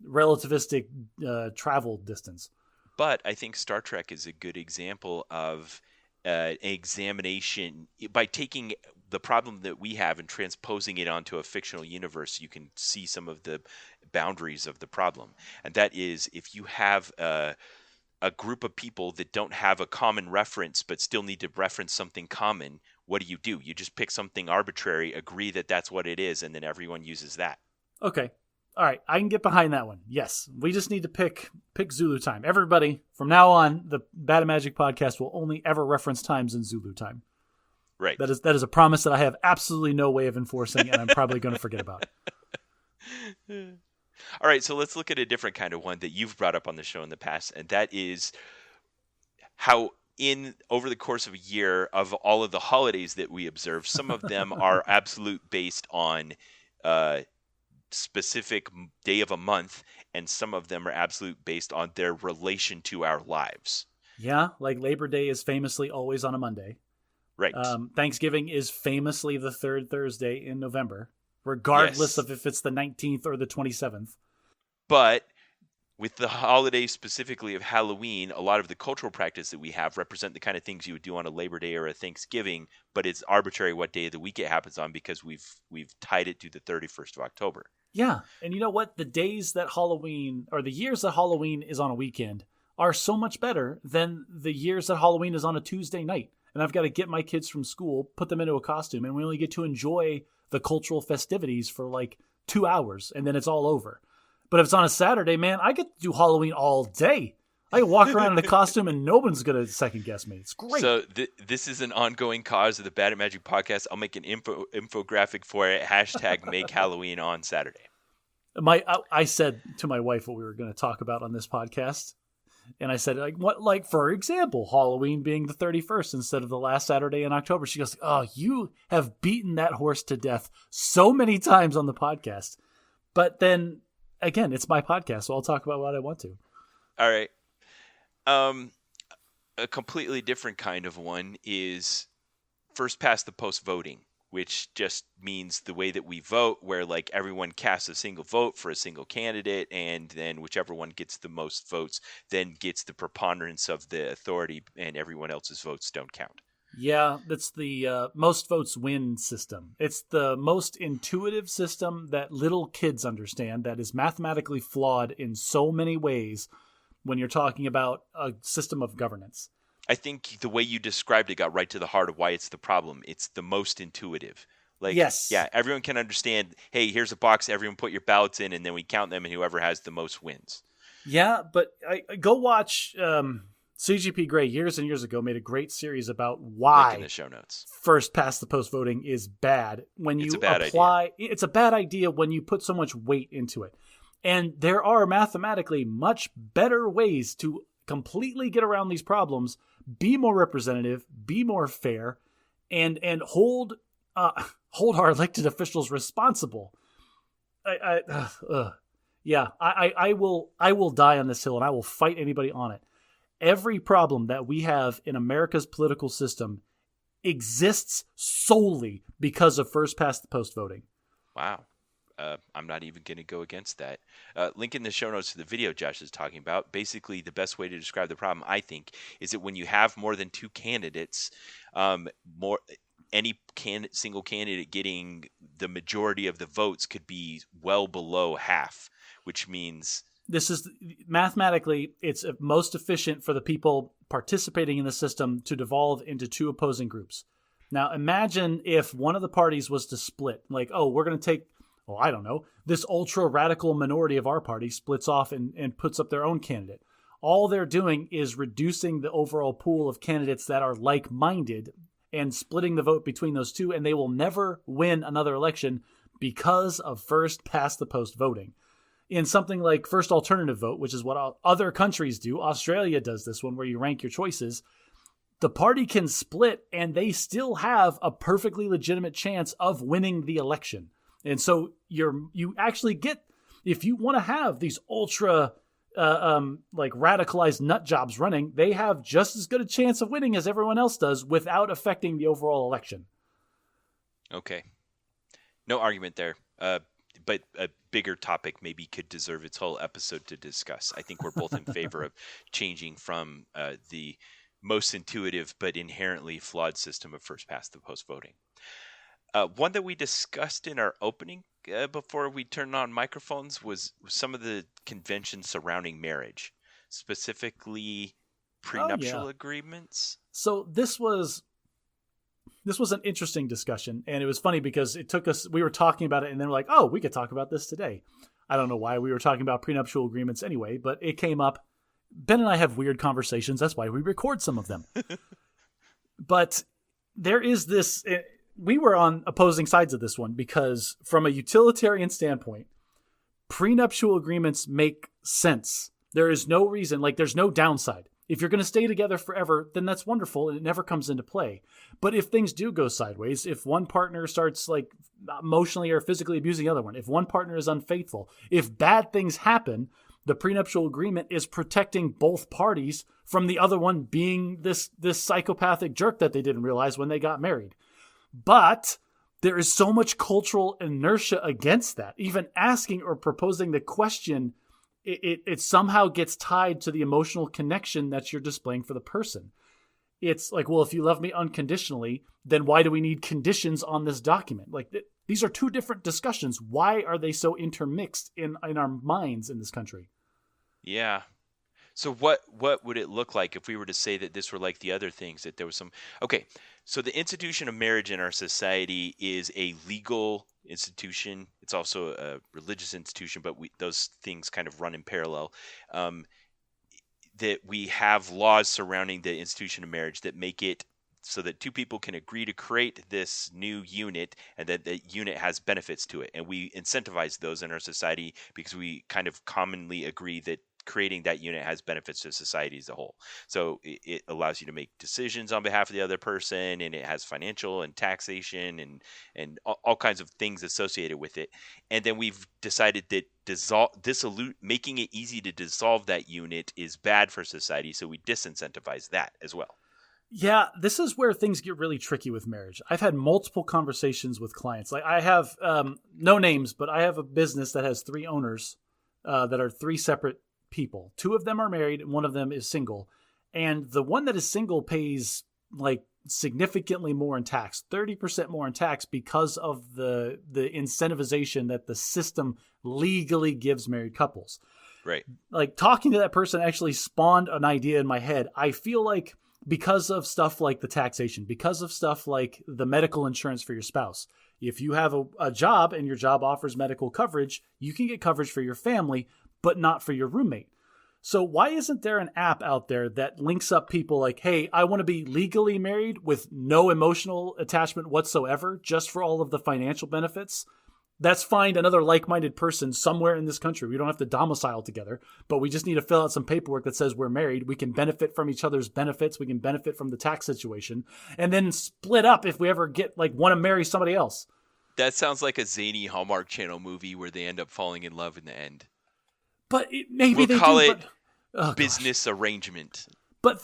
relativistic travel distance. But I think Star Trek is a good example of an examination by taking the problem that we have and transposing it onto a fictional universe. You can see some of the boundaries of the problem, and that is if you have a group of people that don't have a common reference but still need to reference something common. What do? You just pick something arbitrary, agree that that's what it is, and then everyone uses that. Okay. All right, I can get behind that one. Yes, we just need to pick Zulu time. Everybody, from now on, the Bad and Magic podcast will only ever reference times in Zulu time. Right. That is a promise that I have absolutely no way of enforcing, and I'm probably going to forget about. All right, so let's look at a different kind of one that you've brought up on the show in the past, and that is how over the course of a year of all of the holidays that we observe, some of them are absolute based on specific day of a month, and some of them are absolute based on their relation to our lives. Yeah, like Labor Day is famously always on a Monday. Right. Thanksgiving is famously the third Thursday in November, regardless of if it's the 19th or the 27th. But with the holiday specifically of Halloween, a lot of the cultural practice that we have represent the kind of things you would do on a Labor Day or a Thanksgiving, but it's arbitrary what day of the week it happens on because we've tied it to the 31st of October. Yeah, and you know what? The days that Halloween, or the years that Halloween is on a weekend, are so much better than the years that Halloween is on a Tuesday night. And I've got to get my kids from school, put them into a costume, and we only get to enjoy the cultural festivities for like 2 hours, and then it's all over. But if it's on a Saturday, man, I get to do Halloween all day. I can walk around in a costume and no one's going to second guess me. It's great. So this is an ongoing cause of the Bad and Magic podcast. I'll make an infographic for it. # make Halloween on Saturday. I said to my wife what we were going to talk about on this podcast. And I said, for example, Halloween being the 31st instead of the last Saturday in October. She goes, oh, you have beaten that horse to death so many times on the podcast. But then again, it's my podcast, so I'll talk about what I want to. All right. A completely different kind of one is first past the post voting, which just means the way that we vote, where like everyone casts a single vote for a single candidate, and then whichever one gets the most votes then gets the preponderance of the authority, and everyone else's votes don't count. Yeah, that's the most votes win system. It's the most intuitive system that little kids understand, that is mathematically flawed in so many ways when you're talking about a system of governance. I think the way you described it got right to the heart of why it's the problem. It's the most intuitive. Like, yes. Yeah, everyone can understand, hey, here's a box, everyone put your ballots in, and then we count them, and whoever has the most wins. Yeah, but go watch CGP Grey years and years ago made a great series about why Link in the show notes. First past the post voting is bad. When you apply, it's a bad idea when you put so much weight into it. And there are mathematically much better ways to completely get around these problems, be more representative, be more fair, and hold our elected officials responsible. I will die on this hill, and I will fight anybody on it. Every problem that we have in America's political system exists solely because of first past the post voting. Wow. I'm not even going to go against that. Link in the show notes to the video Josh is talking about. Basically, the best way to describe the problem, I think, is that when you have more than two candidates, any single candidate getting the majority of the votes could be well below half, which means... This is mathematically, it's most efficient for the people participating in the system to devolve into two opposing groups. Now, imagine if one of the parties was to split, like, oh, we're going to take... Well, I don't know, this ultra-radical minority of our party splits off and puts up their own candidate. All they're doing is reducing the overall pool of candidates that are like-minded and splitting the vote between those two, and they will never win another election because of first past the post voting. In something like first alternative vote, which is what other countries do, Australia does this one where you rank your choices, the party can split and they still have a perfectly legitimate chance of winning the election. And so you actually get, if you want to have these ultra like radicalized nut jobs running, they have just as good a chance of winning as everyone else does without affecting the overall election. Okay. No argument there. But a bigger topic maybe could deserve its whole episode to discuss. I think we're both in favor of changing from the most intuitive but inherently flawed system of first past the post voting. One that we discussed in our opening before we turned on microphones was some of the conventions surrounding marriage, specifically prenuptial agreements. So this was an interesting discussion, and it was funny because it took us, we were talking about it and then we're like, oh, we could talk about this today. I don't know why we were talking about prenuptial agreements anyway, but it came up. Ben and I have weird conversations. That's why we record some of them. But there is this, we were on opposing sides of this one because from a utilitarian standpoint, prenuptial agreements make sense. There is no reason, like there's no downside. If you're going to stay together forever, then that's wonderful and it never comes into play. But if things do go sideways, if one partner starts like emotionally or physically abusing the other one, if one partner is unfaithful, if bad things happen, the prenuptial agreement is protecting both parties from the other one being this psychopathic jerk that they didn't realize when they got married. But there is so much cultural inertia against that. Even asking or proposing the question, it somehow gets tied to the emotional connection that you're displaying for the person. It's like, well, if you love me unconditionally, then why do we need conditions on this document? Like these are two different discussions. Why are they so intermixed in our minds in this country? Yeah. So what would it look like if we were to say that this were like the other things, that there was some... Okay, so the institution of marriage in our society is a legal institution. It's also a religious institution, but those things kind of run in parallel. That we have laws surrounding the institution of marriage that make it so that two people can agree to create this new unit, and that the unit has benefits to it. And we incentivize those in our society because we kind of commonly agree that creating that unit has benefits to society as a whole. So it allows you to make decisions on behalf of the other person, and it has financial and taxation and all kinds of things associated with it. And then we've decided that making it easy to dissolve that unit is bad for society, so we disincentivize that as well. Yeah, this is where things get really tricky with marriage. I've had multiple conversations with clients. Like I have no names, but I have a business that has 3 owners that are 3 separate people. 2 of them are married and 1 of them is single. And the one that is single pays like significantly more in tax, 30% more in tax, because of the incentivization that the system legally gives married couples. Right. Like talking to that person actually spawned an idea in my head. I feel like because of stuff like the taxation, because of stuff like the medical insurance for your spouse, if you have a job and your job offers medical coverage, you can get coverage for your family, but not for your roommate. So why isn't there an app out there that links up people like, hey, I want to be legally married with no emotional attachment whatsoever, just for all of the financial benefits? Let's find another like-minded person somewhere in this country. We don't have to domicile together, but we just need to fill out some paperwork that says we're married. We can benefit from each other's benefits. We can benefit from the tax situation, and then split up if we ever want to marry somebody else. That sounds like a zany Hallmark Channel movie where they end up falling in love in the end. But maybe we'll they call do, it business arrangement. But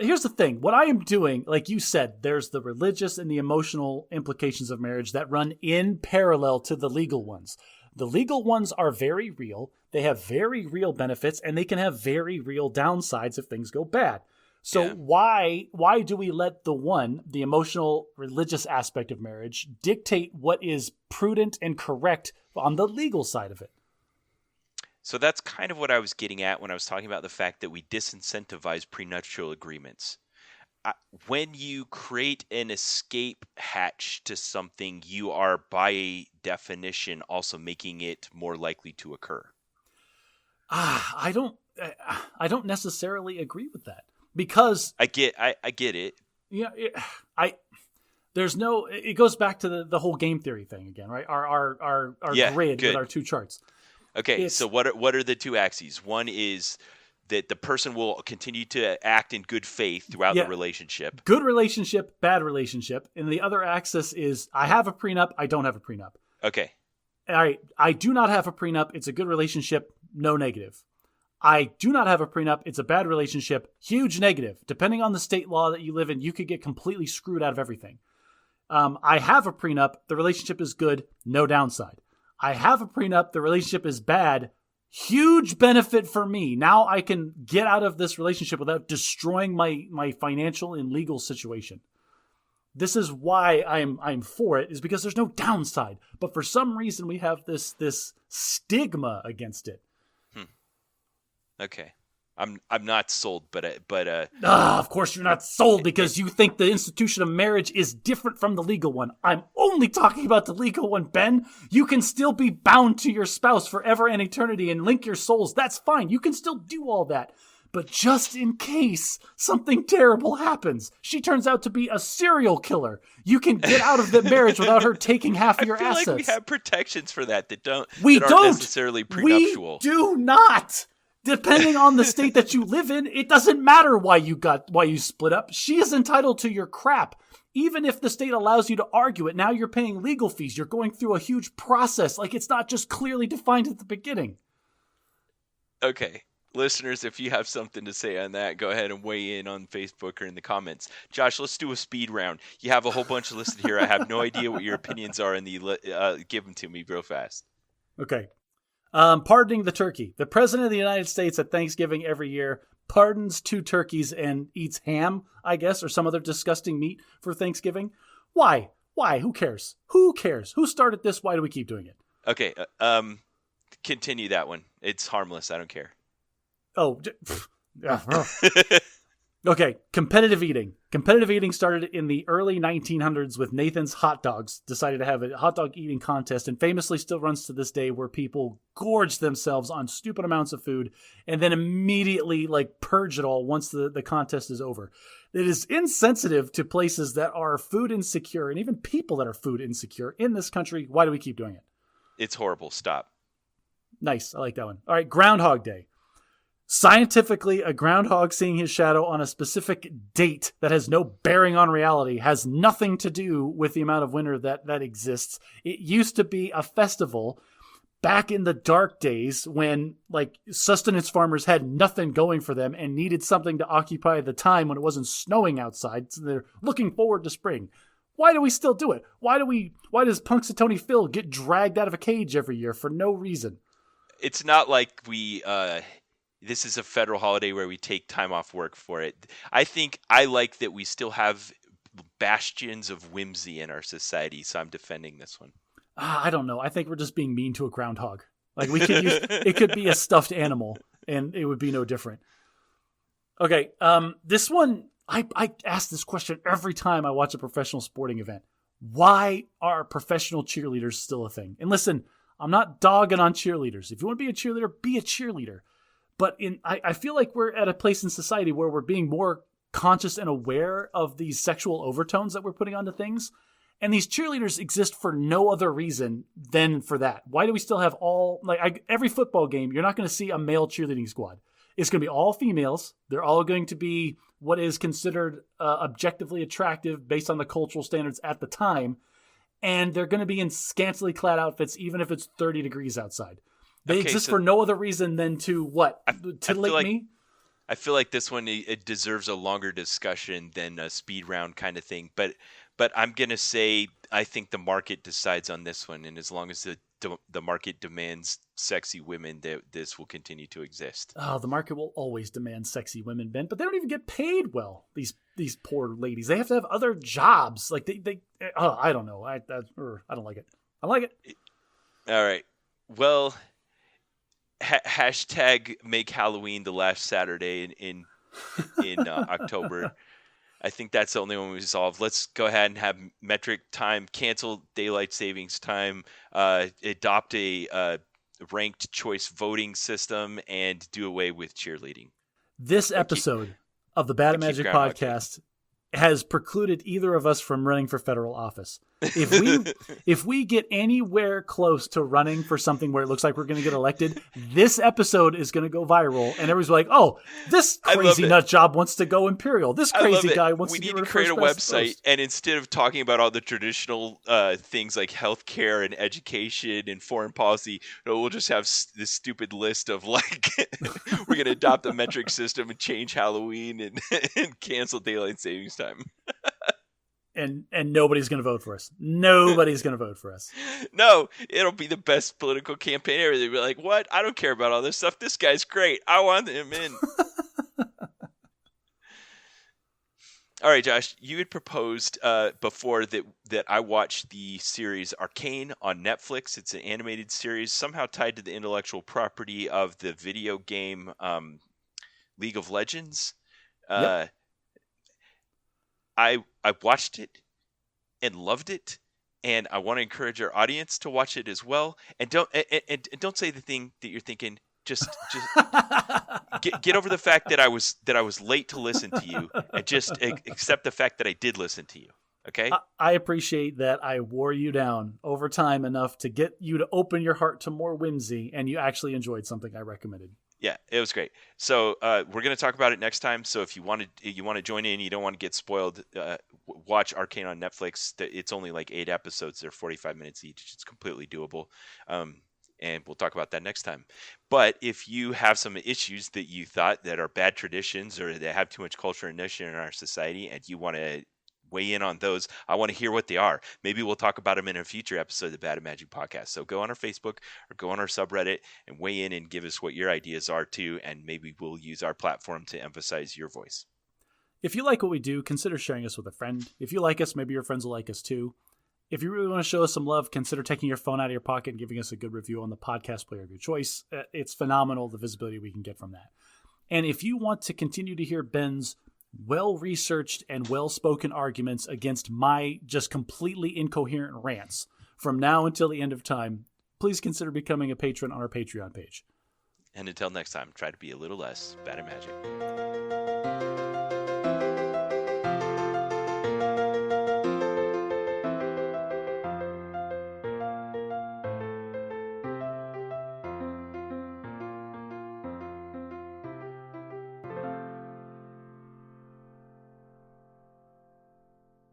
here's the thing. What I am doing, like you said, there's the religious and the emotional implications of marriage that run in parallel to the legal ones. The legal ones are very real. They have very real benefits, and they can have very real downsides if things go bad. So why do we let the emotional religious aspect of marriage dictate what is prudent and correct on the legal side of it? So that's kind of what I was getting at when I was talking about the fact that we disincentivize prenuptial agreements. When you create an escape hatch to something, you are by definition also making it more likely to occur. I don't necessarily agree with that, because I get it. Yeah, it goes back to the whole game theory thing again, right? Our grid with our 2 charts. Okay, so what are the two axes? One is that the person will continue to act in good faith throughout the relationship. Good relationship, bad relationship. And the other axis is I have a prenup, I don't have a prenup. Okay. All right, I do not have a prenup. It's a good relationship, no negative. I do not have a prenup. It's a bad relationship, huge negative. Depending on the state law that you live in, you could get completely screwed out of everything. I have a prenup. The relationship is good, no downside. I have a prenup. The relationship is bad, huge benefit for me. Now I can get out of this relationship without destroying my financial and legal situation. This is why I'm for it, is because there's no downside. But for some reason, we have this stigma against it. Okay, I'm not sold, but of course you're not sold because you think the institution of marriage is different from the legal one. I'm only talking about the legal one, Ben. You can still be bound to your spouse forever and eternity and link your souls. That's fine. You can still do all that. But just in case something terrible happens, she turns out to be a serial killer, you can get out of the marriage without her taking half of your assets. I feel like we have protections for that aren't necessarily We prenuptial. do not. Depending on the state that you live in, it doesn't matter why you split up. She is entitled to your crap. Even if the state allows you to argue it, now you're paying legal fees. You're going through a huge process. Like, it's not just clearly defined at the beginning. Okay. Listeners, if you have something to say on that, go ahead and weigh in on Facebook or in the comments. Josh, let's do a speed round. You have a whole bunch listed here. I have no idea what your opinions are, and give them to me real fast. Okay. Pardoning the turkey. The president of the United States at Thanksgiving every year pardons 2 turkeys and eats ham, I guess, or some other disgusting meat for Thanksgiving. Why? Why? Who cares? Who cares? Who started this? Why do we keep doing it? Okay. Continue that one. It's harmless. I don't care. Oh, okay. Competitive eating. Competitive eating started in the early 1900s with Nathan's Hot Dogs. Decided to have a hot dog eating contest, and famously still runs to this day, where people gorge themselves on stupid amounts of food and then immediately purge it all once the contest is over. It is insensitive to places that are food insecure and even people that are food insecure in this country. Why do we keep doing it? It's horrible. Stop. Nice. I like that one. All right. Groundhog Day. Scientifically, a groundhog seeing his shadow on a specific date that has no bearing on reality has nothing to do with the amount of winter that exists. It used to be a festival back in the dark days when sustenance farmers had nothing going for them and needed something to occupy the time when it wasn't snowing outside. So they're looking forward to spring. Why do we still do it? Why does Punxsutawney Phil get dragged out of a cage every year for no reason? It's not like this is a federal holiday where we take time off work for it. I like that we still have bastions of whimsy in our society, so I'm defending this one. I don't know. I think we're just being mean to a groundhog. We could use it could be a stuffed animal, and it would be no different. Okay, this one I ask this question every time I watch a professional sporting event. Why are professional cheerleaders still a thing? And listen, I'm not dogging on cheerleaders. If you want to be a cheerleader, be a cheerleader. But I feel like we're at a place in society where we're being more conscious and aware of these sexual overtones that we're putting onto things. And these cheerleaders exist for no other reason than for that. Why do we still have every football game, you're not going to see a male cheerleading squad. It's going to be all females. They're all going to be what is considered objectively attractive based on the cultural standards at the time. And they're going to be in scantily clad outfits, even if it's 30 degrees outside. They exist for no other reason than to what? Titillate me? I feel like this one, it deserves a longer discussion than a speed round kind of thing. But I'm going to say I think the market decides on this one. And as long as the market demands sexy women, this will continue to exist. Oh, the market will always demand sexy women, Ben. But they don't even get paid well, these poor ladies. They have to have other jobs. I don't know. I don't like it. I like it. All right. Well... hashtag make Halloween the last Saturday in October. I think that's the only one we solved. Let's go ahead and have metric time, cancel daylight savings time, adopt a ranked choice voting system, and do away with cheerleading. This episode of the Bad at Magic podcast has precluded either of us from running for federal office. If we get anywhere close to running for something where it looks like we're going to get elected, this episode is going to go viral, and everybody's like, "Oh, this crazy nut job wants to go imperial. This crazy guy wants to get rid of first We need to create a website, post." and instead of talking about all the traditional things like healthcare and education and foreign policy, we'll just have this stupid list of like, we're going to adopt a metric system and change Halloween and cancel daylight savings time. And nobody's going to vote for us. Nobody's going to vote for us. No, it'll be the best political campaign ever. They'll be like, what? I don't care about all this stuff. This guy's great. I want him in. All right, Josh, you had proposed before that I watch the series Arcane on Netflix. It's an animated series somehow tied to the intellectual property of the video game League of Legends. Yep. I watched it and loved it, and I want to encourage our audience to watch it as well. And don't say the thing that you're thinking. Just get over the fact that I was late to listen to you, and just accept the fact that I did listen to you. Okay? I appreciate that I wore you down over time enough to get you to open your heart to more whimsy, and you actually enjoyed something I recommended. Yeah, it was great. So we're going to talk about it next time. So if you want to join in, you don't want to get spoiled, watch Arcane on Netflix. It's only like 8 episodes. They're 45 minutes each. It's completely doable. And we'll talk about that next time. But if you have some issues that you thought that are bad traditions or that have too much culture and nation in our society, and you want to weigh in on those, I want to hear what they are. Maybe we'll talk about them in a future episode of the Bad Magic Podcast. So go on our Facebook or go on our subreddit and weigh in and give us what your ideas are too, and maybe we'll use our platform to emphasize your voice. If you like what we do, consider sharing us with a friend. If you like us, maybe your friends will like us too. If you really want to show us some love, consider taking your phone out of your pocket and giving us a good review on the podcast player of your choice. It's phenomenal, the visibility we can get from that. And if you want to continue to hear Ben's well-researched and well-spoken arguments against my just completely incoherent rants from now until the end of time, please consider becoming a patron on our Patreon page. And until next time, try to be a little less bad at magic.